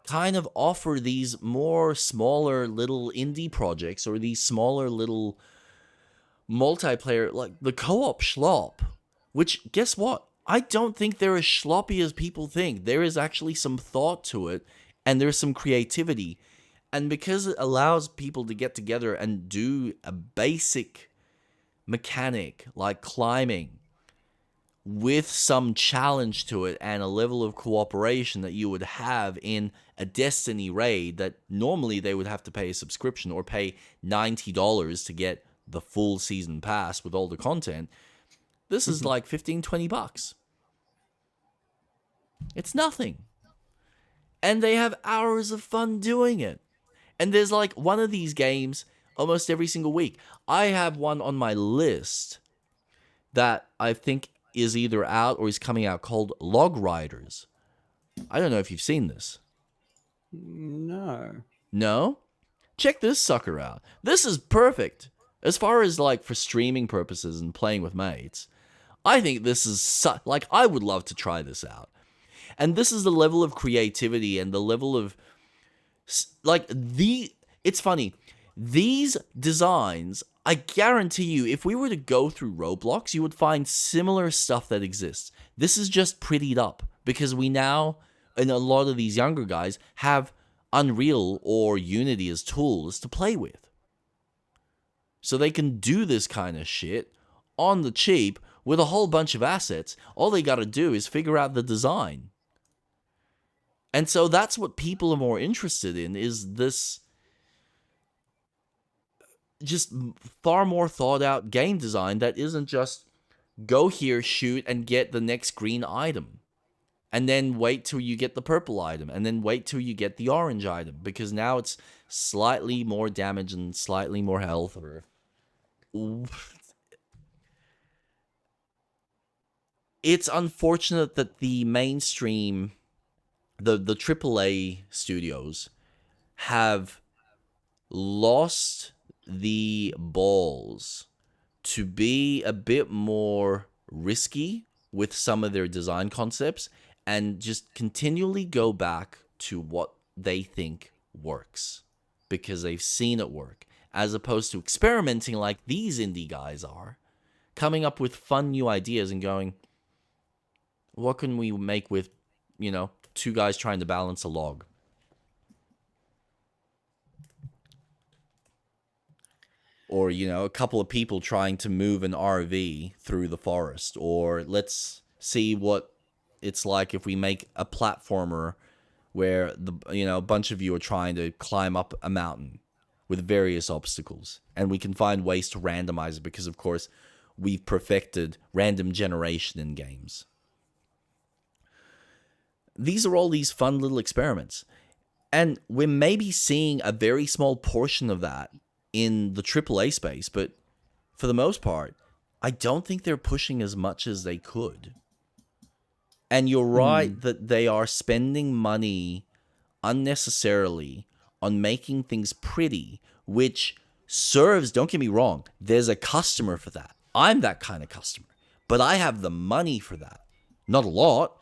kind of offer these more smaller little indie projects or these smaller little multiplayer, like the co-op schlop, which, guess what, I don't think they're as sloppy as people think. There is actually some thought to it, and there's some creativity. And because it allows people to get together and do a basic mechanic like climbing with some challenge to it and a level of cooperation that you would have in a Destiny raid that normally they would have to pay a subscription or pay $90 to get the full season pass with all the content, this is like $15-20. It's nothing. And they have hours of fun doing it. And there's like one of these games almost every single week. I have one on my list that I think is either out or is coming out called Log Riders. I don't know if you've seen this. No. No? Check this sucker out. This is perfect. As far as like for streaming purposes and playing with mates, I think this is like I would love to try this out. And this is the level of creativity and the level of it's funny. These designs, I guarantee you, if we were to go through Roblox, you would find similar stuff that exists. This is just prettied up because we now, and a lot of these younger guys, have Unreal or Unity as tools to play with. So they can do this kind of shit on the cheap with a whole bunch of assets. All they got to do is figure out the design. And so that's what people are more interested in, is this just far more thought out game design that isn't just go here, shoot, and get the next green item. And then wait till you get the purple item. And then wait till you get the orange item. Because now it's slightly more damage and slightly more health. It's unfortunate that the mainstream, the AAA studios have lost the balls to be a bit more risky with some of their design concepts and just continually go back to what they think works because they've seen it work, as opposed to experimenting like these indie guys are, coming up with fun new ideas and going, what can we make with, two guys trying to balance a log? Or, a couple of people trying to move an RV through the forest. Or let's see what it's like if we make a platformer where a bunch of you are trying to climb up a mountain with various obstacles. And we can find ways to randomize it because, of course, we've perfected random generation in games. These are all these fun little experiments. And we're maybe seeing a very small portion of that in the AAA space, but for the most part, I don't think they're pushing as much as they could. And you're right that they are spending money unnecessarily on making things pretty, which serves, don't get me wrong, there's a customer for that. I'm that kind of customer, but I have the money for that. Not a lot,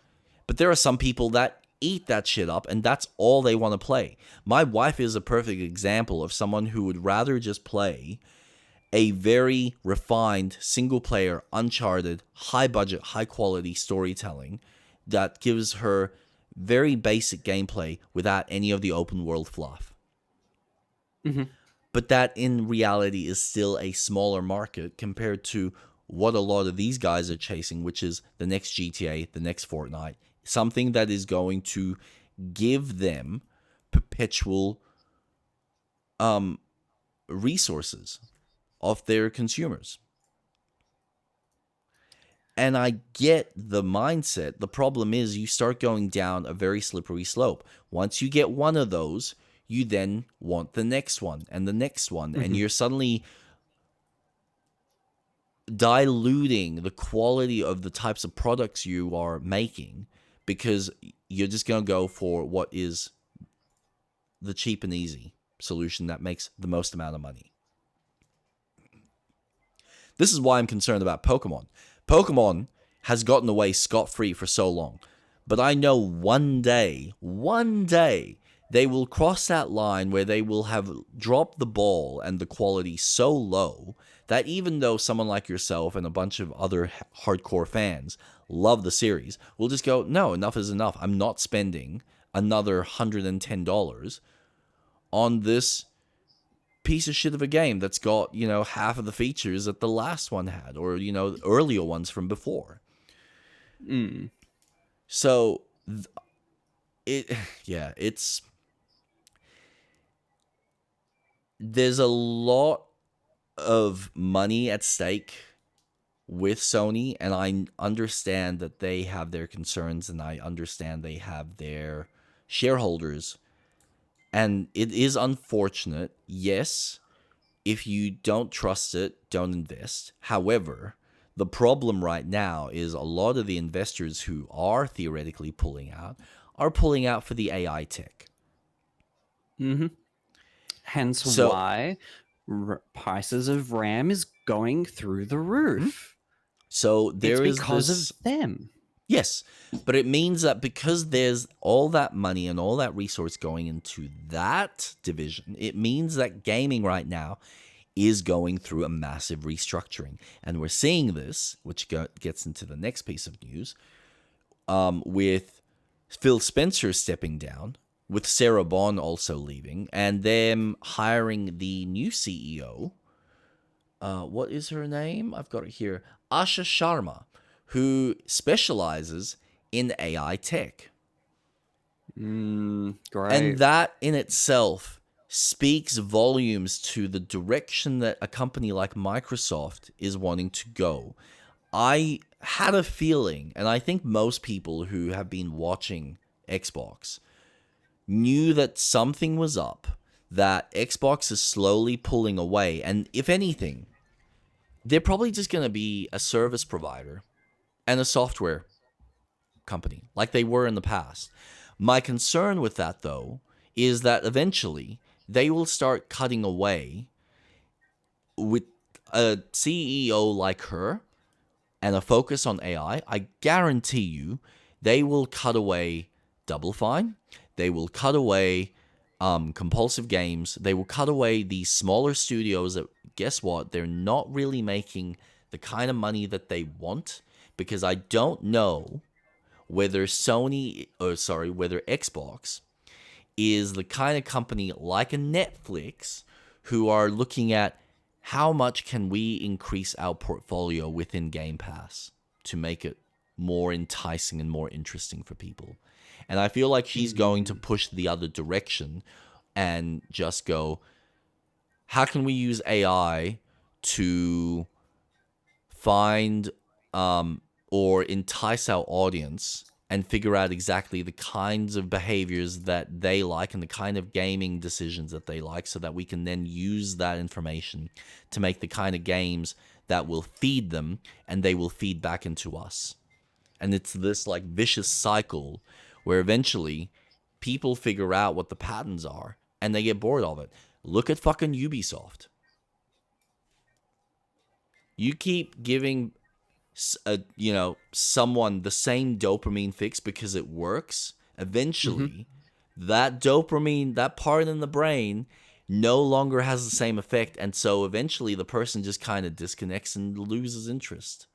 but there are some people that eat that shit up, and that's all they want to play. My wife is a perfect example of someone who would rather just play a very refined, single-player, uncharted, high-budget, high-quality storytelling that gives her very basic gameplay without any of the open-world fluff. Mm-hmm. But that, in reality, is still a smaller market compared to what a lot of these guys are chasing, which is the next GTA, the next Fortnite, something that is going to give them perpetual resources of their consumers. And I get the mindset. The problem is you start going down a very slippery slope. Once you get one of those, you then want the next one and the next one. And you're suddenly diluting the quality of the types of products you are making because you're just going to go for what is the cheap and easy solution that makes the most amount of money. This is why I'm concerned about Pokemon. Pokemon has gotten away scot-free for so long. But I know one day, they will cross that line where they will have dropped the ball and the quality so low that even though someone like yourself and a bunch of other hardcore fans love the series, will just go, no, enough is enough. I'm not spending another $110 on this piece of shit of a game that's got, half of the features that the last one had, or, earlier ones from before. So, there's a lot of money at stake with Sony, and I understand that they have their concerns, and I understand they have their shareholders, and it is unfortunate. Yes, if you don't trust it, don't invest. However, the problem right now is a lot of the investors who are theoretically pulling out are pulling out for the AI tech. Hence So, why prices of RAM is going through the roof. so It's there is because this. of them. Yes, but it means that because there's all that money and all that resource going into that division, it means that gaming right now is going through a massive restructuring. And we're seeing this, which gets into the next piece of news, with Phil Spencer stepping down, with Sarah Bond also leaving, and them hiring the new CEO. What is her name? I've got it here. Asha Sharma, who specializes in AI tech. Great. And that in itself speaks volumes to the direction that a company like Microsoft is wanting to go. I had a feeling, and I think most people who have been watching Xbox knew that something was up, that Xbox is slowly pulling away, and if anything, they're probably just going to be a service provider and a software company like they were in the past. My concern with that, though, is that eventually they will start cutting away with a CEO like her and a focus on AI. I guarantee you they will cut away Double Fine. They will cut away Compulsive Games. They will cut away these smaller studios that, guess what, they're not really making the kind of money that they want, because I don't know whether whether Xbox is the kind of company like a Netflix who are looking at how much can we increase our portfolio within Game Pass to make it more enticing and more interesting for people. And I feel like she's going to push the other direction and just go, how can we use AI to find or entice our audience and figure out exactly the kinds of behaviors that they like and the kind of gaming decisions that they like, so that we can then use that information to make the kind of games that will feed them and they will feed back into us. And it's this like vicious cycle where eventually people figure out what the patterns are and they get bored of it. Look at fucking Ubisoft. You keep giving someone the same dopamine fix because it works. Eventually, that dopamine, that part in the brain, no longer has the same effect, and so eventually the person just kind of disconnects and loses interest.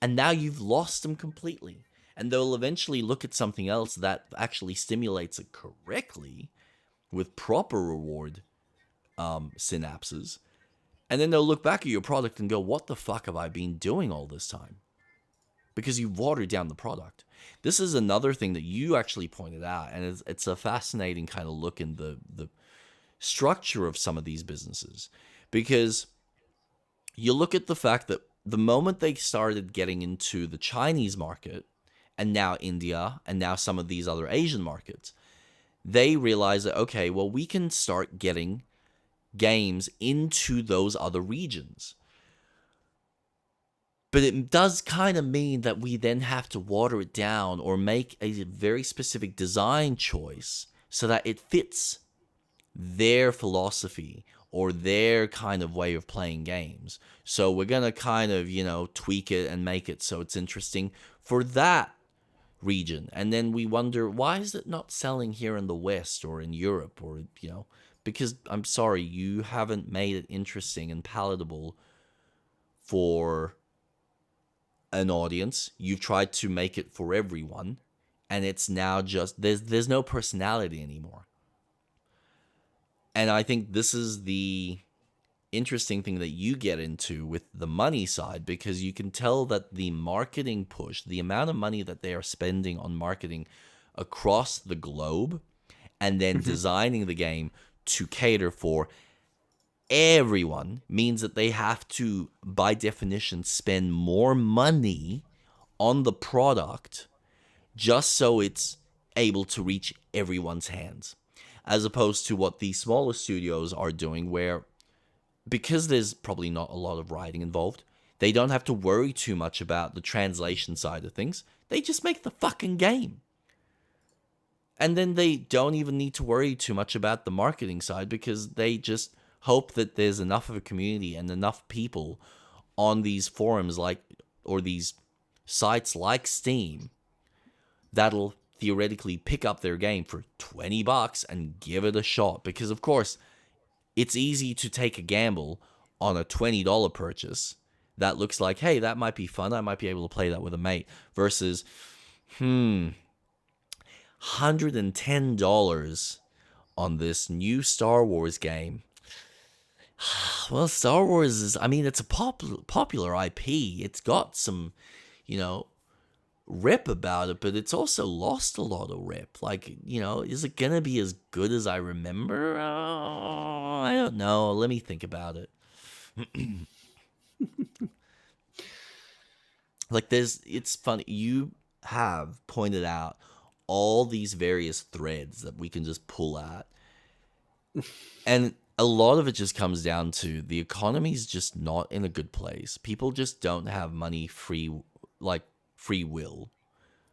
And now you've lost them completely. And they'll eventually look at something else that actually stimulates it correctly with proper reward synapses. And then they'll look back at your product and go, what the fuck have I been doing all this time? Because you've watered down the product. This is another thing that you actually pointed out, and it's a fascinating kind of look in the structure of some of these businesses. Because you look at the fact that the moment they started getting into the Chinese market, and now India, and now some of these other Asian markets, they realize that, okay, well, we can start getting games into those other regions. But it does kind of mean that we then have to water it down or make a very specific design choice so that it fits their philosophy or their kind of way of playing games. So we're going to kind of, tweak it and make it so it's interesting for that region. And then we wonder, why is it not selling here in the West or in Europe or, because I'm sorry, you haven't made it interesting and palatable for an audience. You've tried to make it for everyone, and it's now just there's no personality anymore. And I think this is the interesting thing that you get into with the money side, because you can tell that the marketing push, the amount of money that they are spending on marketing across the globe, and then designing the game to cater for everyone means that they have to, by definition, spend more money on the product just so it's able to reach everyone's hands, as opposed to what the smaller studios are doing, where because there's probably not a lot of writing involved, they don't have to worry too much about the translation side of things. They just make the fucking game. And then they don't even need to worry too much about the marketing side, because they just hope that there's enough of a community and enough people on these forums or these sites like Steam that'll theoretically pick up their game for $20 and give it a shot. Because of course, it's easy to take a gamble on a $20 purchase that looks like, hey, that might be fun. I might be able to play that with a mate, versus, $110 on this new Star Wars game. Well, Star Wars is, I mean, it's a popular IP. It's got some, rip about it, but it's also lost a lot of rip. Like, is it gonna be as good as I remember? I don't know. Let me think about it. Like, it's funny. You have pointed out all these various threads that we can just pull at. And a lot of it just comes down to the economy's just not in a good place. People just don't have money free will.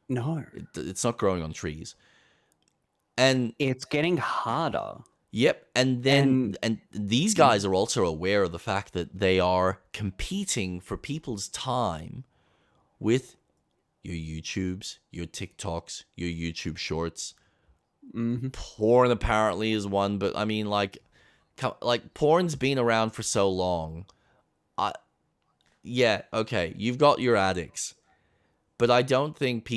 No. It's not growing on trees. And it's getting harder. Yep. And then and these guys are also aware of the fact that they are competing for people's time with your YouTubes, your TikToks, your YouTube shorts. Porn apparently is one, but I mean, like porn's been around for so long. Yeah, okay, you've got your addicts, but I don't think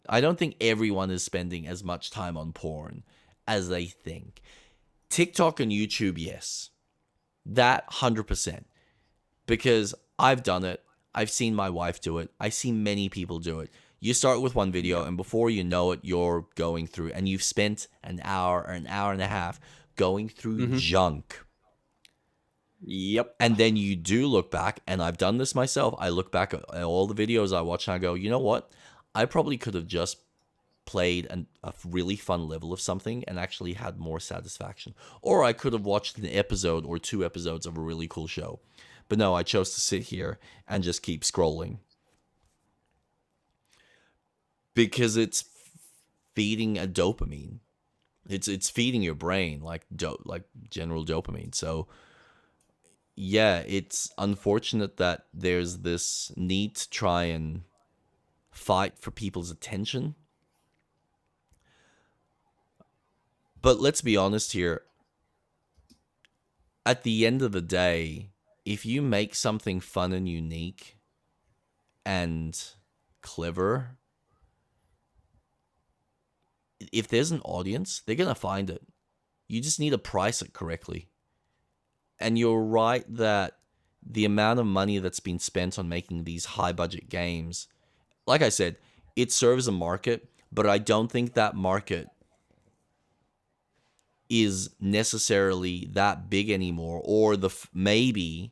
I don't think everyone is spending as much time on porn as they think. TikTok and YouTube, yes, that 100%, because I've done it. I've seen my wife do it. I see many people do it. You start with one video, and before you know it, you're going through, and you've spent an hour or an hour and a half going through junk. Yep. And then you do look back, and I've done this myself. I look back at all the videos I watch, and I go, you know what? I probably could have just played a really fun level of something and actually had more satisfaction. Or I could have watched an episode or 2 episodes of a really cool show. But no, I chose to sit here and just keep scrolling. Because it's feeding a dopamine. It's feeding your brain like general dopamine. So yeah, it's unfortunate that there's this need to try and fight for people's attention. But let's be honest here. At the end of the day, if you make something fun and unique and clever, if there's an audience, they're going to find it. You just need to price it correctly. And you're right that the amount of money that's been spent on making these high-budget games, like I said, it serves a market, but I don't think that market is necessarily that big anymore, or maybe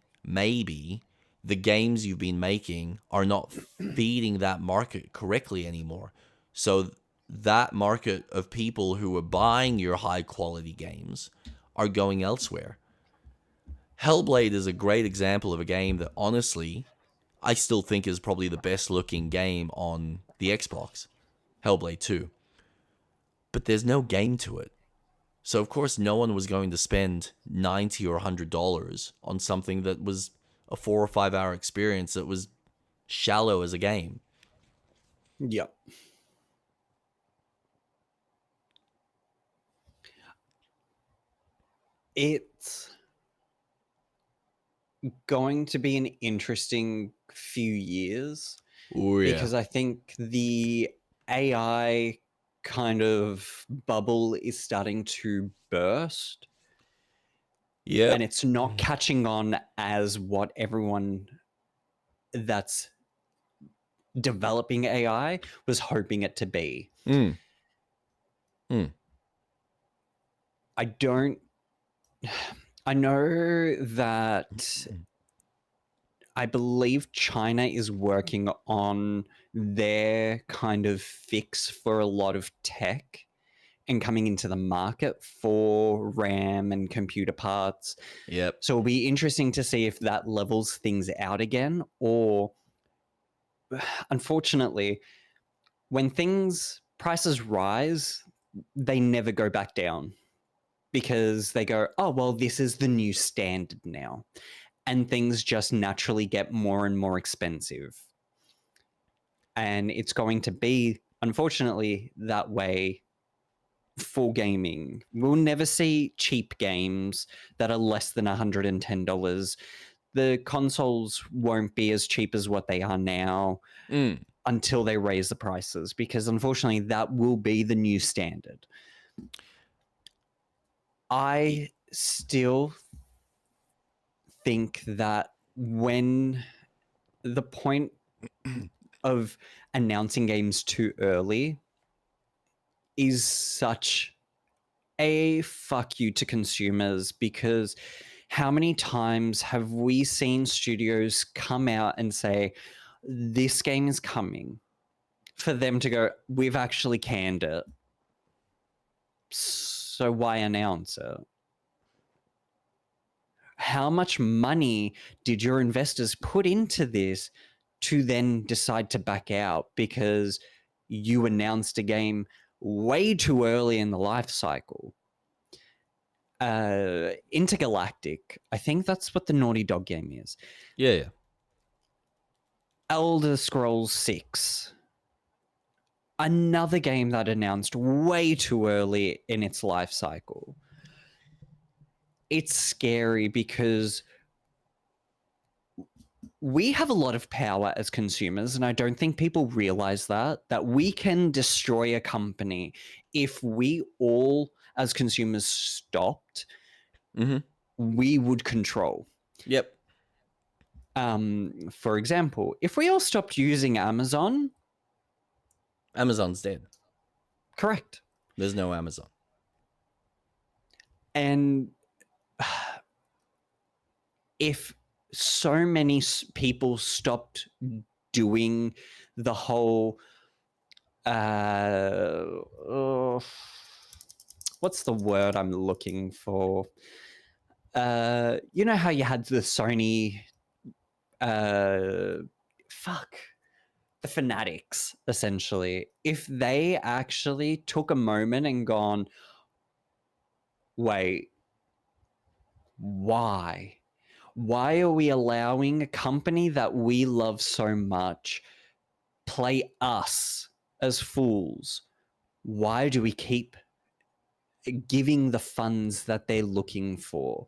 the games you've been making are not feeding that market correctly anymore. So that market of people who are buying your high-quality games are going elsewhere. Hellblade is a great example of a game that, honestly, I still think is probably the best-looking game on the Xbox, Hellblade 2. But there's no game to it. So, of course, no one was going to spend $90 or $100 on something that was a 4 or 5 hour experience that was shallow as a game. Yep. It's going to be an interesting few years. Ooh, yeah. Because I think the AI kind of bubble is starting to burst. Yeah. And it's not catching on as what everyone that's developing AI was hoping it to be. I don't I know that I believe China is working on their kind of fix for a lot of tech and coming into the market for RAM and computer parts. Yep. So it'll be interesting to see if that levels things out again, or unfortunately, when prices rise, they never go back down because they go, oh, well, this is the new standard now. And things just naturally get more and more expensive. And it's going to be, unfortunately, that way for gaming. We'll never see cheap games that are less than $110. The consoles won't be as cheap as what they are now until they raise the prices, because unfortunately that will be the new standard. I still think that when the point of announcing games too early is such a fuck you to consumers, because how many times have we seen studios come out and say, this game is coming, for them to go, we've actually canned it. So why announce it? How much money did your investors put into this to then decide to back out because you announced a game way too early in the life cycle? Intergalactic, I think that's what the Naughty Dog game is. Yeah. ElderScrolls 6. Another game that announced way too early in its life cycle. It's scary because we have a lot of power as consumers, and I don't think people realize that we can destroy a company if we all, as consumers, stopped. We would control. Yep. For example, if we all stopped using Amazon's dead. Correct. There's no Amazon. And if so many people stopped doing the whole what's the word I'm looking for? You know how you had the Sony the fanatics, essentially. If they actually took a moment and gone, wait, why? Why are we allowing a company that we love so much play us as fools? Why do we keep giving the funds that they're looking for?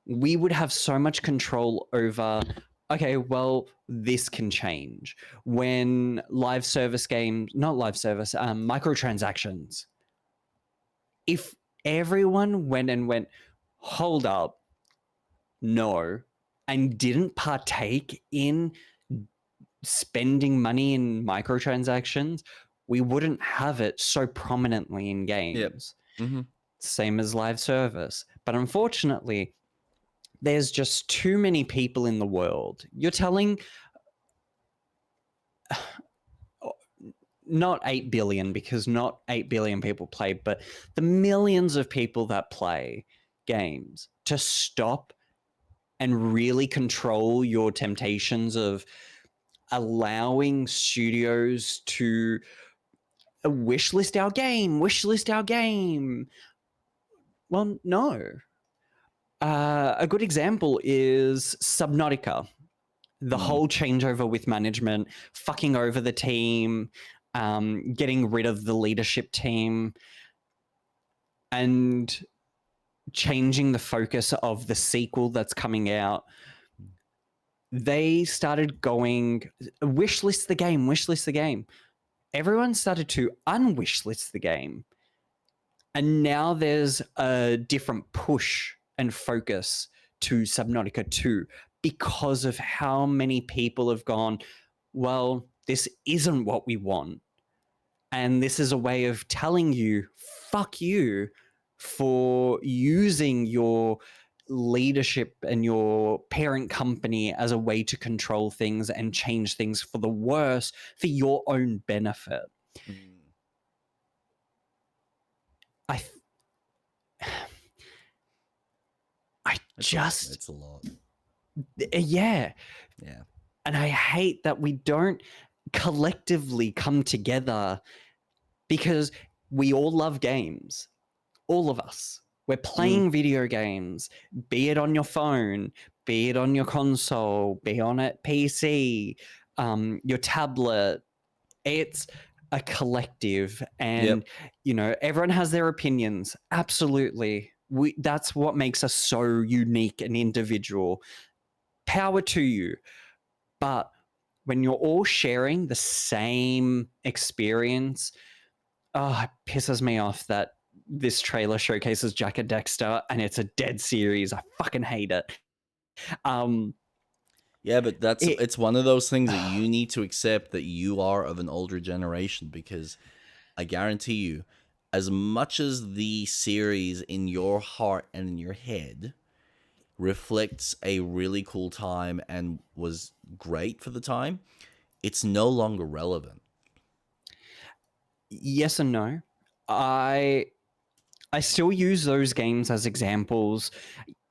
We would have so much control over, okay, well, this can change. When microtransactions, if everyone went, hold up, no, and didn't partake in spending money in microtransactions, we wouldn't have it so prominently in games. Yep. Same as live service. But unfortunately, there's just too many people in the world. You're telling not 8 billion, because not 8 billion people play, but the millions of people that play games to stop and really control your temptations of allowing studios to wishlist our game. Well, no. A good example is Subnautica. The whole changeover with management, fucking over the team, getting rid of the leadership team, and changing the focus of the sequel that's coming out. They started going, wishlist the game. Everyone started to unwishlist the game. And now there's a different push and focus to Subnautica 2 because of how many people have gone, well, this isn't what we want. And this is a way of telling you, fuck you, for using your leadership and your parent company as a way to control things and change things for the worse for your own benefit. I It's a lot. Yeah. Yeah. And I hate that we don't collectively come together, because we all love games. All of us. We're playing video games, be it on your phone, be it on your console, be on a PC, your tablet. It's a collective, and everyone has their opinions. Absolutely. That's what makes us so unique and individual. Power to you. But when you're all sharing the same experience, it pisses me off that this trailer showcases Jak and Dexter and it's a dead series. I fucking hate it. Yeah, but it's one of those things that you need to accept, that you are of an older generation, because I guarantee you, as much as the series in your heart and in your head reflects a really cool time and was great for the time, it's no longer relevant. Yes and no. I still use those games as examples.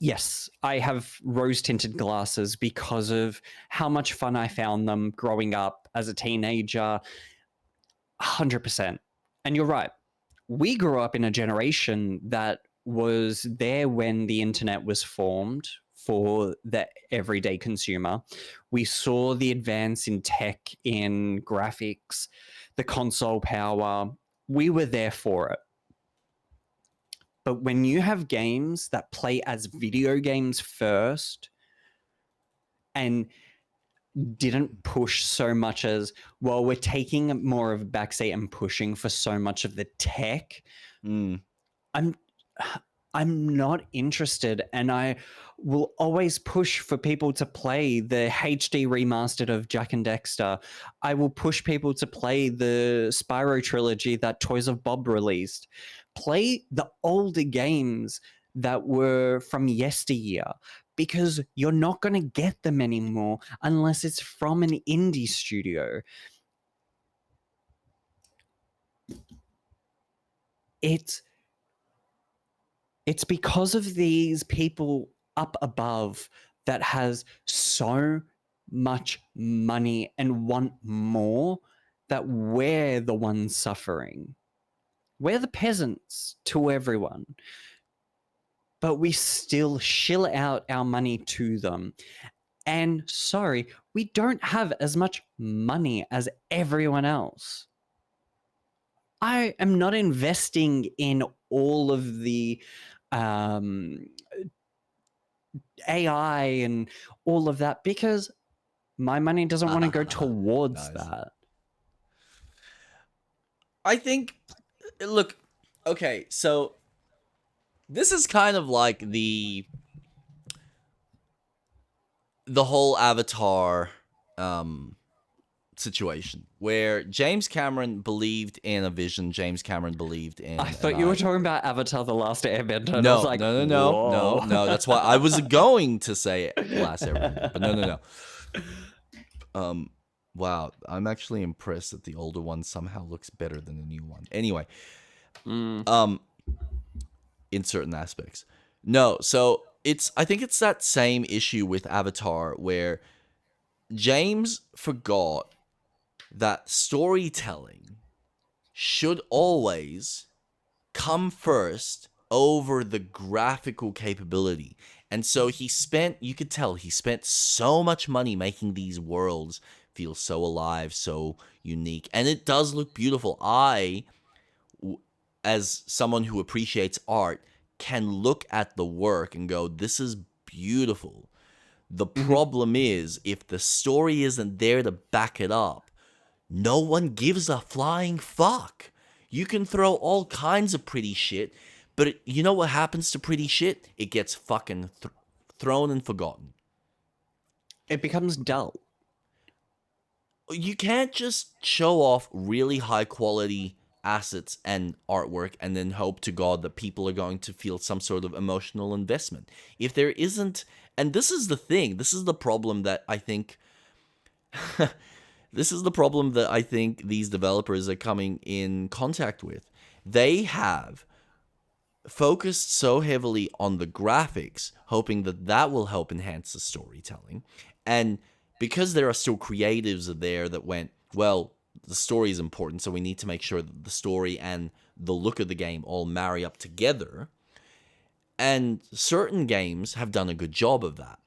Yes, I have rose-tinted glasses because of how much fun I found them growing up as a teenager. 100%. And you're right. We grew up in a generation that was there when the internet was formed for the everyday consumer. We saw the advance in tech, in graphics, the console power. We were there for it. But when you have games that play as video games first and didn't push so much as, well, we're taking more of a backseat and pushing for so much of the tech, I'm not interested, and I will always push for people to play the HD remastered of Jak and Dexter. I will push people to play the Spyro trilogy that Toys of Bob released. Play the older games that were from yesteryear, because you're not going to get them anymore unless it's from an indie studio. It's because of these people up above that has so much money and want more that we're the ones suffering. We're the peasants to everyone. But we still shill out our money to them. And sorry, we don't have as much money as everyone else. I am not investing in all of the AI and all of that, because my money doesn't want to go towards that. I think, look, okay, so this is kind of like the whole Avatar situation, where James Cameron believed in a vision. James Cameron believed in. I thought you were talking about Avatar: The Last Airbender. And no, I was like, no. That's why I was going to say Last Airbender, but no. Wow, I'm actually impressed that the older one somehow looks better than the new one. Anyway, in certain aspects, no. So I think it's that same issue with Avatar, where James forgot that storytelling should always come first over the graphical capability. And so you could tell he spent so much money making these worlds feel so alive, so unique. And it does look beautiful. As someone who appreciates art, can look at the work and go, this is beautiful. The problem is, if the story isn't there to back it up, no one gives a flying fuck. You can throw all kinds of pretty shit, but you know what happens to pretty shit? It gets fucking thrown and forgotten. It becomes dull. You can't just show off really high quality assets and artwork and then hope to God that people are going to feel some sort of emotional investment. If there isn't, and this is the thing, this is the problem that I think this is the problem that I think these developers are coming in contact with. They have focused so heavily on the graphics, hoping that that will help enhance the storytelling. And because there are still creatives there that went, well, the story is important, so we need to make sure that the story and the look of the game all marry up together. And certain games have done a good job of that.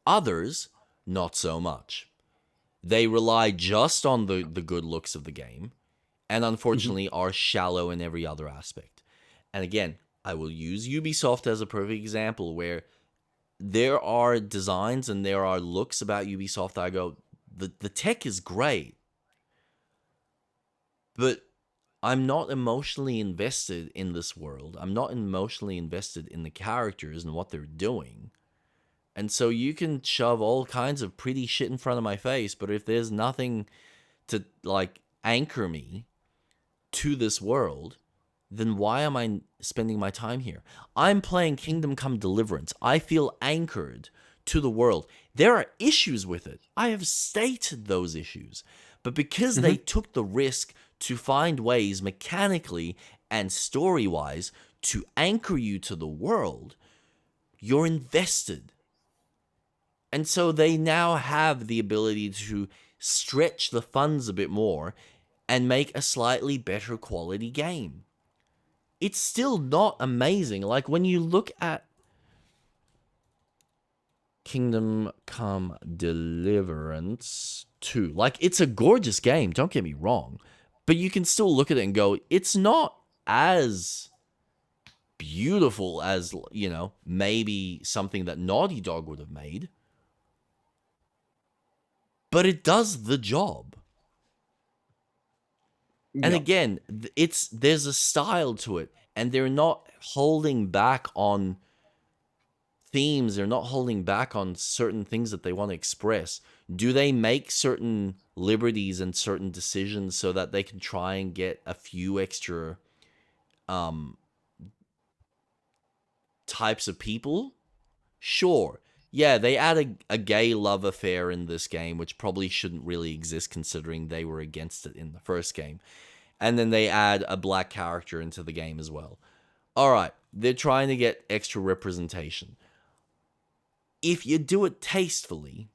Others, not so much. They rely just on the good looks of the game, and unfortunately are shallow in every other aspect. And again, I will use Ubisoft as a perfect example where there are designs and there are looks about Ubisoft that I go, the tech is great, but I'm not emotionally invested in this world. I'm not emotionally invested in the characters and what they're doing. And so you can shove all kinds of pretty shit in front of my face, but if there's nothing to, like, anchor me to this world, then why am I spending my time here? I'm playing Kingdom Come Deliverance. I feel anchored to the world. There are issues with it. I have stated those issues. But because they took the risk to find ways mechanically and story-wise to anchor you to the world, you're invested. And so they now have the ability to stretch the funds a bit more and make a slightly better quality game. It's still not amazing. Like, when you look at Kingdom Come Deliverance 2, like, it's a gorgeous game, don't get me wrong, but you can still look at it and go, it's not as beautiful as, you know, maybe something that Naughty Dog would have made, but it does the job. And again, there's a style to it, and they're not holding back on themes. They're not holding back on certain things that they want to express. Do they make certain liberties and certain decisions so that they can try and get a few extra types of people? Sure. Yeah, they add a gay love affair in this game, which probably shouldn't really exist considering they were against it in the first game. And then they add a black character into the game as well. All right, they're trying to get extra representation. If you do it tastefully,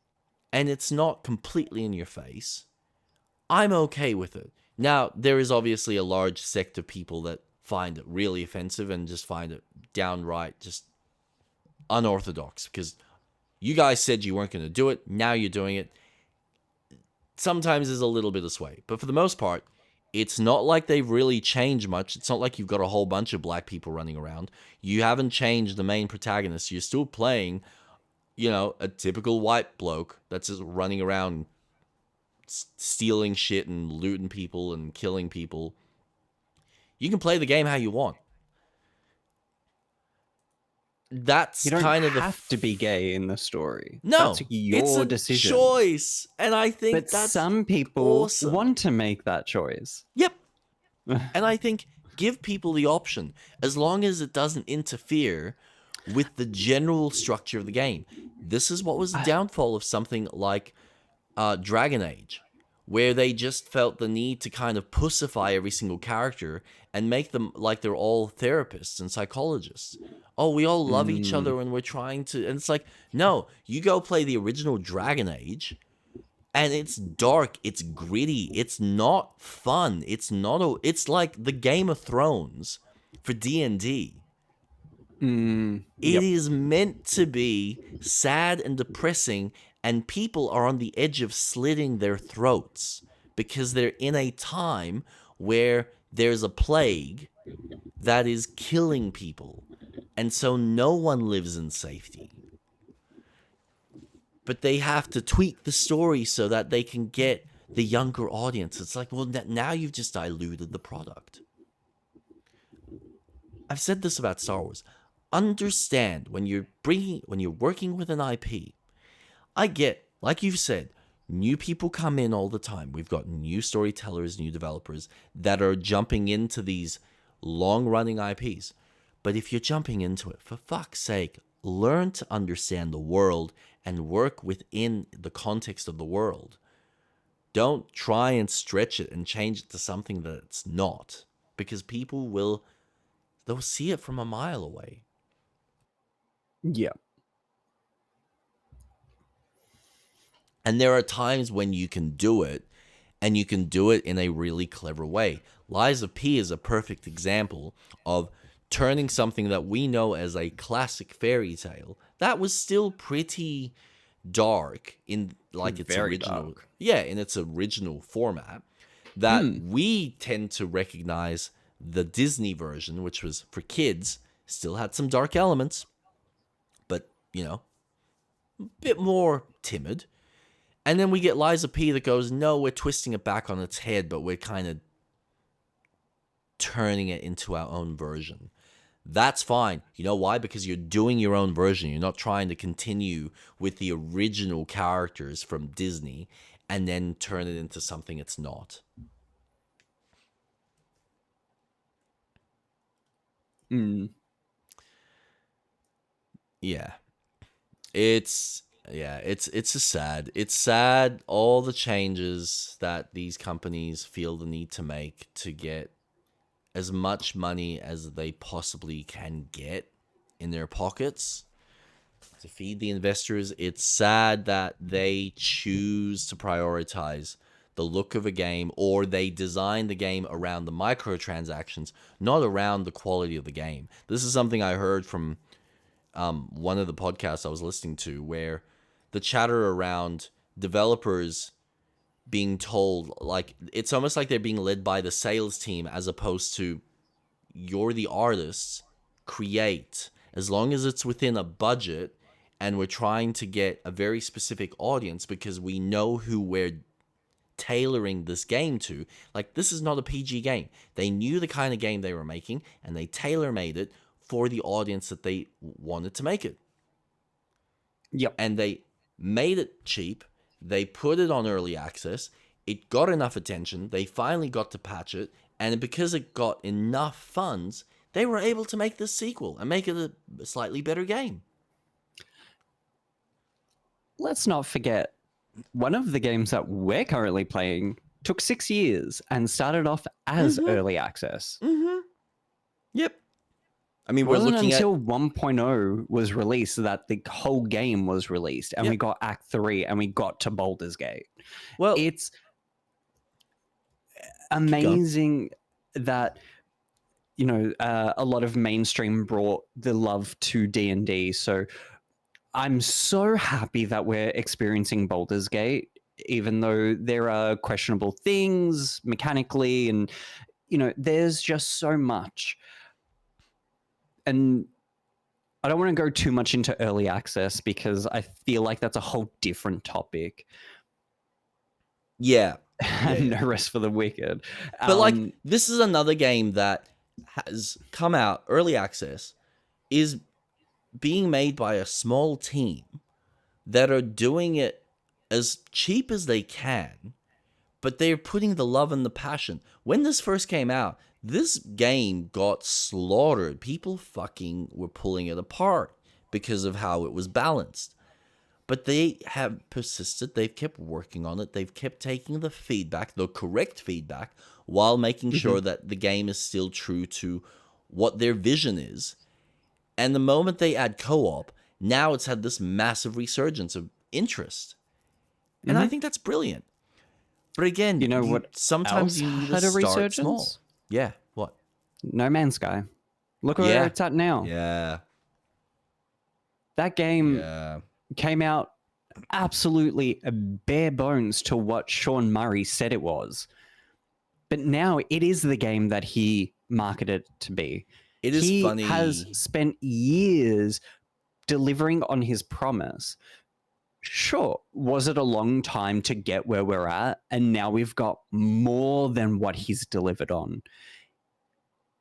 and it's not completely in your face, I'm okay with it. Now, there is obviously a large sect of people that find it really offensive and just find it downright just unorthodox, because you guys said you weren't going to do it, now you're doing it. Sometimes there's a little bit of sway, but for the most part, it's not like they've really changed much. It's not like you've got a whole bunch of black people running around. You haven't changed the main protagonist. You're still playing, you know, a typical white bloke that's just running around stealing shit and looting people and killing people. You can play the game how you want. That's you don't kind of have to be gay in the story. No, that's your it's a decision. choice, and I think but that's some people awesome. want to make that choice. Yep. And I think give people the option, as long as it doesn't interfere with the general structure of the game. This is what was the downfall of something like Dragon Age, where they just felt the need to kind of pussify every single character and make them like they're all therapists and psychologists. Oh, we all love each other and we're trying to... And it's like, no, you go play the original Dragon Age, and it's dark, it's gritty, it's not fun, it's like the Game of Thrones for D&D. It is meant to be sad and depressing, and people are on the edge of slitting their throats because they're in a time where there's a plague that is killing people, and so no one lives in safety. But they have to tweak the story so that they can get the younger audience. It's like, well, now you've just diluted the product. I've said this about Star Wars. Understand when you're working with an IP. I get, like you've said, New people come in all the time. We've got new storytellers, new developers that are jumping into these long-running IPs. But if you're jumping into it, for fuck's sake, learn to understand the world and work within the context of the world. Don't try and stretch it and change it to something that it's not, because they'll see it from a mile away. Yeah. And there are times when you can do it, and you can do it in a really clever way. Lies of P is a perfect example of turning something that we know as a classic fairy tale that was still pretty dark in like its Very original dark. in its original format, that we tend to recognize the Disney version, which was for kids, still had some dark elements, but a bit more timid. And then we get Lies of P that goes, no, we're twisting it back on its head, but we're kind of turning it into our own version. That's fine. You know why? Because you're doing your own version. You're not trying to continue with the original characters from Disney and then turn it into something it's not. Yeah. It's sad. It's sad, all the changes that these companies feel the need to make to get as much money as they possibly can get in their pockets to feed the investors. It's sad that they choose to prioritize the look of a game, or they design the game around the microtransactions, not around the quality of the game. This is something I heard from one of the podcasts I was listening to, where the chatter around developers being told, like, it's almost like they're being led by the sales team, as opposed to, you're the artists, create, as long as it's within a budget and we're trying to get a very specific audience because we know who we're tailoring this game to. Like, this is not a PG game. They knew the kind of game they were making, and they tailor-made it for the audience that they wanted to make it. Yep. And they made it cheap. They put it on early access. It got enough attention. They finally got to patch it. And because it got enough funds, they were able to make this sequel and make it a slightly better game. Let's not forget, one of the games that we're currently playing took 6 years and started off as early access. Yep. I mean, It wasn't until 1.0 was released that the whole game was released, and we got Act 3 and we got to Baldur's Gate. Well, it's amazing that a lot of mainstream brought the love to D&D. So I'm so happy that we're experiencing Baldur's Gate, even though there are questionable things mechanically, and there's just so much. And I don't want to go too much into early access because I feel like that's a whole different topic. Yeah. No rest for the wicked. But this is another game that has come out early access, is being made by a small team that are doing it as cheap as they can, but they're putting the love and the passion. When this first came out, this game got slaughtered. People fucking were pulling it apart because of how it was balanced. But they have persisted. They've kept working on it. They've kept taking the feedback, the correct feedback, while making sure that the game is still true to what their vision is. And the moment they add co-op, now it's had this massive resurgence of interest. And I think that's brilliant. But again, sometimes you need to start small. Yeah, what? No Man's Sky. Look where it's at now. Yeah. That game came out absolutely bare bones to what Sean Murray said it was. But now it is the game that he marketed it to be. It is funny. He has spent years delivering on his promise. Sure, was it a long time to get where we're at? And now we've got more than what he's delivered on.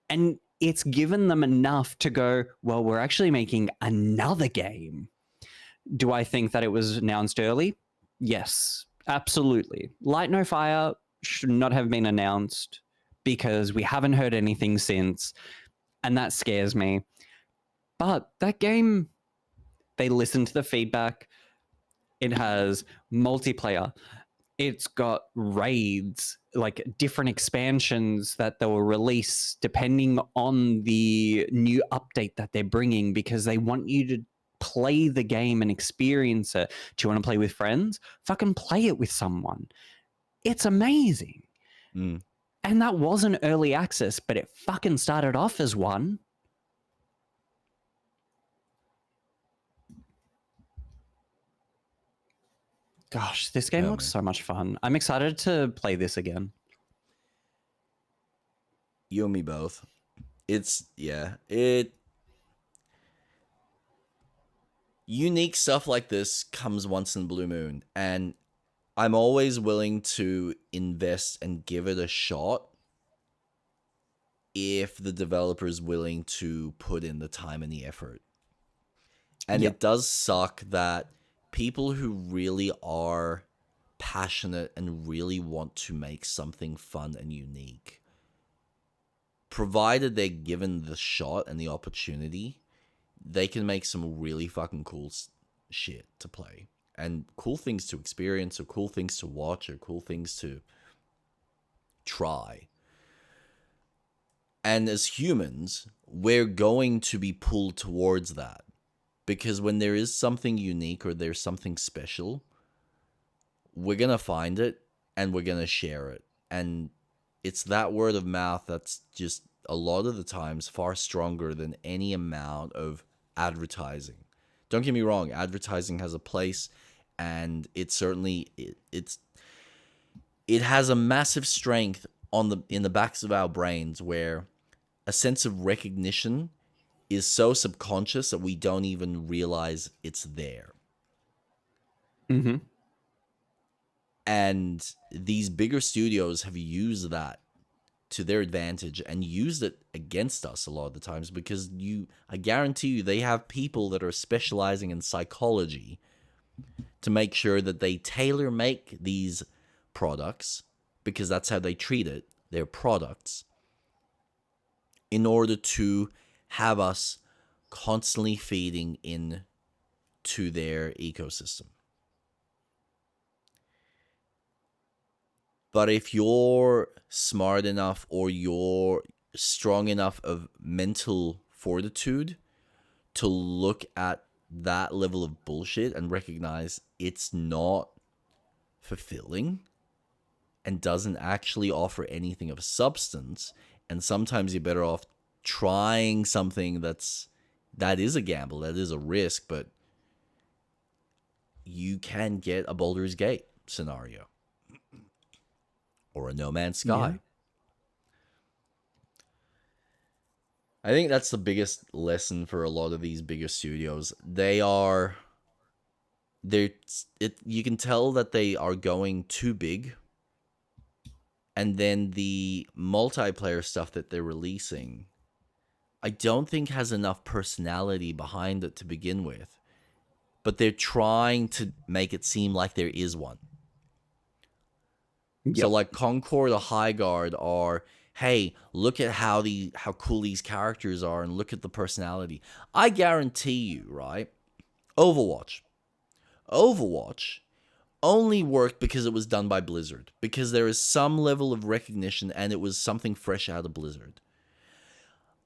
And it's given them enough to go, well, we're actually making another game. Do I think that it was announced early? Yes, Absolutely. Light No Fire should not have been announced because we haven't heard anything since, and that scares me. But that game, they listened to the feedback. It has multiplayer. It's got raids, like different expansions that they will release depending on the new update that they're bringing, because they want you to play the game and experience it. Do you want to play with friends? Fucking play it with someone. It's amazing. Mm. And that wasn't early access, but it fucking started off as one. Gosh, this game looks so much fun. I'm excited to play this again. You and me both. Unique stuff like this comes once in a blue moon, and I'm always willing to invest and give it a shot if the developer is willing to put in the time and the effort. And It does suck that people who really are passionate and really want to make something fun and unique, provided they're given the shot and the opportunity, they can make some really fucking cool shit to play and cool things to experience, or cool things to watch, or cool things to try. And as humans, we're going to be pulled towards that, because when there is something unique or there's something special, we're going to find it and we're going to share it. And it's that word of mouth that's just a lot of the times far stronger than any amount of advertising. Don't get me wrong, advertising has a place, and it certainly it has a massive strength in the backs of our brains, where a sense of recognition is so subconscious that we don't even realize it's there. Mm-hmm. And these bigger studios have used that to their advantage and used it against us a lot of the times, because I guarantee you they have people that are specializing in psychology to make sure that they tailor make these products, because that's how they treat it, their products, in order to have us constantly feeding in to their ecosystem. But if you're smart enough, or you're strong enough of mental fortitude to look at that level of bullshit and recognize it's not fulfilling and doesn't actually offer anything of substance, and sometimes you're better off trying something that is a gamble, that is a risk, but you can get a Baldur's Gate scenario or a No Man's Sky. Yeah. I think that's the biggest lesson for a lot of these bigger studios. You can tell that they are going too big, and then the multiplayer stuff that they're releasing, I don't think has enough personality behind it to begin with, but they're trying to make it seem like there is one. Yep. So like Concord or Highguard are, hey, look at how cool these characters are, and look at the personality. I guarantee you, right? Overwatch only worked because it was done by Blizzard, because there is some level of recognition and it was something fresh out of Blizzard.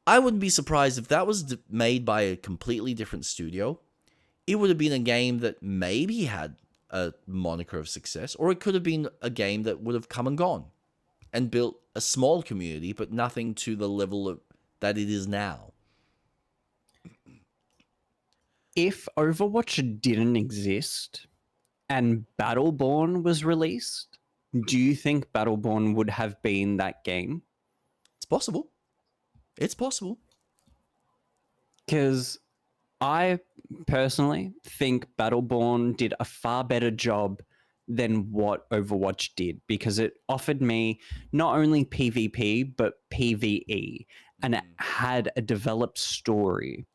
I wouldn't be surprised if that was made by a completely different studio. It would have been a game that maybe had a moniker of success, or it could have been a game that would have come and gone and built a small community, but nothing to the level of that it is now. If Overwatch didn't exist and Battleborn was released, do you think Battleborn would have been that game? It's possible. Because I personally think Battleborn did a far better job than what Overwatch did, because it offered me not only PvP, but PvE, and it had a developed story.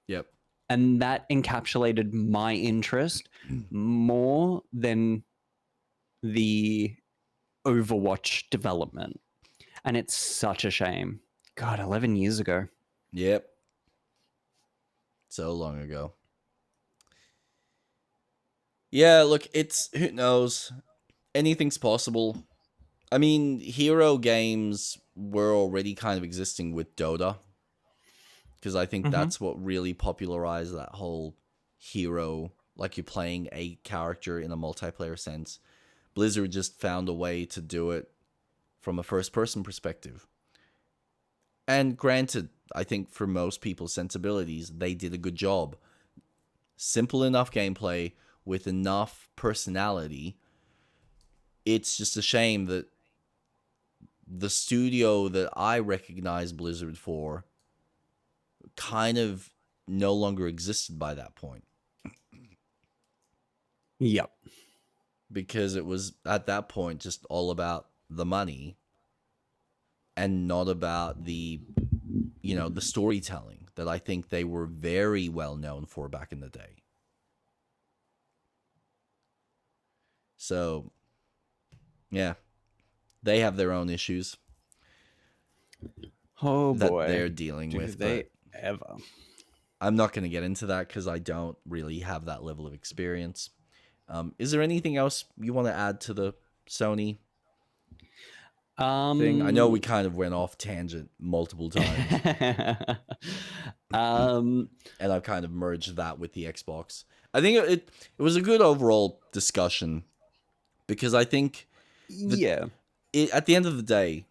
Yep. And that encapsulated my interest more than the Overwatch development. And it's such a shame. God, 11 years ago. Yep. So long ago. Yeah, look, it's, who knows? Anything's possible. I mean, hero games were already kind of existing with Dota, because I think that's what really popularized that whole hero, like you're playing a character in a multiplayer sense. Blizzard just found a way to do it from a first-person perspective. And granted, I think for most people's sensibilities, they did a good job. Simple enough gameplay with enough personality. It's just a shame that the studio that I recognize Blizzard for kind of no longer existed by that point. Yep. Because it was at that point just all about the money and not about the, you know, the storytelling that I think they were very well known for back in the day. So, yeah, they have their own issues Oh that boy. they're dealing Do with. they But ever? I'm not going to get into that because I don't really have that level of experience. Is there anything else you want to add to the Sony thing? I know we kind of went off tangent multiple times. And I've kind of merged that with the Xbox. I think it was a good overall discussion because I think at the end of the day,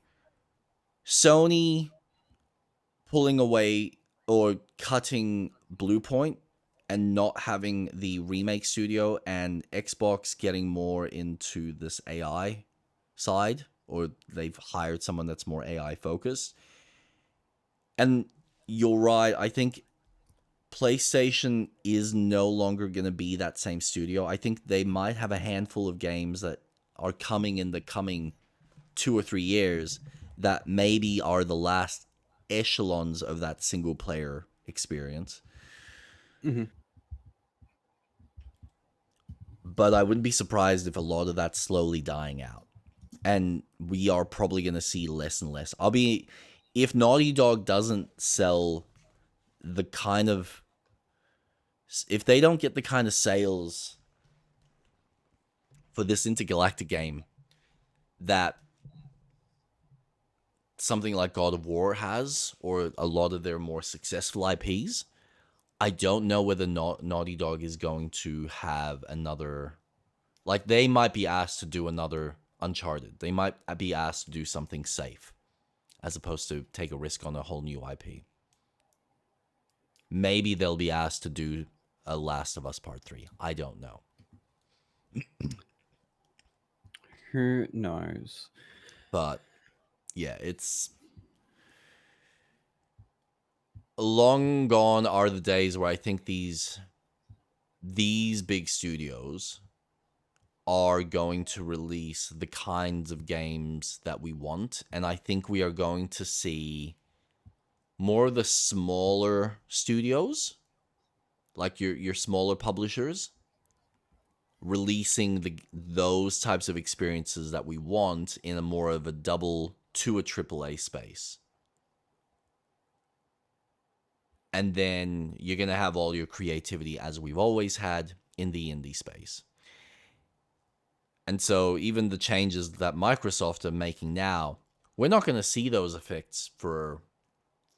Sony pulling away or cutting Bluepoint and not having the remake studio, and Xbox getting more into this AI side, or they've hired someone that's more AI focused. And you're right, I think PlayStation is no longer going to be that same studio. I think they might have a handful of games that are coming in the coming 2 or 3 years that maybe are the last echelons of that single player experience. But I wouldn't be surprised if a lot of that's slowly dying out. And we are probably going to see less and less. If Naughty Dog doesn't sell the kind of, if they don't get the kind of sales for this intergalactic game that something like God of War has, or a lot of their more successful IPs, I don't know whether Naughty Dog is going to have another, like they might be asked to do another Uncharted. They might be asked to do something safe as opposed to take a risk on a whole new IP. Maybe they'll be asked to do a Last of Us Part 3. I don't know. Who knows? But yeah, it's long gone are the days where I think these big studios are going to release the kinds of games that we want, and I think we are going to see more of the smaller studios, like your smaller publishers, releasing those types of experiences that we want in a more of a double to a AAA space. And then you're going to have all your creativity as we've always had in the indie space. And so even the changes that Microsoft are making now, we're not going to see those effects for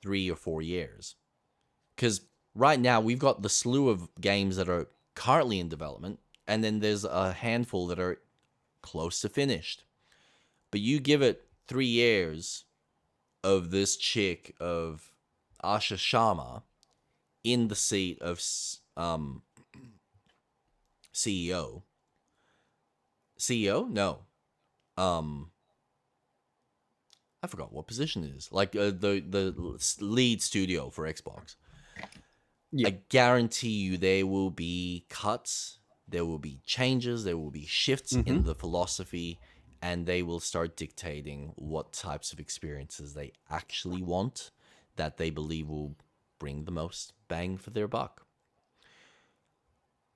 3 or 4 years. Because right now we've got the slew of games that are currently in development, and then there's a handful that are close to finished. But you give it 3 years of this chick of Asha Sharma in the seat of CEO. CEO? No. I forgot what position it is. Like the lead studio for Xbox. Yeah. I guarantee you there will be cuts, there will be changes, there will be shifts in the philosophy, and they will start dictating what types of experiences they actually want that they believe will bring the most bang for their buck.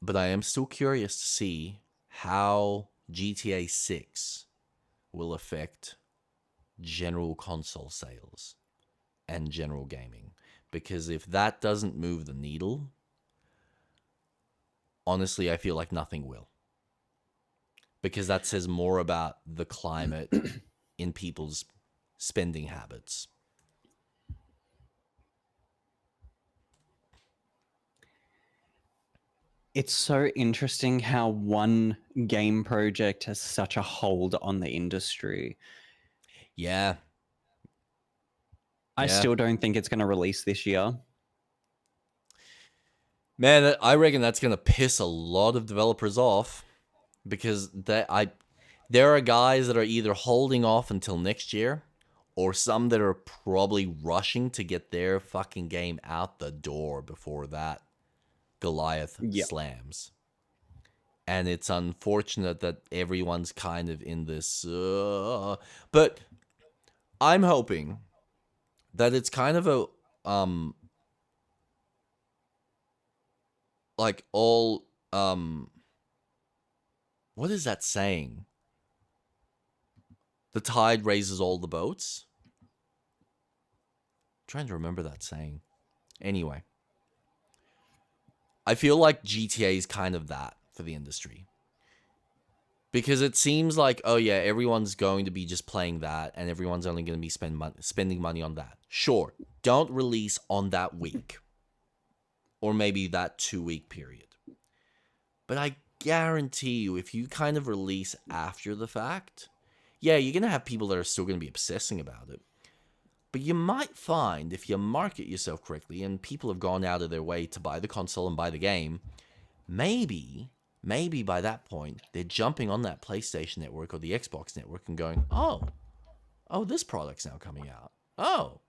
But I am still curious to see how GTA 6 will affect general console sales and general gaming. Because if that doesn't move the needle, honestly, I feel like nothing will. Because that says more about the climate in people's spending habits. It's so interesting how one game project has such a hold on the industry. Yeah. I still don't think it's going to release this year. Man, I reckon that's going to piss a lot of developers off, because there are guys that are either holding off until next year, or some that are probably rushing to get their fucking game out the door before that Goliath slams. And it's unfortunate that everyone's kind of in this... but I'm hoping that it's kind of a... like all... what is that saying? The tide raises all the boats? I'm trying to remember that saying. Anyway. I feel like GTA is kind of that for the industry. Because it seems like, oh yeah, everyone's going to be just playing that, and everyone's only going to be spending money on that. Sure, don't release on that week. Or maybe that 2-week period. But I guarantee you, if you kind of release after the fact, yeah, you're going to have people that are still going to be obsessing about it. But you might find, if you market yourself correctly, and people have gone out of their way to buy the console and buy the game, maybe by that point, they're jumping on that PlayStation Network or the Xbox Network and going, oh, this product's now coming out. Oh,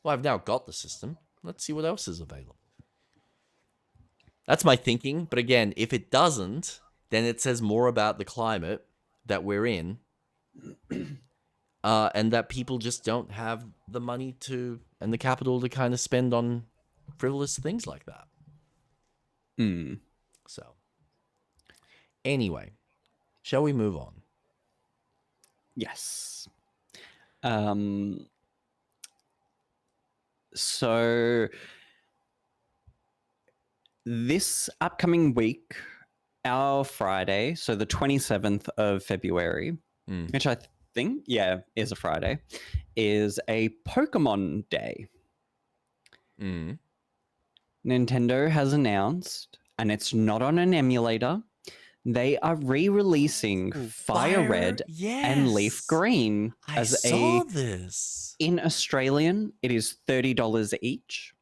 well, I've now got the system. Let's see what else is available. That's my thinking. But again, if it doesn't, then it says more about the climate that we're in. And that people just don't have the money to and the capital to kind of spend on frivolous things like that. So, anyway, shall we move on? Yes. So this upcoming week, our Friday, so the 27th of February, which I think, is a Friday, is a Pokemon Day. Nintendo has announced, and it's not on an emulator, they are re-releasing Fire Red and Leaf Green this. In Australian, it is $30 each.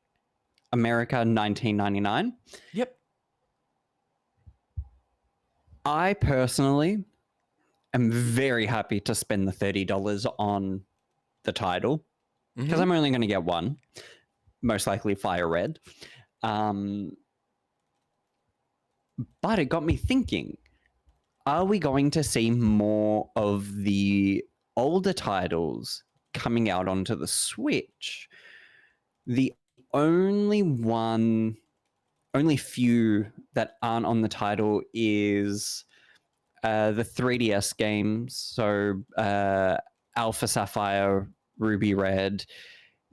America, $19.99. Yep. I personally am very happy to spend the $30 on the title, because I'm only going to get one, most likely Fire Red. But it got me thinking, are we going to see more of the older titles coming out onto the Switch? The only few that aren't on the title is the 3DS games. So Alpha Sapphire, Ruby Red.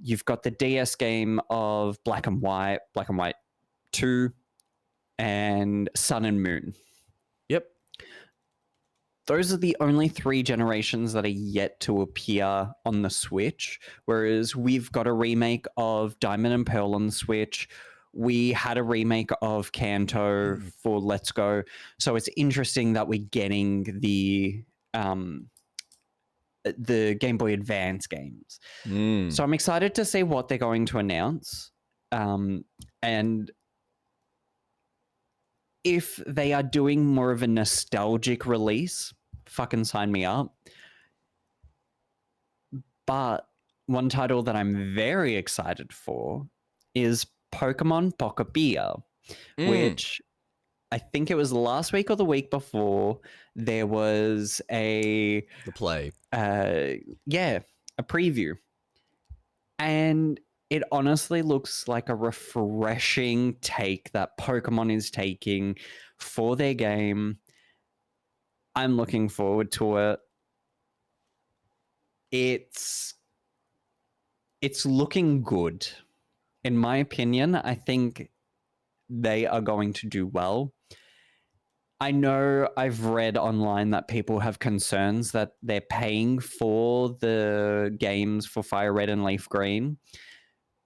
You've got the DS game of Black and White 2, and Sun and Moon. Yep. Those are the only 3 generations that are yet to appear on the Switch, whereas we've got a remake of Diamond and Pearl on the Switch. We had a remake of Kanto for Let's Go. So it's interesting that we're getting the Game Boy Advance games. So I'm excited to see what they're going to announce. And if they are doing more of a nostalgic release, fucking sign me up. But one title that I'm very excited for is Pokemon Pocket Beer, which I think it was last week or the week before, there was a preview. And it honestly looks like a refreshing take that Pokemon is taking for their game. I'm looking forward to it. It's looking good. In my opinion, I think they are going to do well. I know I've read online that people have concerns that they're paying for the games for Fire Red and Leaf Green,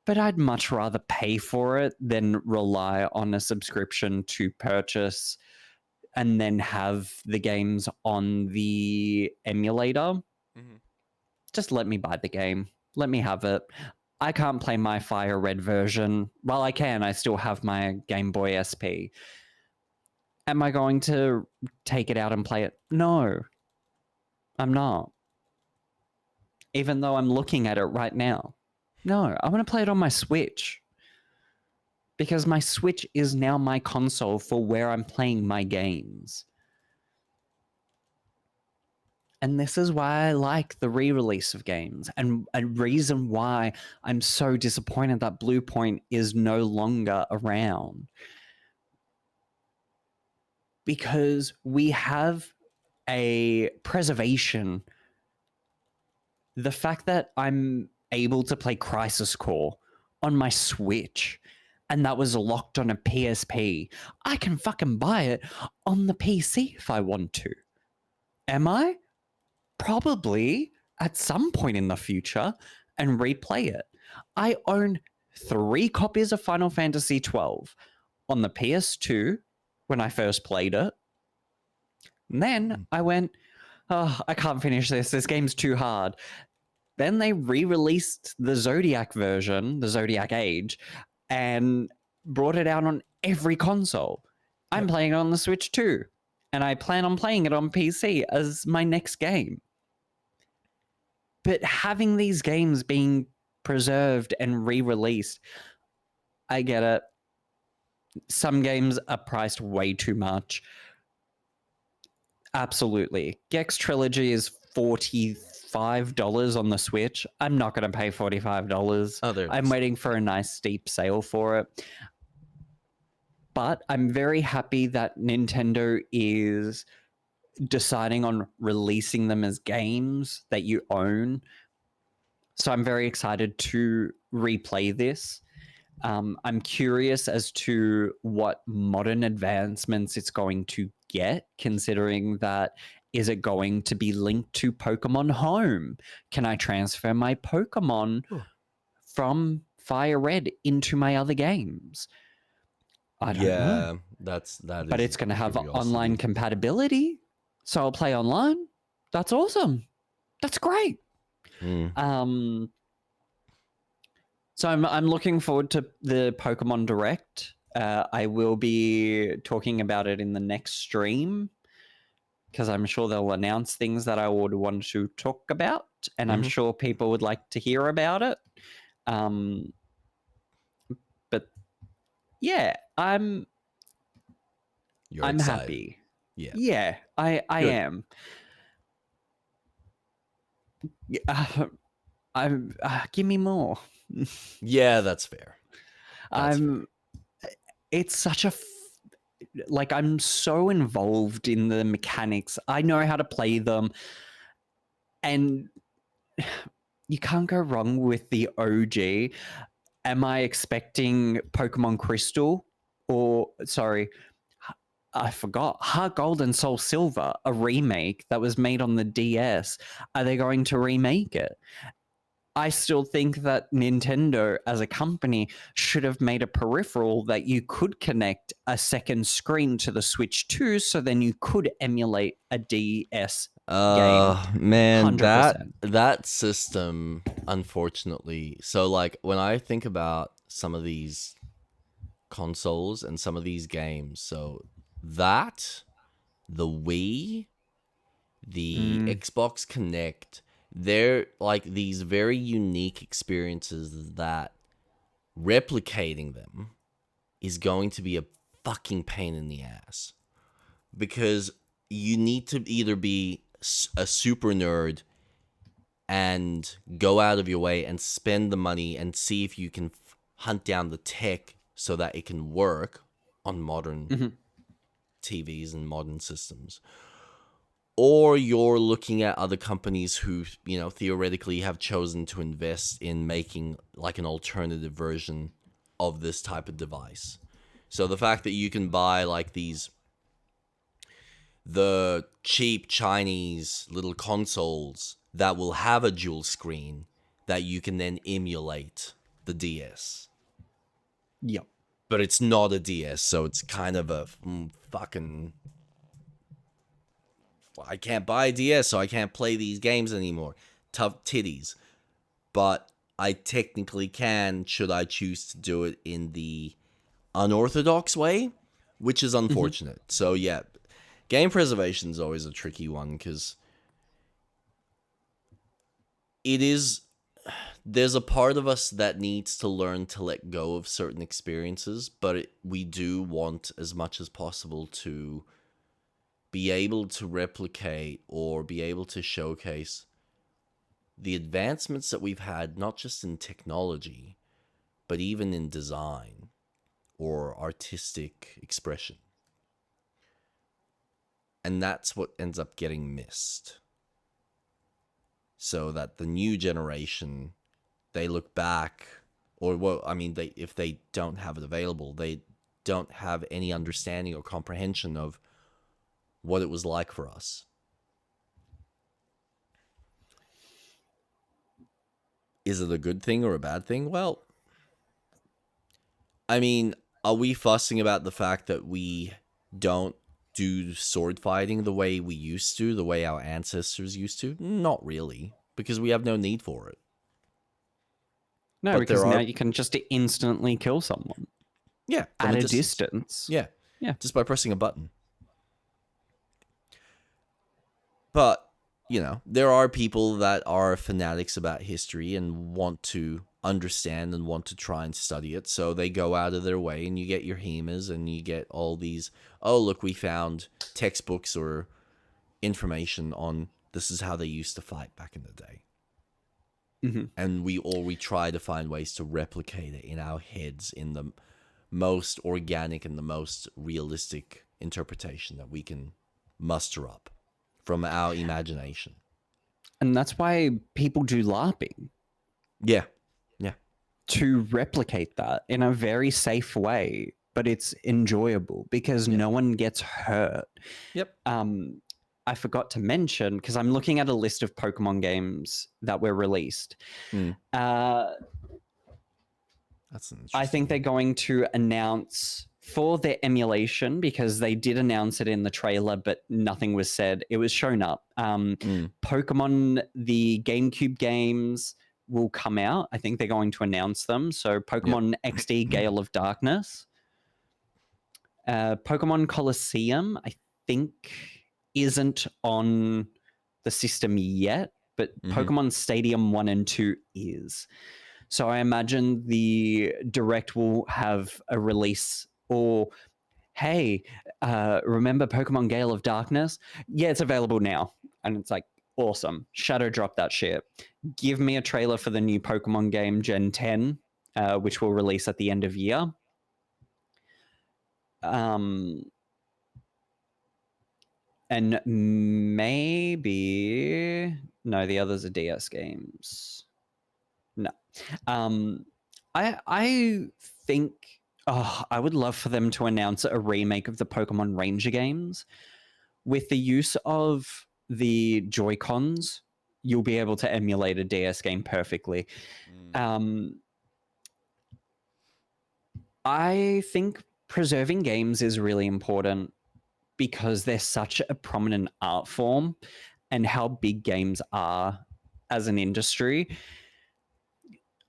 but I'd much rather pay for it than rely on a subscription to purchase and then have the games on the emulator. Mm-hmm. Just let me buy the game. Let me have it. I can't play my Fire Red version. Well, I can. I still have my Game Boy SP. Am I going to take it out and play it? No, I'm not. Even though I'm looking at it right now. No, I want to play it on my Switch. Because my Switch is now my console for where I'm playing my games. And this is why I like the re-release of games, and a reason why I'm so disappointed that Bluepoint is no longer around. Because we have a preservation. The fact that I'm able to play Crisis Core on my Switch, and that was locked on a PSP, I can fucking buy it on the PC if I want to. Am I? Probably at some point in the future, and replay it. I own 3 copies of Final Fantasy XII on the PS2 when I first played it. And then I went, oh, I can't finish this. This game's too hard. Then they re-released the Zodiac version, the Zodiac Age, and brought it out on every console. I'm playing it on the Switch too, and I plan on playing it on PC as my next game. But having these games being preserved and re-released, I get it. Some games are priced way too much. Absolutely. Gex Trilogy is $45 on the Switch. I'm not going to pay $45. I'm waiting for a nice steep sale for it. But I'm very happy that Nintendo is deciding on releasing them as games that you own. So I'm very excited to replay this. I'm curious as to what modern advancements it's going to get, considering that is it going to be linked to Pokemon Home? Can I transfer my Pokemon from Fire Red into my other games? I don't know. But it's going to have online compatibility, so I'll play online. That's awesome. That's great. So I'm looking forward to the Pokemon Direct. I will be talking about it in the next stream because I'm sure they'll announce things that I would want to talk about, and I'm sure people would like to hear about it. But yeah, I'm happy. Yeah, I am. Give me more. Yeah, that's fair. It's such a like, I'm so involved in the mechanics. I know how to play them, and you can't go wrong with the OG. Am I expecting Pokemon Crystal I forgot, Heart Gold and Soul Silver, a remake that was made on the DS? Are they going to remake it? I still think that Nintendo as a company should have made a peripheral that you could connect a second screen to the Switch too, so then you could emulate a DS game. Man, 100%. that system, unfortunately. So like when I think about some of these consoles and some of these games, so that, the Wii, the Xbox Connect, they're like these very unique experiences that replicating them is going to be a fucking pain in the ass, because you need to either be a super nerd and go out of your way and spend the money and see if you can hunt down the tech so that it can work on modern TVs and modern systems, or you're looking at other companies who, you know, theoretically have chosen to invest in making like an alternative version of this type of device. So the fact that you can buy like the cheap Chinese little consoles that will have a dual screen that you can then emulate the DS. Yep. But it's not a DS, so it's kind of a fucking... I can't buy a DS, so I can't play these games anymore. Tough titties. But I technically can, should I choose to do it in the unorthodox way, which is unfortunate. So yeah, game preservation is always a tricky one, because there's a part of us that needs to learn to let go of certain experiences, but we do want as much as possible to be able to replicate or be able to showcase the advancements that we've had, not just in technology, but even in design or artistic expression. And that's what ends up getting missed. So that the new generation, they look back, or well, I mean, if they don't have it available, they don't have any understanding or comprehension of what it was like for us. Is it a good thing or a bad thing? Well, I mean, are we fussing about the fact that we don't do sword fighting the way we used to, the way our ancestors used to? Not really, because we have no need for it. No, But because now you can just instantly kill someone. Yeah, at a distance. Yeah. Yeah. Just by pressing a button. But, you know, there are people that are fanatics about history and want to understand and want to try and study it. So they go out of their way, and you get your HEMAs and you get all these, oh, look, we found textbooks or information on this is how they used to fight back in the day. Mm-hmm. And we try to find ways to replicate it in our heads in the most organic and the most realistic interpretation that we can muster up from our imagination. And that's why people do LARPing. Yeah. Yeah. To replicate that in a very safe way, but it's enjoyable because no one gets hurt. Yep. I forgot to mention, because I'm looking at a list of Pokemon games that were released. That's an interesting I think they're going to announce for their emulation, because they did announce it in the trailer, but nothing was said. It was shown up. Pokemon, the GameCube games will come out. I think they're going to announce them. So Pokemon XD Gale of Darkness. Pokemon Colosseum, I think, isn't on the system yet, but Pokemon Stadium 1 and 2 is. So I imagine the Direct will have a release, or, hey, remember Pokemon Gale of Darkness? Yeah, it's available now. And it's like, awesome. Shadow drop that shit. Give me a trailer for the new Pokemon game Gen 10, which will release at the end of year. And maybe... No, the others are DS games. No. I think... I would love for them to announce a remake of the Pokemon Ranger games. With the use of the Joy-Cons, you'll be able to emulate a DS game perfectly. I think preserving games is really important because they're such a prominent art form and how big games are as an industry.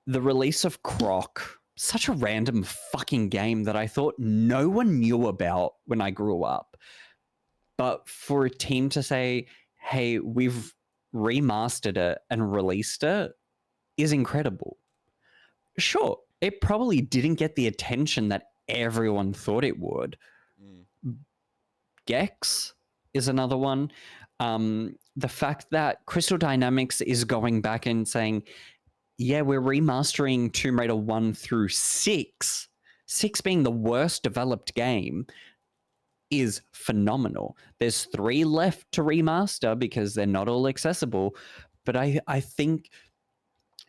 The release of Croc, such a random fucking game that I thought no one knew about when I grew up. But for a team to say, hey, we've remastered it and released it is incredible. Sure, it probably didn't get the attention that everyone thought it would. Gex is another one. The fact that Crystal Dynamics is going back and saying, yeah, we're remastering Tomb Raider 1 through 6, 6 being the worst developed game, is phenomenal. There's 3 left to remaster because they're not all accessible. But I think,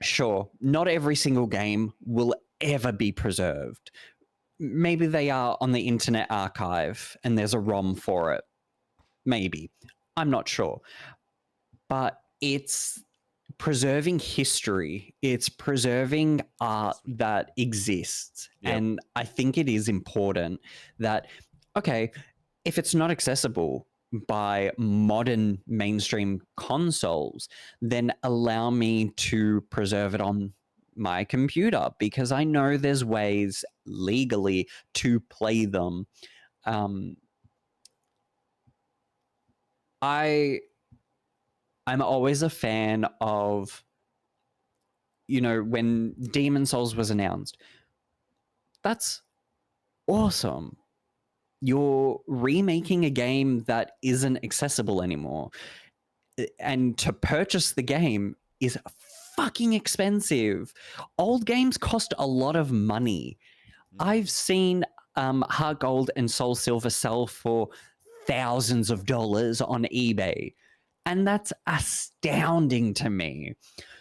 sure, not every single game will ever be preserved. Maybe they are on the Internet Archive and there's a ROM for it. Maybe. I'm not sure. But it's preserving history. It's preserving art that exists. Yep. And I think it is important that, okay, if it's not accessible by modern mainstream consoles, then allow me to preserve it on my computer, because I know there's ways legally to play them. I'm always a fan of, when Demon Souls was announced, that's awesome. You're remaking a game that isn't accessible anymore. And to purchase the game is fucking expensive. Old games cost a lot of money. I've seen Heart Gold and Soul Silver sell for thousands of dollars on eBay. And that's astounding to me.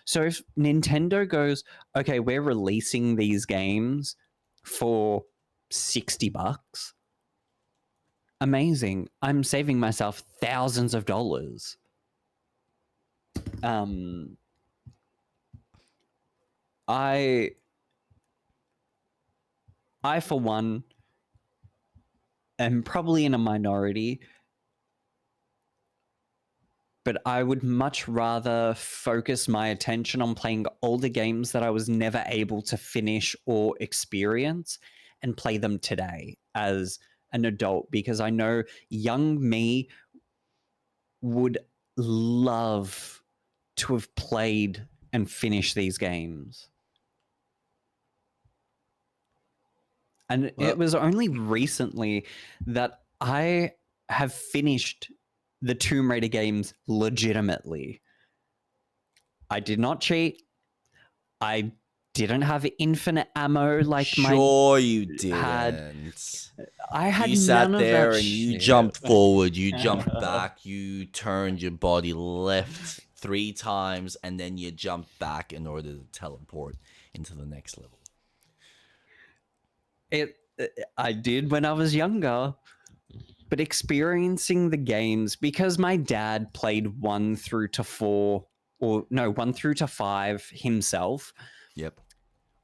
So if Nintendo goes, okay, we're releasing these games for $60, amazing. I'm saving myself thousands of dollars. I for one am probably in a minority, but I would much rather focus my attention on playing older games that I was never able to finish or experience and play them today as an adult, because I know young me would love to have played and finished these games. And it was only recently that I have finished the Tomb Raider games legitimately. I did not cheat. I didn't have infinite ammo like sure you didn't. I had you sat none there of that and you shit. jumped forward, you jumped back, you turned your body left 3 times, and then you jumped back in order to teleport into the next level. I did when I was younger. But experiencing the games, because my dad played 1 through to 4, or no, 1 through to 5 himself. Yep.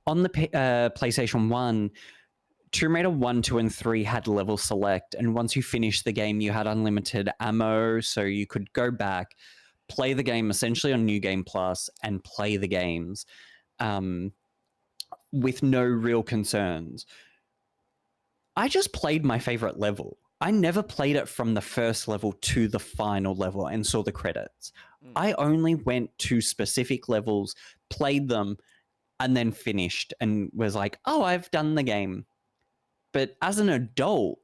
On the PlayStation 1, Tomb Raider 1, 2, and 3 had level select, and once you finished the game, you had unlimited ammo, so you could go back, play the game essentially on New Game Plus, and play the games with no real concerns. I just played my favorite level. I never played it from the first level to the final level and saw the credits. I only went to specific levels, played them, and then finished and was like, oh, I've done the game. But as an adult,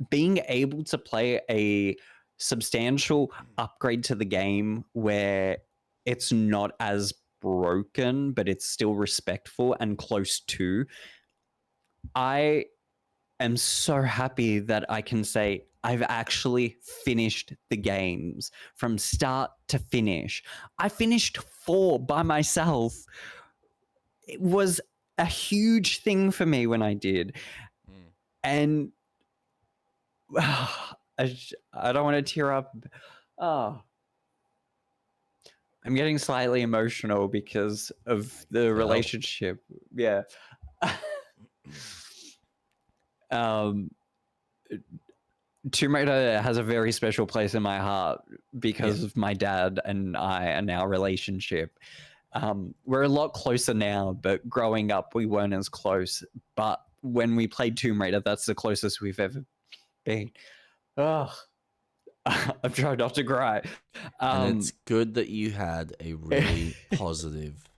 being able to play a substantial upgrade to the game where it's not as broken, but it's still respectful and close to, I am so happy that I can say I've actually finished the games from start to finish. I finished 4 by myself. It was a huge thing for me when I did. And I don't want to tear up. Oh, I'm getting slightly emotional because of the relationship. Yeah. Tomb Raider has a very special place in my heart because of my dad and I and our relationship. We're a lot closer now, but growing up we weren't as close. But when we played Tomb Raider, that's the closest we've ever been. Oh, I'm trying not to cry. And it's good that you had a really positive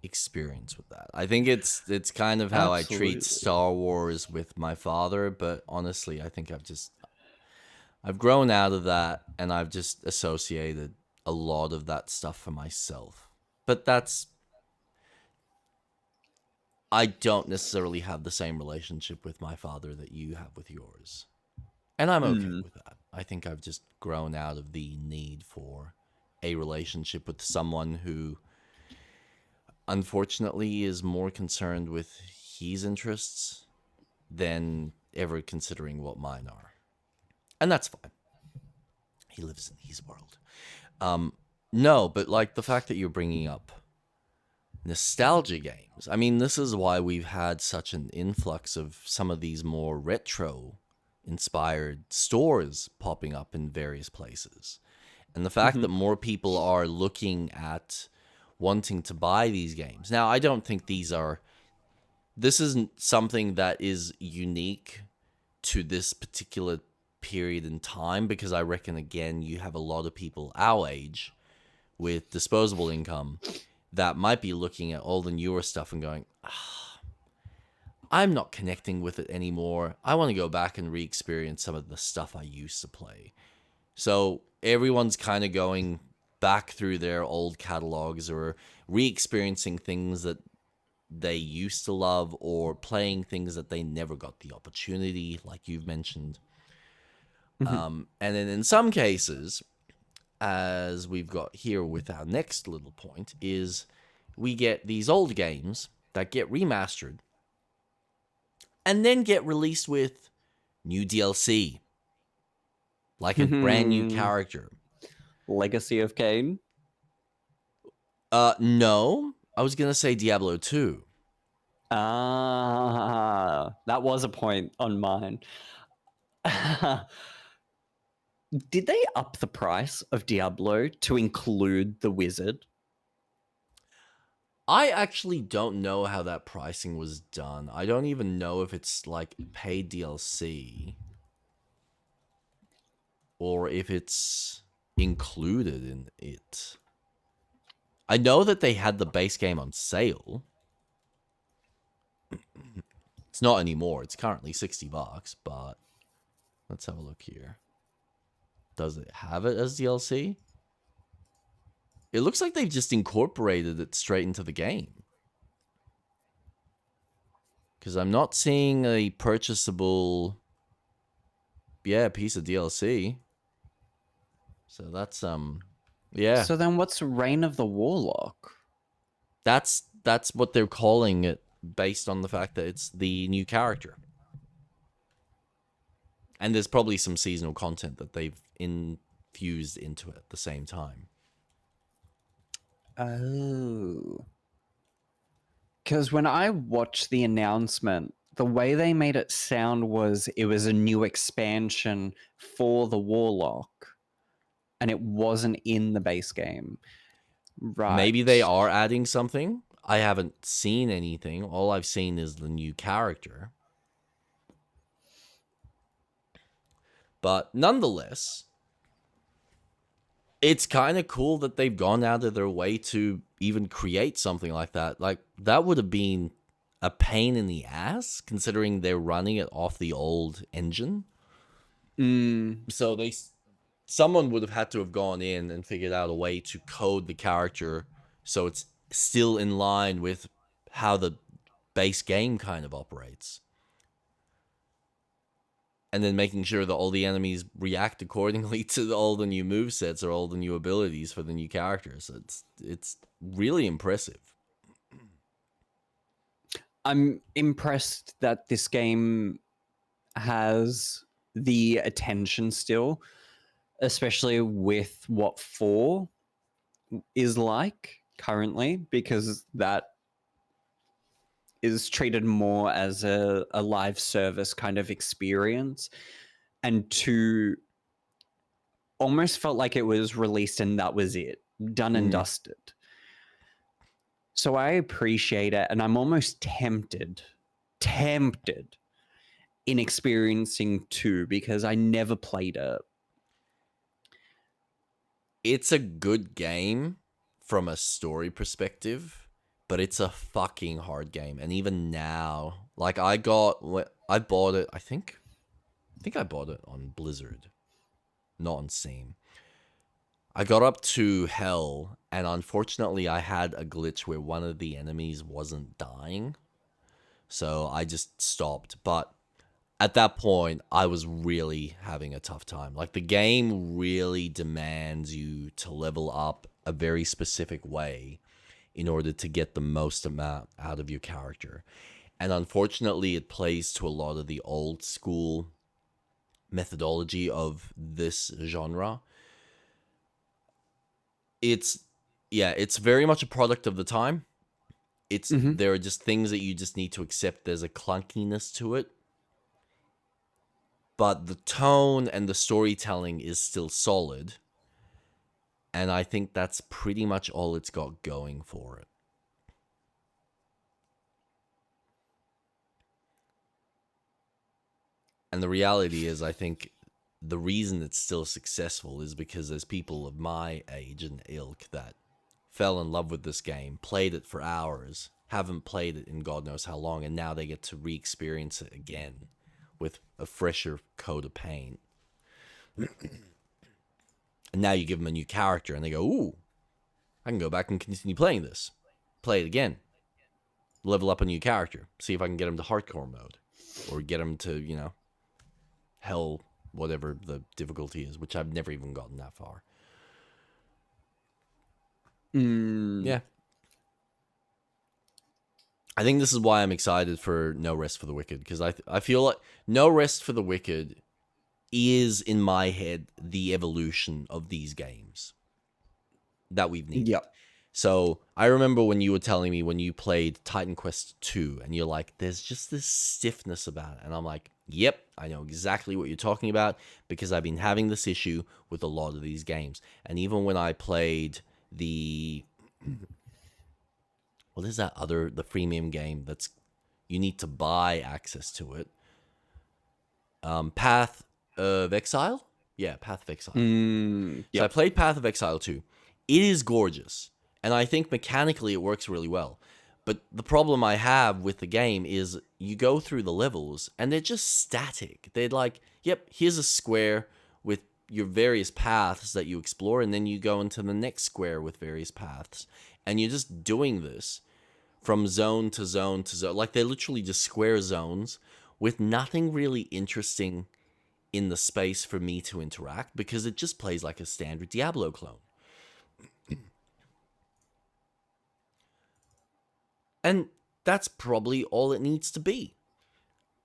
experience with that. I think it's kind of how I treat Star Wars with my father, but honestly, I think I've grown out of that, and I've just associated a lot of that stuff for myself. But I don't necessarily have the same relationship with my father that you have with yours. And I'm okay with that. I think I've just grown out of the need for a relationship with someone who, unfortunately, is more concerned with his interests than ever considering what mine are. And that's fine. He lives in his world. No, but like the fact that you're bringing up nostalgia games. I mean, this is why we've had such an influx of some of these more retro inspired stores popping up in various places. And the fact that more people are looking at wanting to buy these games. Now, I don't think this isn't something that is unique to this particular period in time, because I reckon, again, you have a lot of people our age with disposable income that might be looking at all the newer stuff and going, I'm not connecting with it anymore. I want to go back and re-experience some of the stuff I used to play. So everyone's kind of going back through their old catalogs or re-experiencing things that they used to love, or playing things that they never got the opportunity, like you've mentioned. And then in some cases, as we've got here with our next little point, is we get these old games that get remastered and then get released with new DLC, like a brand new character. Legacy of Kain? No. I was going to say Diablo 2. Ah, that was a point on mine. Did they up the price of Diablo to include the wizard? I actually don't know how that pricing was done. I don't even know if it's like paid DLC or if it's included in it. I know that they had the base game on sale. It's not anymore. It's currently $60, but let's have a look here. Does it have it as DLC? It looks like they've just incorporated it straight into the game. Because I'm not seeing a purchasable, piece of DLC. So that's, yeah. So then what's Reign of the Warlock? That's what they're calling it, based on the fact that it's the new character. And there's probably some seasonal content that they've infused into it at the same time. Oh. Because when I watched the announcement, the way they made it sound was it was a new expansion for the Warlock, and it wasn't in the base game. Right. Maybe they are adding something. I haven't seen anything. All I've seen is the new character. But nonetheless, it's kind of cool that they've gone out of their way to even create something like that. Like, that would have been a pain in the ass, considering they're running it off the old engine. So someone would have had to have gone in and figured out a way to code the character so it's still in line with how the base game kind of operates. And then making sure that all the enemies react accordingly to all the new movesets or all the new abilities for the new characters. It's really impressive. I'm impressed that this game has the attention still, especially with what 4 is like currently, because that is treated more as a live service kind of experience, and 2 almost felt like it was released and that was it, done and dusted. So I appreciate it, and I'm almost tempted in experiencing 2 because I never played it. It's a good game from a story perspective, but it's a fucking hard game. And even now, like, I bought it, I think I bought it on Blizzard, not on Steam. I got up to hell, and unfortunately I had a glitch where one of the enemies wasn't dying. So I just stopped. But at that point, I was really having a tough time. Like, the game really demands you to level up a very specific way in order to get the most amount out of your character. And unfortunately, it plays to a lot of the old school methodology of this genre. It's very much a product of the time. There are just things that you just need to accept. There's a clunkiness to it, but the tone and the storytelling is still solid, and I think that's pretty much all it's got going for it. And the reality is, I think the reason it's still successful is because there's people of my age and ilk that fell in love with this game, played it for hours, haven't played it in God knows how long, and now they get to re-experience it again with a fresher coat of paint. And now you give them a new character, and they go, ooh, I can go back and continue playing this. Play it again. Level up a new character. See if I can get them to hardcore mode. Or get them to, hell, whatever the difficulty is, which I've never even gotten that far. Yeah. I think this is why I'm excited for No Rest for the Wicked, because I feel like No Rest for the Wicked is, in my head, the evolution of these games that we've needed. Yep. So I remember when you were telling me when you played Titan Quest 2, and you're like, there's just this stiffness about it. And I'm like, yep, I know exactly what you're talking about, because I've been having this issue with a lot of these games. And even when I played the... What is that the freemium game that's... You need to buy access to it. Path of Exile? Yeah, Path of Exile. Yep. So I played Path of Exile 2. It is gorgeous. And I think mechanically it works really well. But the problem I have with the game is you go through the levels and they're just static. They're like, yep, here's a square with your various paths that you explore, and then you go into the next square with various paths. And you're just doing this from zone to zone to zone. Like, they're literally just square zones with nothing really interesting in the space for me to interact, because it just plays like a standard Diablo clone. And that's probably all it needs to be.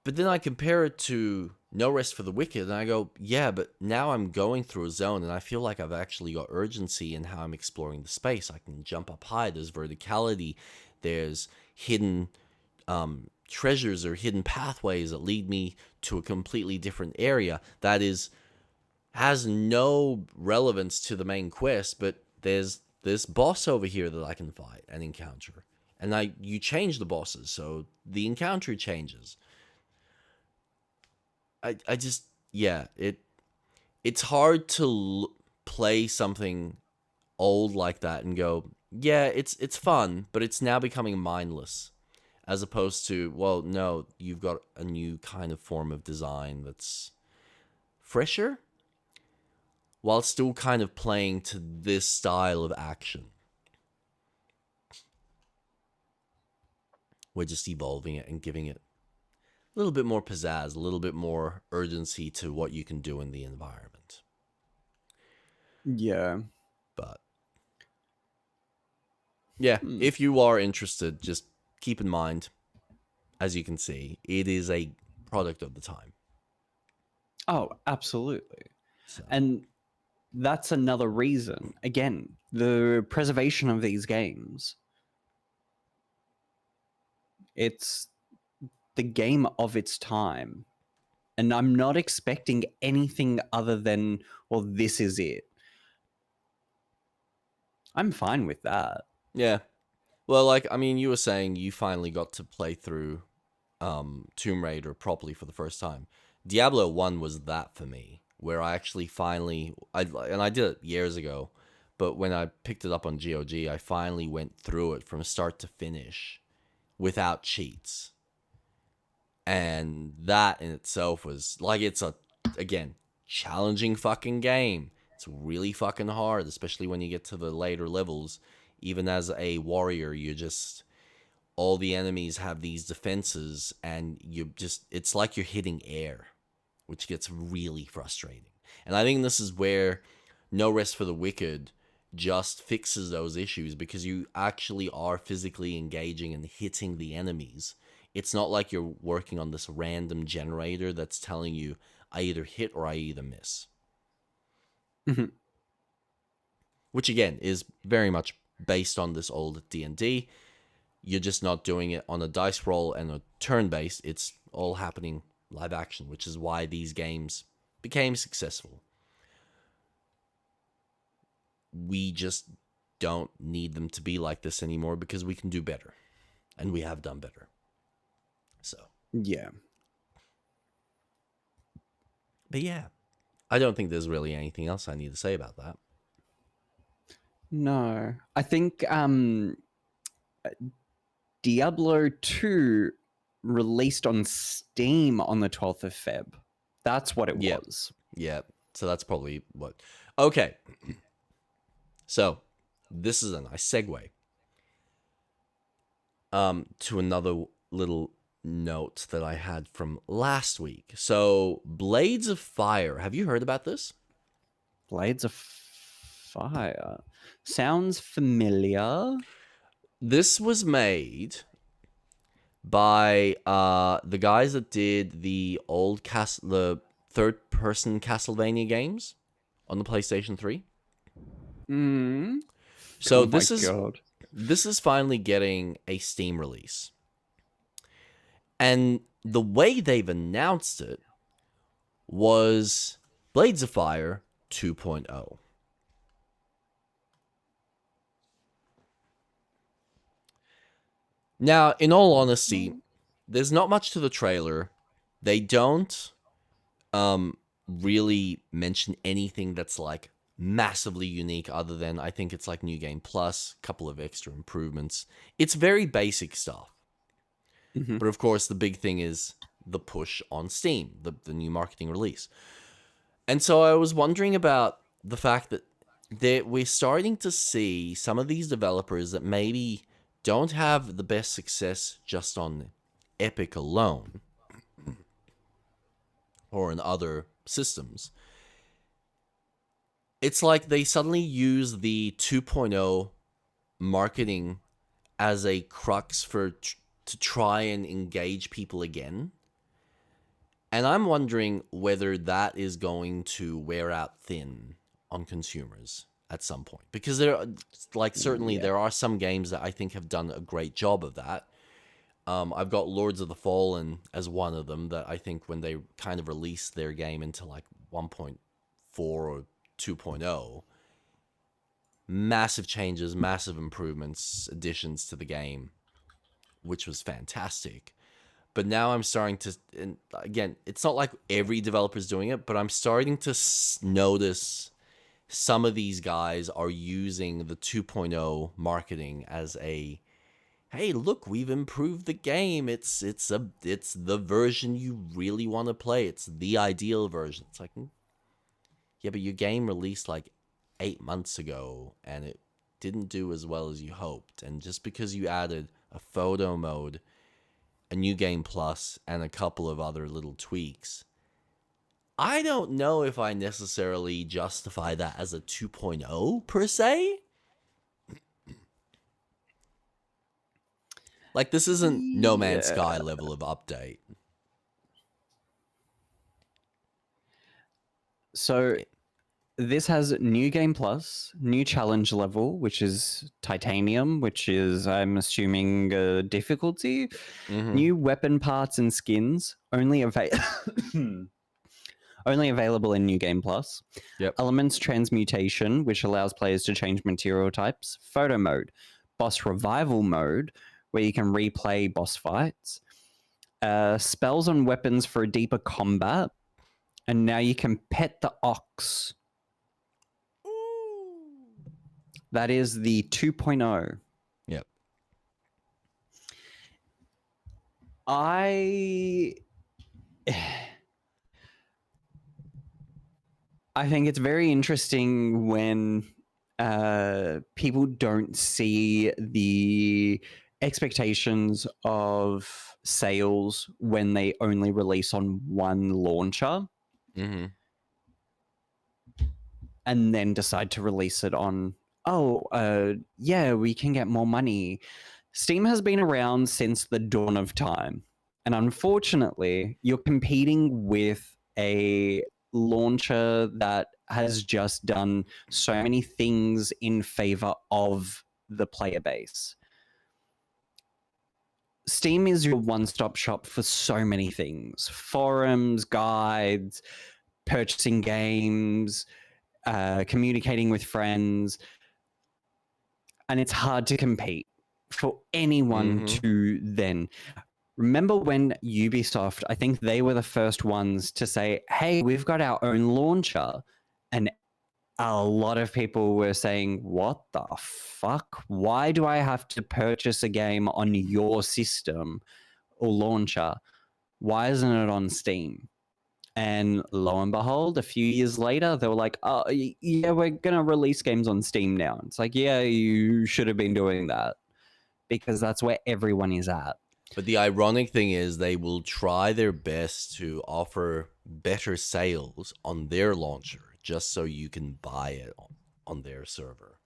But then I compare it to No Rest for the Wicked, and I go, yeah, but now I'm going through a zone, and I feel like I've actually got urgency in how I'm exploring the space. I can jump up high, there's verticality, there's hidden treasures or hidden pathways that lead me to a completely different area that has no relevance to the main quest, but there's this boss over here that I can fight and encounter. And you change the bosses, so the encounter changes. I just, yeah, it's hard to play something old like that and go, yeah, it's fun, but it's now becoming mindless. As opposed to, well, no, you've got a new kind of form of design that's fresher, while still kind of playing to this style of action. We're just evolving it and giving it a little bit more pizzazz, a little bit more urgency to what you can do in the environment. Yeah. But yeah, if you are interested, just keep in mind, as you can see, it is a product of the time. Oh, absolutely. So. And that's another reason. Again, the preservation of these games. It's the game of its time. And I'm not expecting anything other than, well, this is it. I'm fine with that. Yeah. Well, like, I mean, you were saying you finally got to play through Tomb Raider properly for the first time. Diablo 1 was that for me, where I actually finally... I did it years ago, but when I picked it up on GOG, I finally went through it from start to finish without cheats. And that in itself was, like, it's a, again, challenging fucking game. It's really fucking hard, especially when you get to the later levels. Even as a warrior, you're just all the enemies have these defenses, and it's like you're hitting air, which gets really frustrating. And I think this is where No Rest for the Wicked just fixes those issues, because you actually are physically engaging and hitting the enemies. It's not like you're working on this random generator that's telling you, I either hit or I either miss. Mm-hmm. Which again is very much based on this old D&D. You're just not doing it on a dice roll and a turn-based. It's all happening live action, which is why these games became successful. We just don't need them to be like this anymore, because we can do better. And we have done better. So. Yeah. But yeah, I don't think there's really anything else I need to say about that. No. I think Diablo 2 released on Steam on the 12th of Feb. That's what it was. Yeah. So that's probably what. Okay. So this is a nice segue to another little note that I had from last week. So Blades of Fire. Have you heard about this? Blades of Fire. Sounds familiar. This was made by the guys that did the the third-person Castlevania games on the PlayStation 3. So this is finally getting a Steam release. And the way they've announced it was Blades of Fire 2.0. Now, in all honesty, there's not much to the trailer. They don't really mention anything that's like massively unique, other than I think it's like New Game Plus, a couple of extra improvements. It's very basic stuff. Mm-hmm. But of course, the big thing is the push on Steam, the new marketing release. And so I was wondering about the fact that we're starting to see some of these developers that maybe don't have the best success just on Epic alone or in other systems. It's like they suddenly use the 2.0 marketing as a crux to try and engage people again. And I'm wondering whether that is going to wear out thin on consumers at some point, because there are some games that I think have done a great job of that. I've got Lords of the Fallen as one of them, that I think when they kind of released their game into like 1.4 or 2.0, massive changes, massive improvements, additions to the game, which was fantastic. But now I'm starting to, and again, it's not like every developer's doing it, but I'm starting to notice some of these guys are using the 2.0 marketing as a, hey, look, we've improved the game. It's the version you really want to play. It's the ideal version. It's like, yeah, but your game released like 8 months ago and it didn't do as well as you hoped. And just because you added a photo mode, a New Game Plus, and a couple of other little tweaks, I don't know if I necessarily justify that as a 2.0 per se. Like, this isn't No Man's Sky level of update. So this has New Game Plus, new challenge level, which is Titanium, which is, I'm assuming, difficulty. Mm-hmm. New weapon parts and skins, only available in New Game Plus. Yep. Elements transmutation, which allows players to change material types. Photo mode. Boss revival mode, where you can replay boss fights. Spells on weapons for a deeper combat. And now you can pet the ox. That is the 2.0. Yep. I think it's very interesting when people don't see the expectations of sales when they only release on one launcher Mm-hmm. and then decide to release it on, yeah, we can get more money. Steam has been around since the dawn of time. And unfortunately, you're competing with a launcher that has just done so many things in favor of the player base. Steam is your one-stop shop for so many things: forums, guides, purchasing games, communicating with friends, and it's hard to compete for anyone to then. Remember when Ubisoft, I think they were the first ones to say, hey, we've got our own launcher, and a lot of people were saying, what the fuck? Why do I have to purchase a game on your system or launcher? Why isn't it on Steam? And lo and behold, a few years later, they were like, oh, yeah, we're going to release games on Steam now. It's like, yeah, you should have been doing that because that's where everyone is at. But the ironic thing is they will try their best to offer better sales on their launcher just so you can buy it on their server.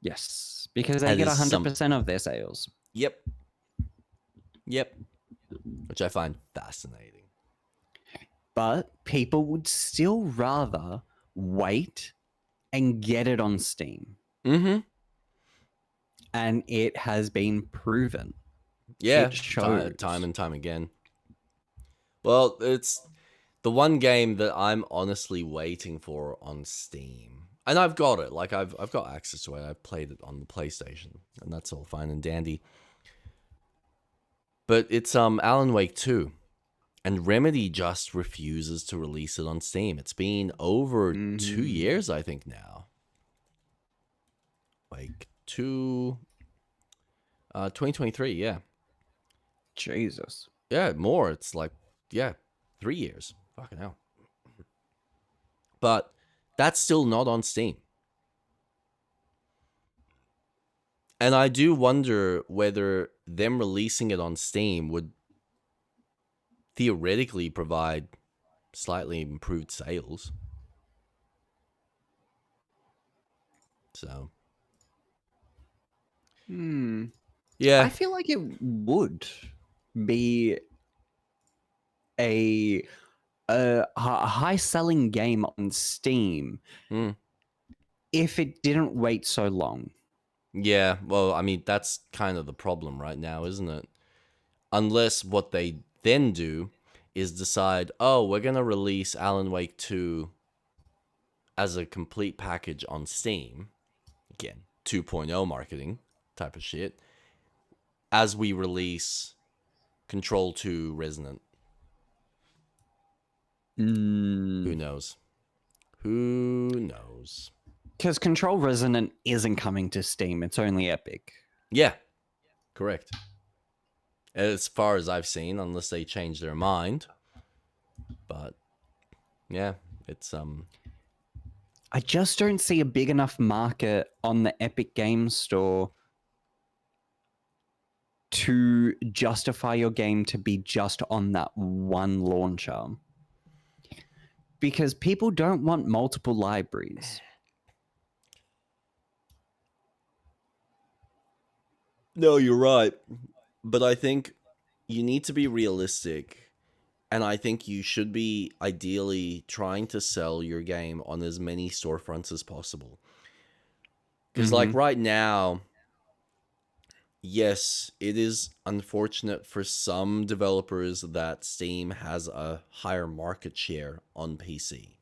Yes, because they And get there's 100% of their sales. Yep. Which I find fascinating. But people would still rather wait and get it on Steam. Mm-hmm. And it has been proven. Yeah, it shows. time and time again. Well, it's the one game that I'm honestly waiting for on Steam. And I've got it. Like, I've got access to it. I've played it on the PlayStation. And that's all fine and dandy. But it's Alan Wake 2. And Remedy just refuses to release it on Steam. It's been over 2 years, I think, now. Like, 2023, yeah. Jesus. Yeah, more. It's like, 3 years. Fucking hell. But that's still not on Steam. And I do wonder whether them releasing it on Steam would theoretically provide slightly improved sales. So. Yeah. I feel like it would be a high-selling game on Steam if it didn't wait so long. Yeah, well, I mean, that's kind of the problem right now, isn't it? Unless what they then do is decide, oh, we're going to release Alan Wake 2 as a complete package on Steam. Again, 2.0 marketing type of shit. As we release Control 2 Resonant. Who knows? Who knows? Because Control Resonant isn't coming to Steam. It's only Epic. Yeah, correct. As far as I've seen, unless they change their mind. But, yeah, it's... I just don't see a big enough market on the Epic Games Store to justify your game to be just on that one launcher. Because people don't want multiple libraries. No, you're right. But I think you need to be realistic. And I think you should be ideally trying to sell your game on as many storefronts as possible. Because, like, right now, yes, it is unfortunate for some developers that Steam has a higher market share on PC.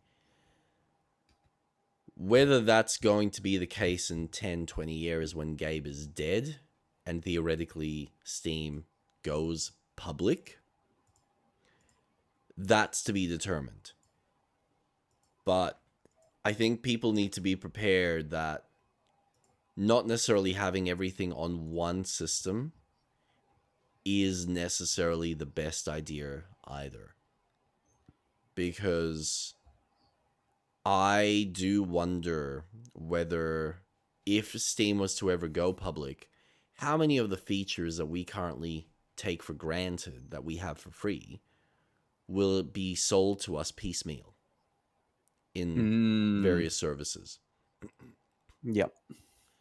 Whether that's going to be the case in 10, 20 years when Gabe is dead and theoretically Steam goes public, that's to be determined. But I think people need to be prepared that not necessarily having everything on one system is necessarily the best idea either. Because I do wonder whether, if Steam was to ever go public, how many of the features that we currently take for granted that we have for free will it be sold to us piecemeal in various services? Yep.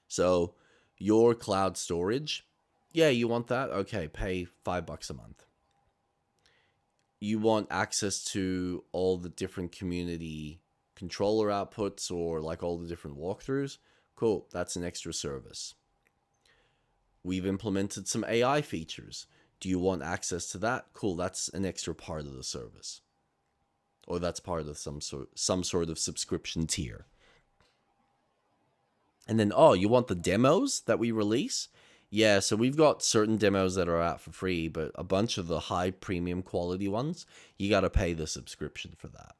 So your cloud storage, yeah, you want that? Okay, pay $5 a month. You want access to all the different community controller outputs or like all the different walkthroughs? Cool, that's an extra service. We've implemented some AI features. Do you want access to that? Cool, that's an extra part of the service. Or that's part of some sort of subscription tier. And then, oh, you want the demos that we release? Yeah, so we've got certain demos that are out for free, but a bunch of the high premium quality ones, you got to pay the subscription for that.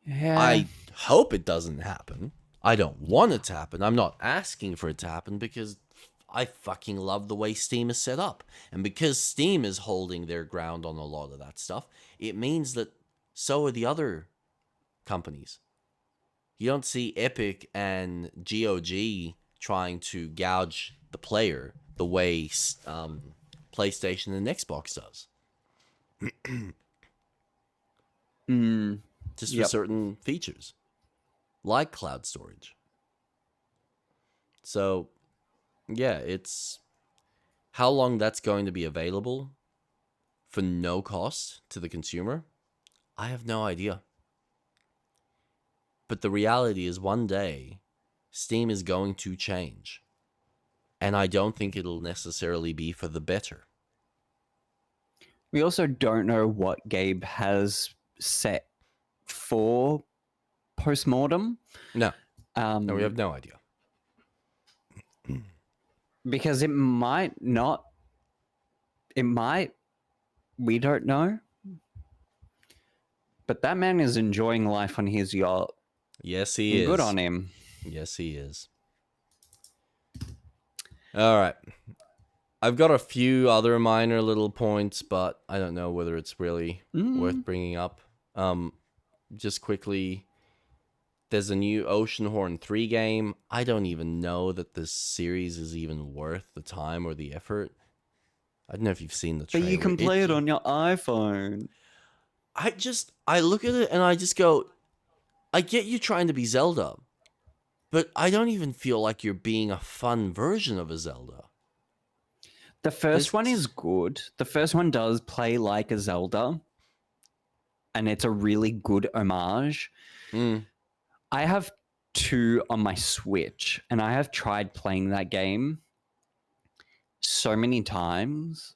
Yeah. I hope it doesn't happen. I don't want it to happen. I'm not asking for it to happen because I fucking love the way Steam is set up. And because Steam is holding their ground on a lot of that stuff, it means that so are the other companies. You don't see Epic and GOG trying to gouge the player the way PlayStation and Xbox does. Just for certain features, like cloud storage. So, yeah, it's how long that's going to be available for no cost to the consumer, I have no idea. But the reality is one day, Steam is going to change. And I don't think it'll necessarily be for the better. We also don't know what Gabe has set for postmortem. No, we have no idea. Because it might not. It might. We don't know. But that man is enjoying life on his yacht. Yes, he is. Good on him. Yes, he is. All right. I've got a few other minor little points, but I don't know whether it's really worth bringing up. Just quickly, there's a new Oceanhorn 3 game. I don't even know that this series is even worth the time or the effort. I don't know if you've seen the trailer. But you can play it on your iPhone. I look at it and I just go, I get you trying to be Zelda, but I don't even feel like you're being a fun version of a Zelda. The first one is good. The first one does play like a Zelda. And it's a really good homage. I have 2 on my Switch, and I have tried playing that game so many times,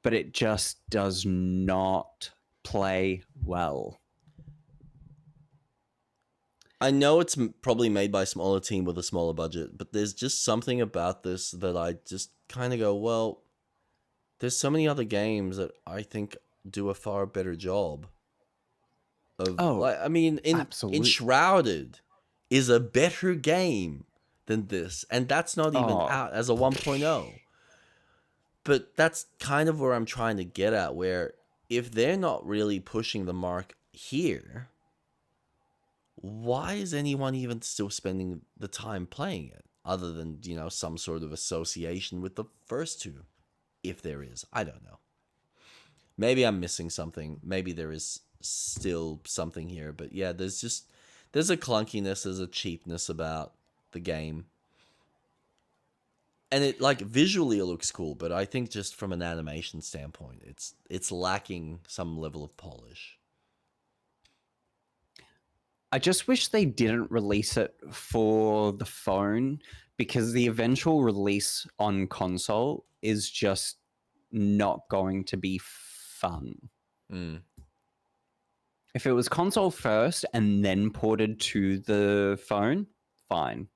but it just does not play well. I know it's probably made by a smaller team with a smaller budget, but there's just something about this that I just kind of go, well, there's so many other games that I think do a far better job of. Enshrouded is a better game than this, and that's not even out as a 1.0. But that's kind of where I'm trying to get at, where if they're not really pushing the mark here, why is anyone even still spending the time playing it, other than, some sort of association with the first 2? If there is, I don't know. Maybe I'm missing something. Maybe there is still something here. But yeah, there's a clunkiness, there's a cheapness about the game. And it, visually it looks cool, but I think just from an animation standpoint, it's lacking some level of polish. I just wish they didn't release it for the phone, because the eventual release on console is just not going to be fun. If it was console first and then ported to the phone, fine.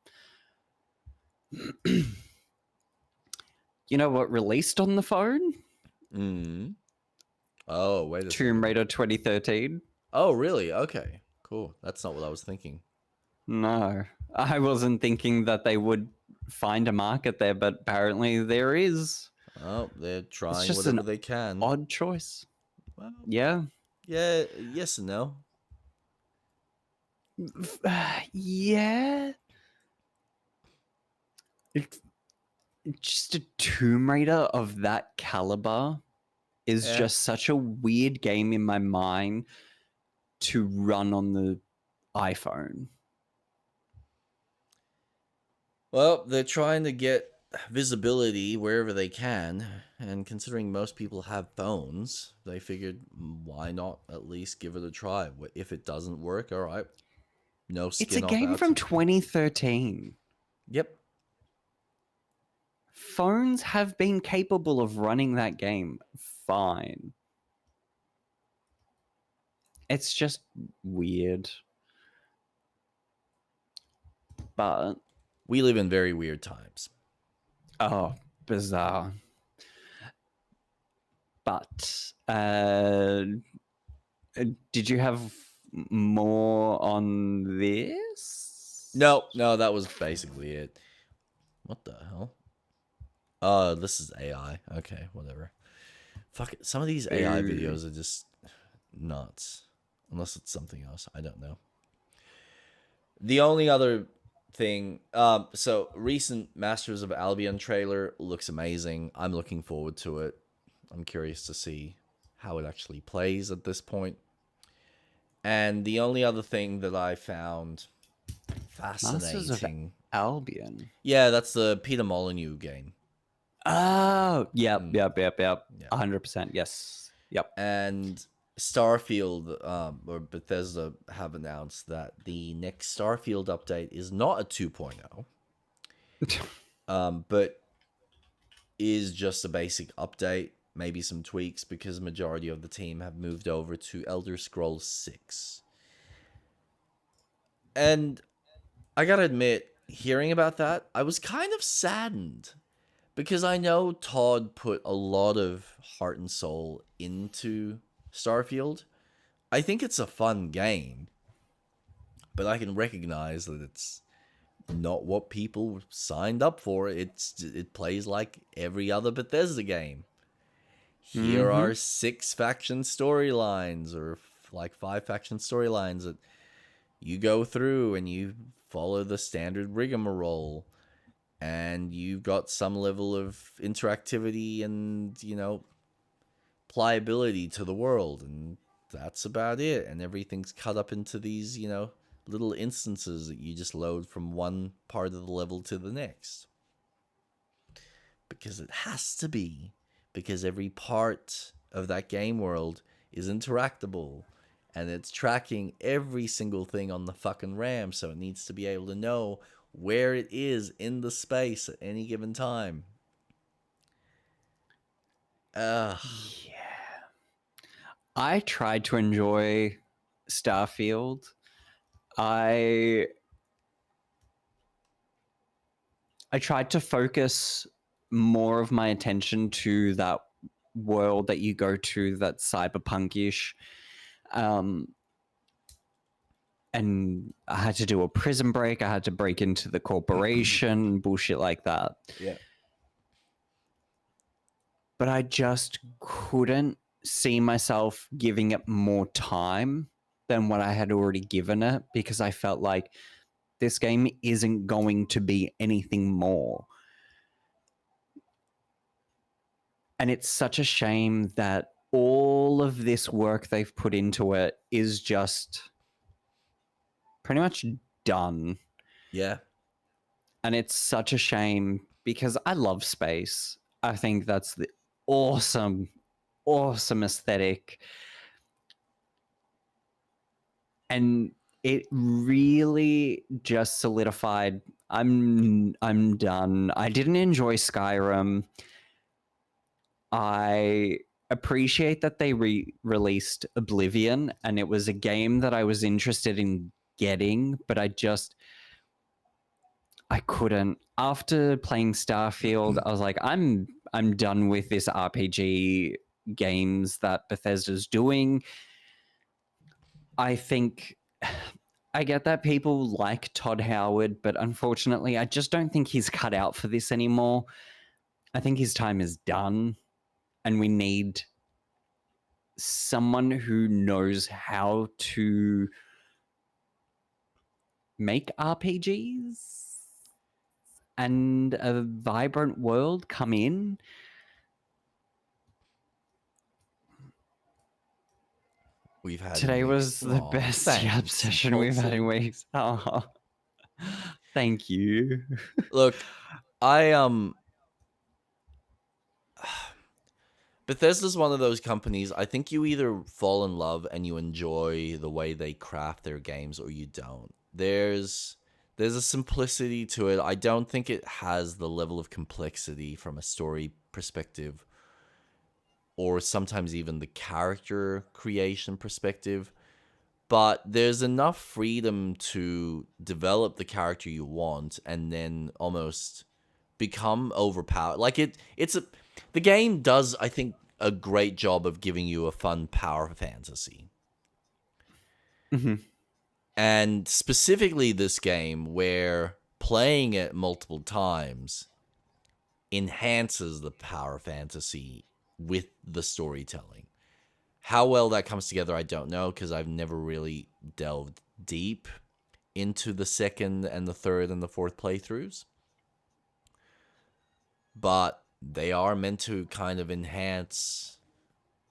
You know what released on the phone? Oh, wait a second. Tomb Raider 2013. Oh, really? Okay, cool. That's not what I was thinking. No, I wasn't thinking that they would find a market there, but apparently there is. Oh, they're trying whatever they can. Odd choice. Well, yeah. Yeah, yes and no. Yeah. It, just a Tomb Raider of that caliber is Yeah. just such a weird game in my mind to run on the iPhone. Well, they're trying to get visibility wherever they can, and considering most people have phones, they figured why not at least give it a try. If it doesn't work, all right, no It's a skin off game our from teeth. 2013. Yep. Phones have been capable of running that game fine. It's just weird. But We live in very weird times. oh, bizarre. But did you have more on this? No, that was basically it. What the hell? This is AI. Okay, whatever. Fuck it. Some of these AI videos are just nuts. Unless it's something else. I don't know. The only other thing, so recent Masters of Albion trailer looks amazing. I'm looking forward to it. I'm curious to see how it actually plays at this point. And the only other thing that I found Masters of fascinating, Albion. yeah, that's the Peter Molyneux game. Oh, yep. Yeah. 100%. Yes. Yep. And Starfield, or Bethesda, have announced that the next Starfield update is not a 2.0, but is just a basic update, maybe some tweaks, because the majority of the team have moved over to ElderScrolls 6. And I gotta admit, hearing about that, I was kind of saddened, because I know Todd put a lot of heart and soul into Starfield. I think it's a fun game, but I can recognize that it's not what people signed up for. It plays like every other Bethesda game. Here are 6 faction storylines, or like 5 faction storylines that you go through and you follow the standard rigmarole, and you've got some level of interactivity and, pliability to the world, and that's about it. And everything's cut up into these, little instances that you just load from one part of the level to the next. Because it has to be. Because every part of that game world is interactable, and it's tracking every single thing on the fucking RAM, so it needs to be able to know where it is in the space at any given time. Ugh. Yeah. I tried to enjoy Starfield. I tried to focus more of my attention to that world that you go to that's cyberpunkish. And I had to do a prison break. I had to break into the corporation, bullshit like that. Yeah. But I just couldn't see myself giving it more time than what I had already given it, because I felt like this game isn't going to be anything more. And it's such a shame that all of this work they've put into it is just pretty much done. Yeah. And it's such a shame because I love space. I think that's the awesome aesthetic. And it really just solidified I'm done. I didn't enjoy Skyrim. I appreciate that they released Oblivion, and it was a game that I was interested in getting, but I couldn't. After playing Starfield, I was like, I'm done with this RPG games that Bethesda's doing. I think I get that people like Todd Howard, but unfortunately, I just don't think he's cut out for this anymore. I think his time is done, and we need someone who knows how to make RPGs and a vibrant world come in. We've had Today in was weeks. the Aw, best Yap thanks. session we've had in Thoughtful. weeks. Oh, thank you. Look, I Bethesda's one of those companies. I think you either fall in love and you enjoy the way they craft their games, or you don't. There's a simplicity to it. I don't think it has the level of complexity from a story perspective, or sometimes even the character creation perspective. But there's enough freedom to develop the character you want and then almost become overpowered. Like the game does, I think, a great job of giving you a fun power fantasy. Mm-hmm. And specifically this game, where playing it multiple times enhances the power fantasy with the storytelling. How well that comes together, I don't know, because I've never really delved deep into the second and the third and the fourth playthroughs. But they are meant to kind of enhance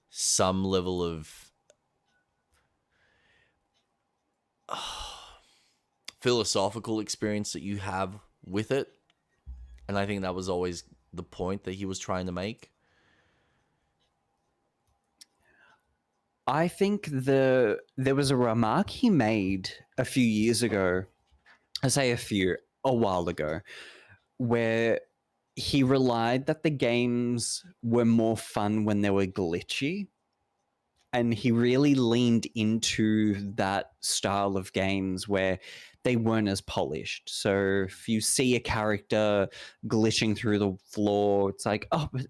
some level of philosophical experience that you have with it. And I think that was always the point that he was trying to make. I think there was a remark he made a few years ago. I say a while ago, where he relied that the games were more fun when they were glitchy. And he really leaned into that style of games where they weren't as polished. So if you see a character glitching through the floor, it's like, oh, but,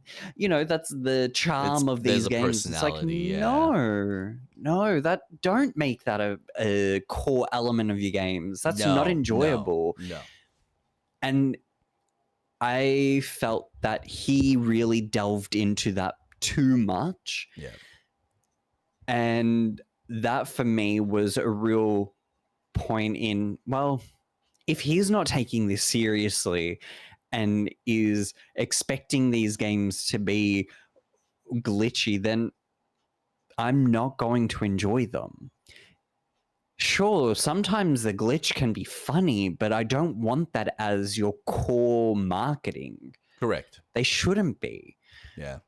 that's the charm of There's these a games. It's like, personality, yeah. no, that don't make that a core element of your games. That's not enjoyable. No. And I felt that he really delved into that too much. Yeah. And that for me was a real point in, well, if he's not taking this seriously and is expecting these games to be glitchy, then I'm not going to enjoy them. Sure, sometimes the glitch can be funny, but I don't want that as your core marketing. Correct. They shouldn't be. Yeah.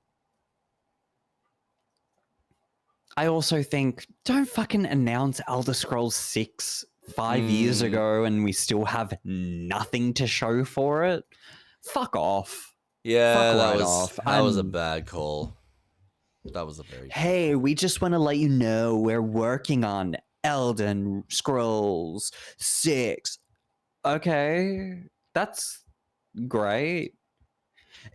I also think, don't fucking announce ElderScrolls 6 5 years ago and we still have nothing to show for it. Fuck off. Yeah, Fuck that right was off. that was a bad call. That was a very Hey, we just want to let you know we're working on Elden Scrolls 6. Okay, that's great.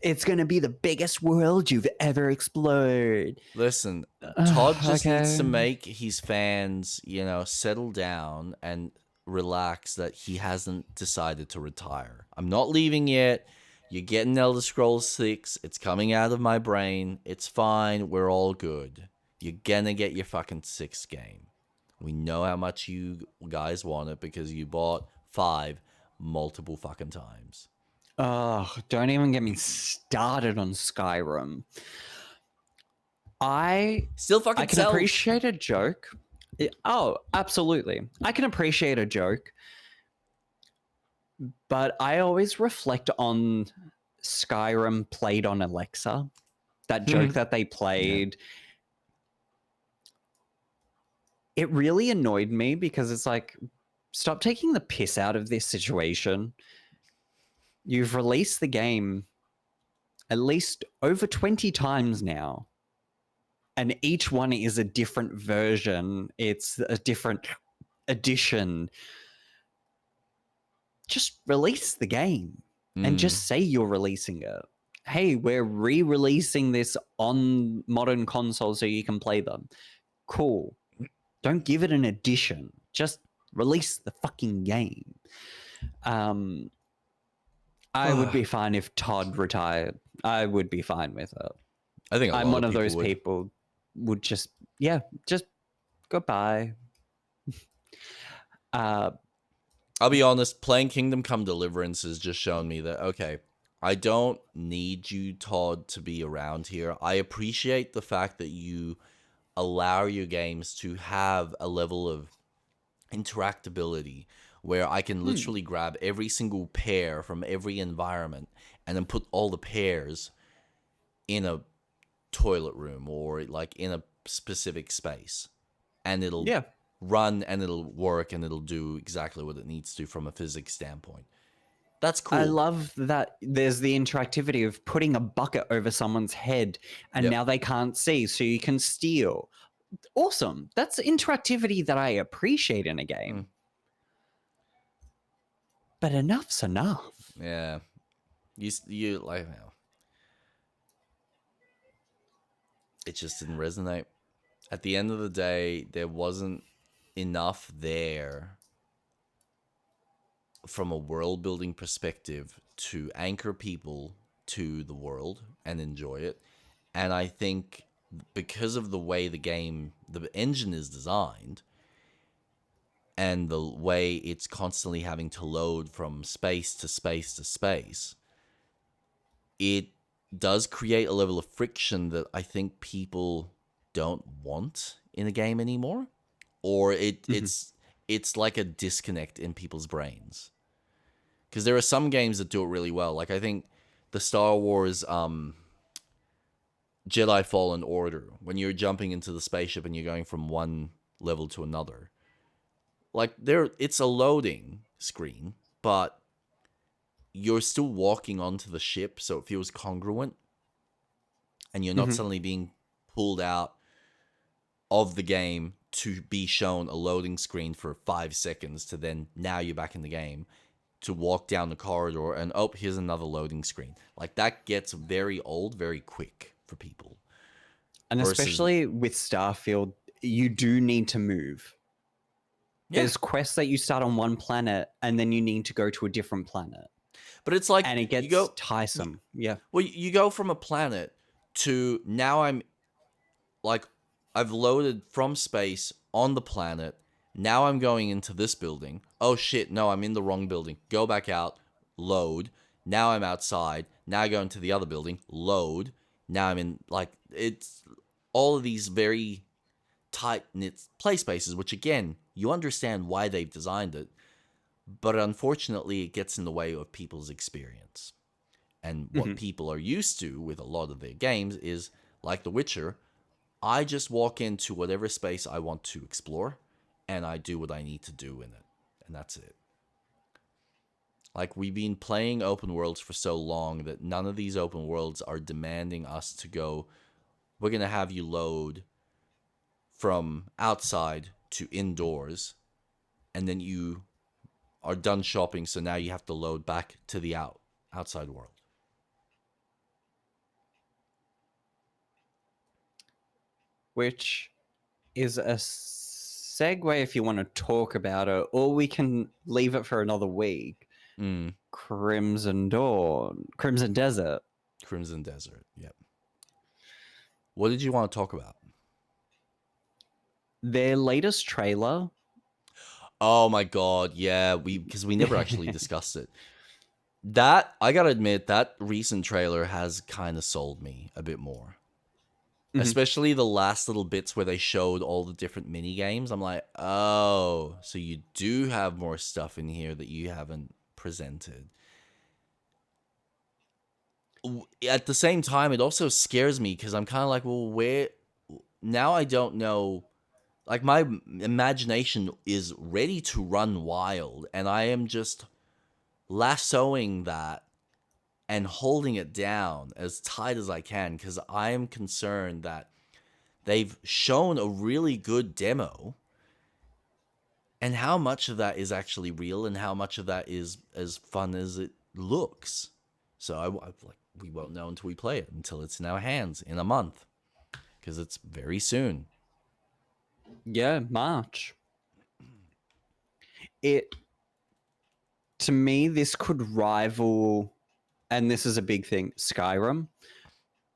It's going to be the biggest world you've ever explored. Listen, Todd just needs to Okay. make his fans, settle down and relax that he hasn't decided to retire. I'm not leaving yet. You're getting Elder Scrolls 6. It's coming out of my brain. It's fine. We're all good. You're gonna get your fucking 6th game. We know how much you guys want it because you bought 5 multiple fucking times. Oh, don't even get me started on Skyrim. I Still fucking can sells. appreciate a joke. Oh, absolutely. I can appreciate a joke. But I always reflect on Skyrim played on Alexa. That joke that they played. It really annoyed me because it's like, stop taking the piss out of this situation. You've released the game at least over 20 times now. And each one is a different version. It's a different edition. Just release the game and just say you're releasing it. Hey, we're re-releasing this on modern consoles so you can play them. Cool. Don't give it an edition. Just release the fucking game. I would be fine if Todd retired. I would be fine with it. I think I'm one of those would. people. would just goodbye. I'll be honest, playing Kingdom Come Deliverance has just shown me that, okay, I don't need you, Todd, to be around here. I appreciate the fact that you allow your games to have a level of interactability where I can literally grab every single pair from every environment and then put all the pairs in a toilet room or like in a specific space, and it'll run and it'll work and it'll do exactly what it needs to from a physics standpoint. That's cool. I love that there's the interactivity of putting a bucket over someone's head and now they can't see, so you can steal. Awesome. That's interactivity that I appreciate in a game. But enough's enough. Yeah. You like, you know, it just didn't resonate. At the end of the day, there wasn't enough there from a world building perspective to anchor people to the world and enjoy it. And I think because of the way the engine is designed and the way it's constantly having to load from space to space to space, it does create a level of friction that I think people don't want in a game anymore, or it's like a disconnect in people's brains. Because there are some games that do it really well. Like I think the Star Wars Jedi Fallen Order, when you're jumping into the spaceship and you're going from one level to another, like it's a loading screen, but you're still walking onto the ship, so it feels congruent, and you're not suddenly being pulled out of the game to be shown a loading screen for 5 seconds to then now you're back in the game to walk down the corridor and here's another loading screen. Like that gets very old very quick for people. And especially with Starfield, you do need to move. Yeah. There's quests that you start on one planet and then you need to go to a different planet. But it's like, and it gets tiresome. Yeah. Well, you go from a planet to now I've loaded from space on the planet. Now I'm going into this building. Oh shit, no, I'm in the wrong building. Go back out, load. Now I'm outside. Now I go into the other building, load. Now I'm in, like, it's all of these very tight-knit play spaces, which again, you understand why they've designed it, but unfortunately it gets in the way of people's experience. And what people are used to with a lot of their games is, like The Witcher, I just walk into whatever space I want to explore, and I do what I need to do in it. And that's it. Like, we've been playing open worlds for so long that none of these open worlds are demanding us to go, we're going to have you load from outside to indoors, and then you are done shopping, so now you have to load back to the outside world. Which is a segue if you want to talk about it, or we can leave it for another week. Crimson Dawn. Crimson Desert. Crimson Desert, yep. What did you want to talk about? Their latest trailer. Oh my god, yeah, because we never actually discussed it. That, I gotta admit, that recent trailer has kind of sold me a bit more. Especially the last little bits where they showed all the different mini games. I'm like, oh, so you do have more stuff in here that you haven't presented. At the same time, it also scares me because I'm kind of like, well, where... Now I don't know... Like, my imagination is ready to run wild, and I am just lassoing that and holding it down as tight as I can, because I am concerned that they've shown a really good demo, and how much of that is actually real and how much of that is as fun as it looks. So we won't know until we play it, until it's in our hands in a month, because it's very soon. Yeah, March. To me, this could rival, and this is a big thing, Skyrim.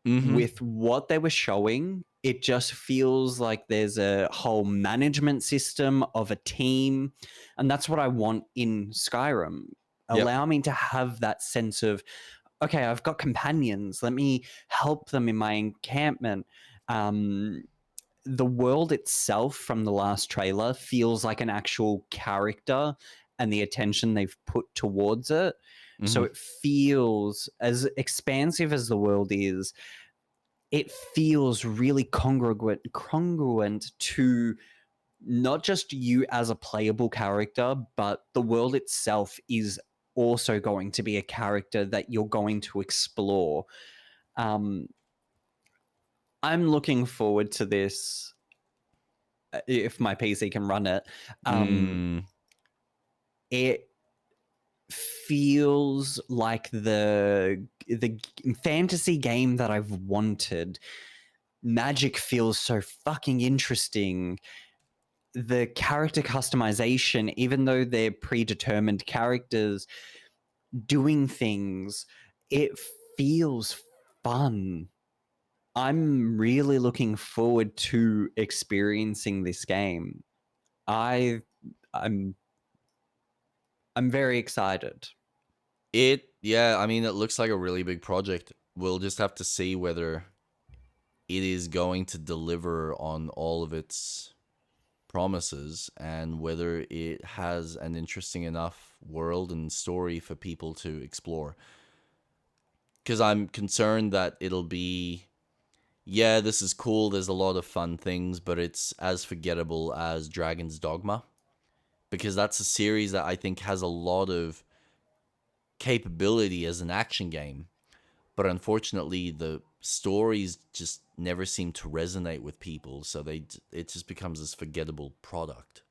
With what they were showing it just feels like there's a whole management system of a team. And that's what I want in Skyrim. Yep. Allow me to have that sense of, okay, I've got companions. Let me help them in my encampment. The world itself from the last trailer feels like an actual character and the attention they've put towards it. So it feels, as expansive as the world is, it feels really congruent to not just you as a playable character, but the world itself is also going to be a character that you're going to explore. I'm looking forward to this if my PC can run it. It feels like the fantasy game that I've wanted. Magic feels so fucking interesting. The character customization, even though they're predetermined characters doing things, it feels fun. I'm really looking forward to experiencing this game. I'm very excited. I mean, it looks like a really big project. We'll just have to see whether it is going to deliver on all of its promises and whether it has an interesting enough world and story for people to explore. Because I'm concerned that it'll be, yeah, this is cool, there's a lot of fun things, but it's as forgettable as Dragon's Dogma. Because that's a series that I think has a lot of capability as an action game. But unfortunately, the stories just never seem to resonate with people, so it just becomes this forgettable product.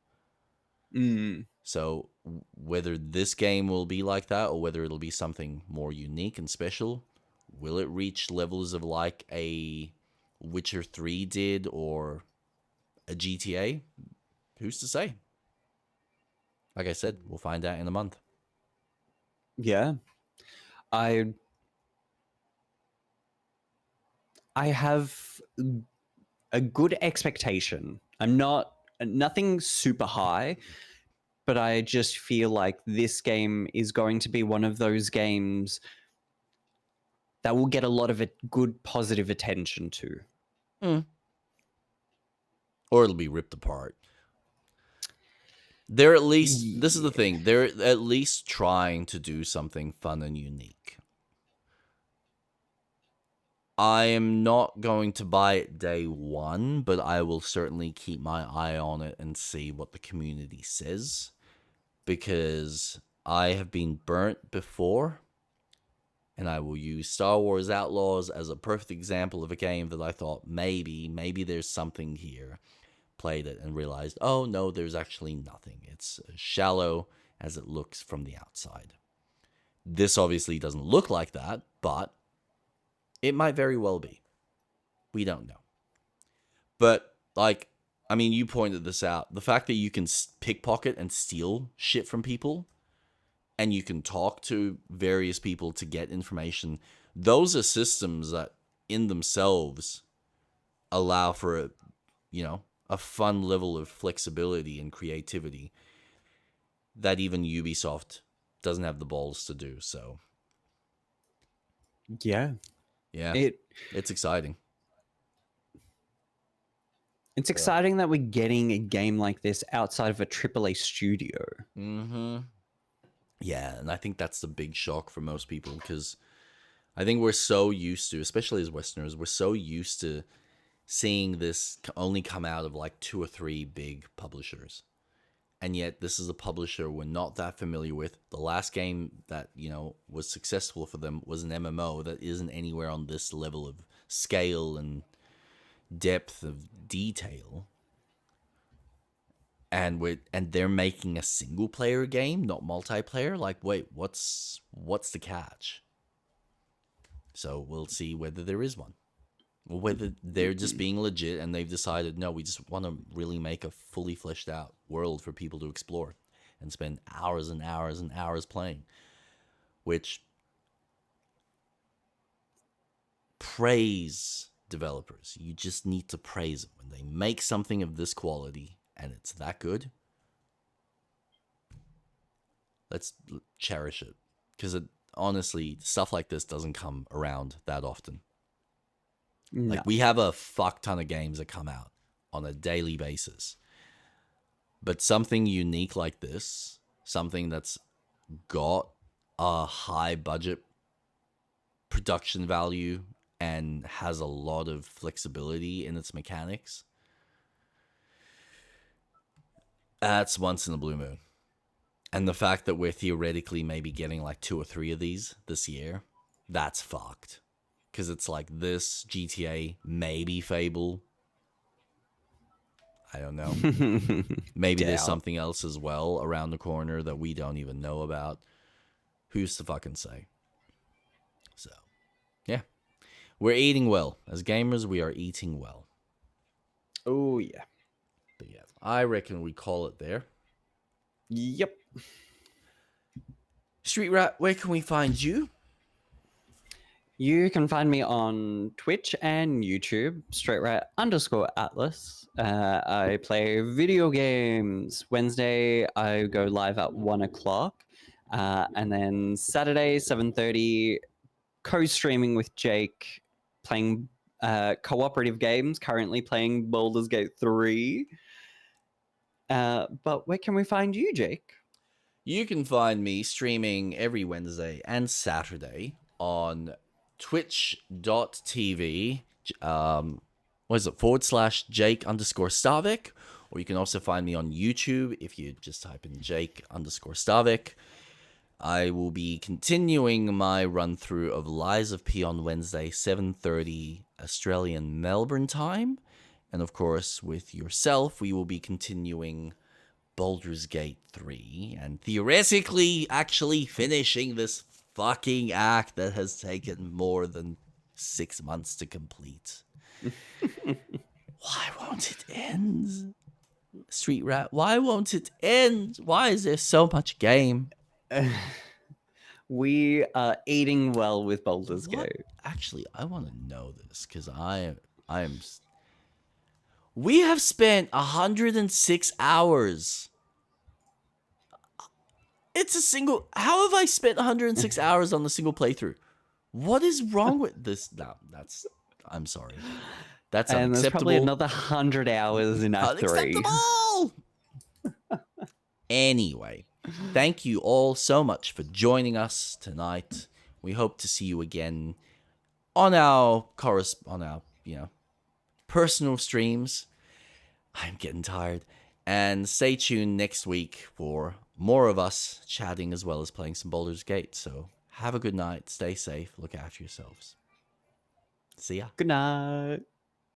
So whether this game will be like that or whether it'll be something more unique and special, will it reach levels of like a Witcher 3 did or a GTA? Who's to say? Like I said, we'll find out in a month. Yeah. I have a good expectation. I'm nothing super high, but I just feel like this game is going to be one of those games that will get a lot of good positive attention to. Or it'll be ripped apart. They're at least, this is the thing, they're at least trying to do something fun and unique. I am not going to buy it day one, but I will certainly keep my eye on it and see what the community says. Because I have been burnt before, and I will use Star Wars Outlaws as a perfect example of a game that I thought maybe there's something here. Played it and realized, oh no, there's actually nothing. It's as shallow as it looks from the outside. This obviously doesn't look like that, but it might very well be. We don't know. But, like, I mean, you pointed this out. The fact that you can pickpocket and steal shit from people, and you can talk to various people to get information, those are systems that in themselves allow for a fun level of flexibility and creativity that even Ubisoft doesn't have the balls to do. So yeah, it's exciting. It's exciting that we're getting a game like this outside of a AAA studio. Yeah, and I think that's the big shock for most people, because I think we're so used to, especially as Westerners, we're so used to seeing this only come out of like 2 or 3 big publishers. And yet this is a publisher we're not that familiar with. The last game that, was successful for them was an MMO that isn't anywhere on this level of scale and depth of detail. And they're making a single player game, not multiplayer. Like, wait, what's the catch? So we'll see whether there is one. Or whether they're just being legit and they've decided, no, we just want to really make a fully fleshed out world for people to explore and spend hours and hours and hours playing. Which, praise developers. You just need to praise them when they make something of this quality and it's that good. Let's cherish it, because honestly, stuff like this doesn't come around that often. No. Like, we have a fuck ton of games that come out on a daily basis, but something unique like this, something that's got a high budget production value and has a lot of flexibility in its mechanics, that's once in a blue moon. And the fact that we're theoretically maybe getting like 2 or 3 of these this year, that's fucked. Because it's like this, GTA, maybe Fable. I don't know. Maybe there's something else as well around the corner that we don't even know about. Who's to fucking say? So, yeah. We're eating well. As gamers, we are eating well. Oh, yeah. But yeah, I reckon we call it there. Yep. StreetRat, where can we find you? You can find me on Twitch and YouTube, StreetRat_Atlas. I play video games. Wednesday, I go live at 1 o'clock. And then Saturday, 7:30, co-streaming with Jake, playing cooperative games, currently playing Baldur's Gate 3. But where can we find you, Jake? You can find me streaming every Wednesday and Saturday on twitch.tv, /Jake_Starvik, or you can also find me on YouTube if you just type in Jake_Starvik. I will be continuing my run through of Lies of P on Wednesday, 7:30 Australian Melbourne time. And of course, with yourself, we will be continuing Baldur's Gate 3 and theoretically actually finishing this fucking act that has taken more than 6 months to complete. Why won't it end? StreetRat, why won't it end? Why is there so much game? We are eating well with Baldur's Gate. Actually, I want to know this because I am. We have spent 106 hours. It's a single. How have I spent 106 hours on a single playthrough? What is wrong with this? No, I'm sorry. That's and unacceptable. There's probably another 100 hours in Act 3. Unacceptable! Anyway, thank you all so much for joining us tonight. We hope to see you again on our personal streams. I'm getting tired. And stay tuned next week for more of us chatting as well as playing some Baldur's Gate. So have a good night. Stay safe. Look after yourselves. See ya. Good night.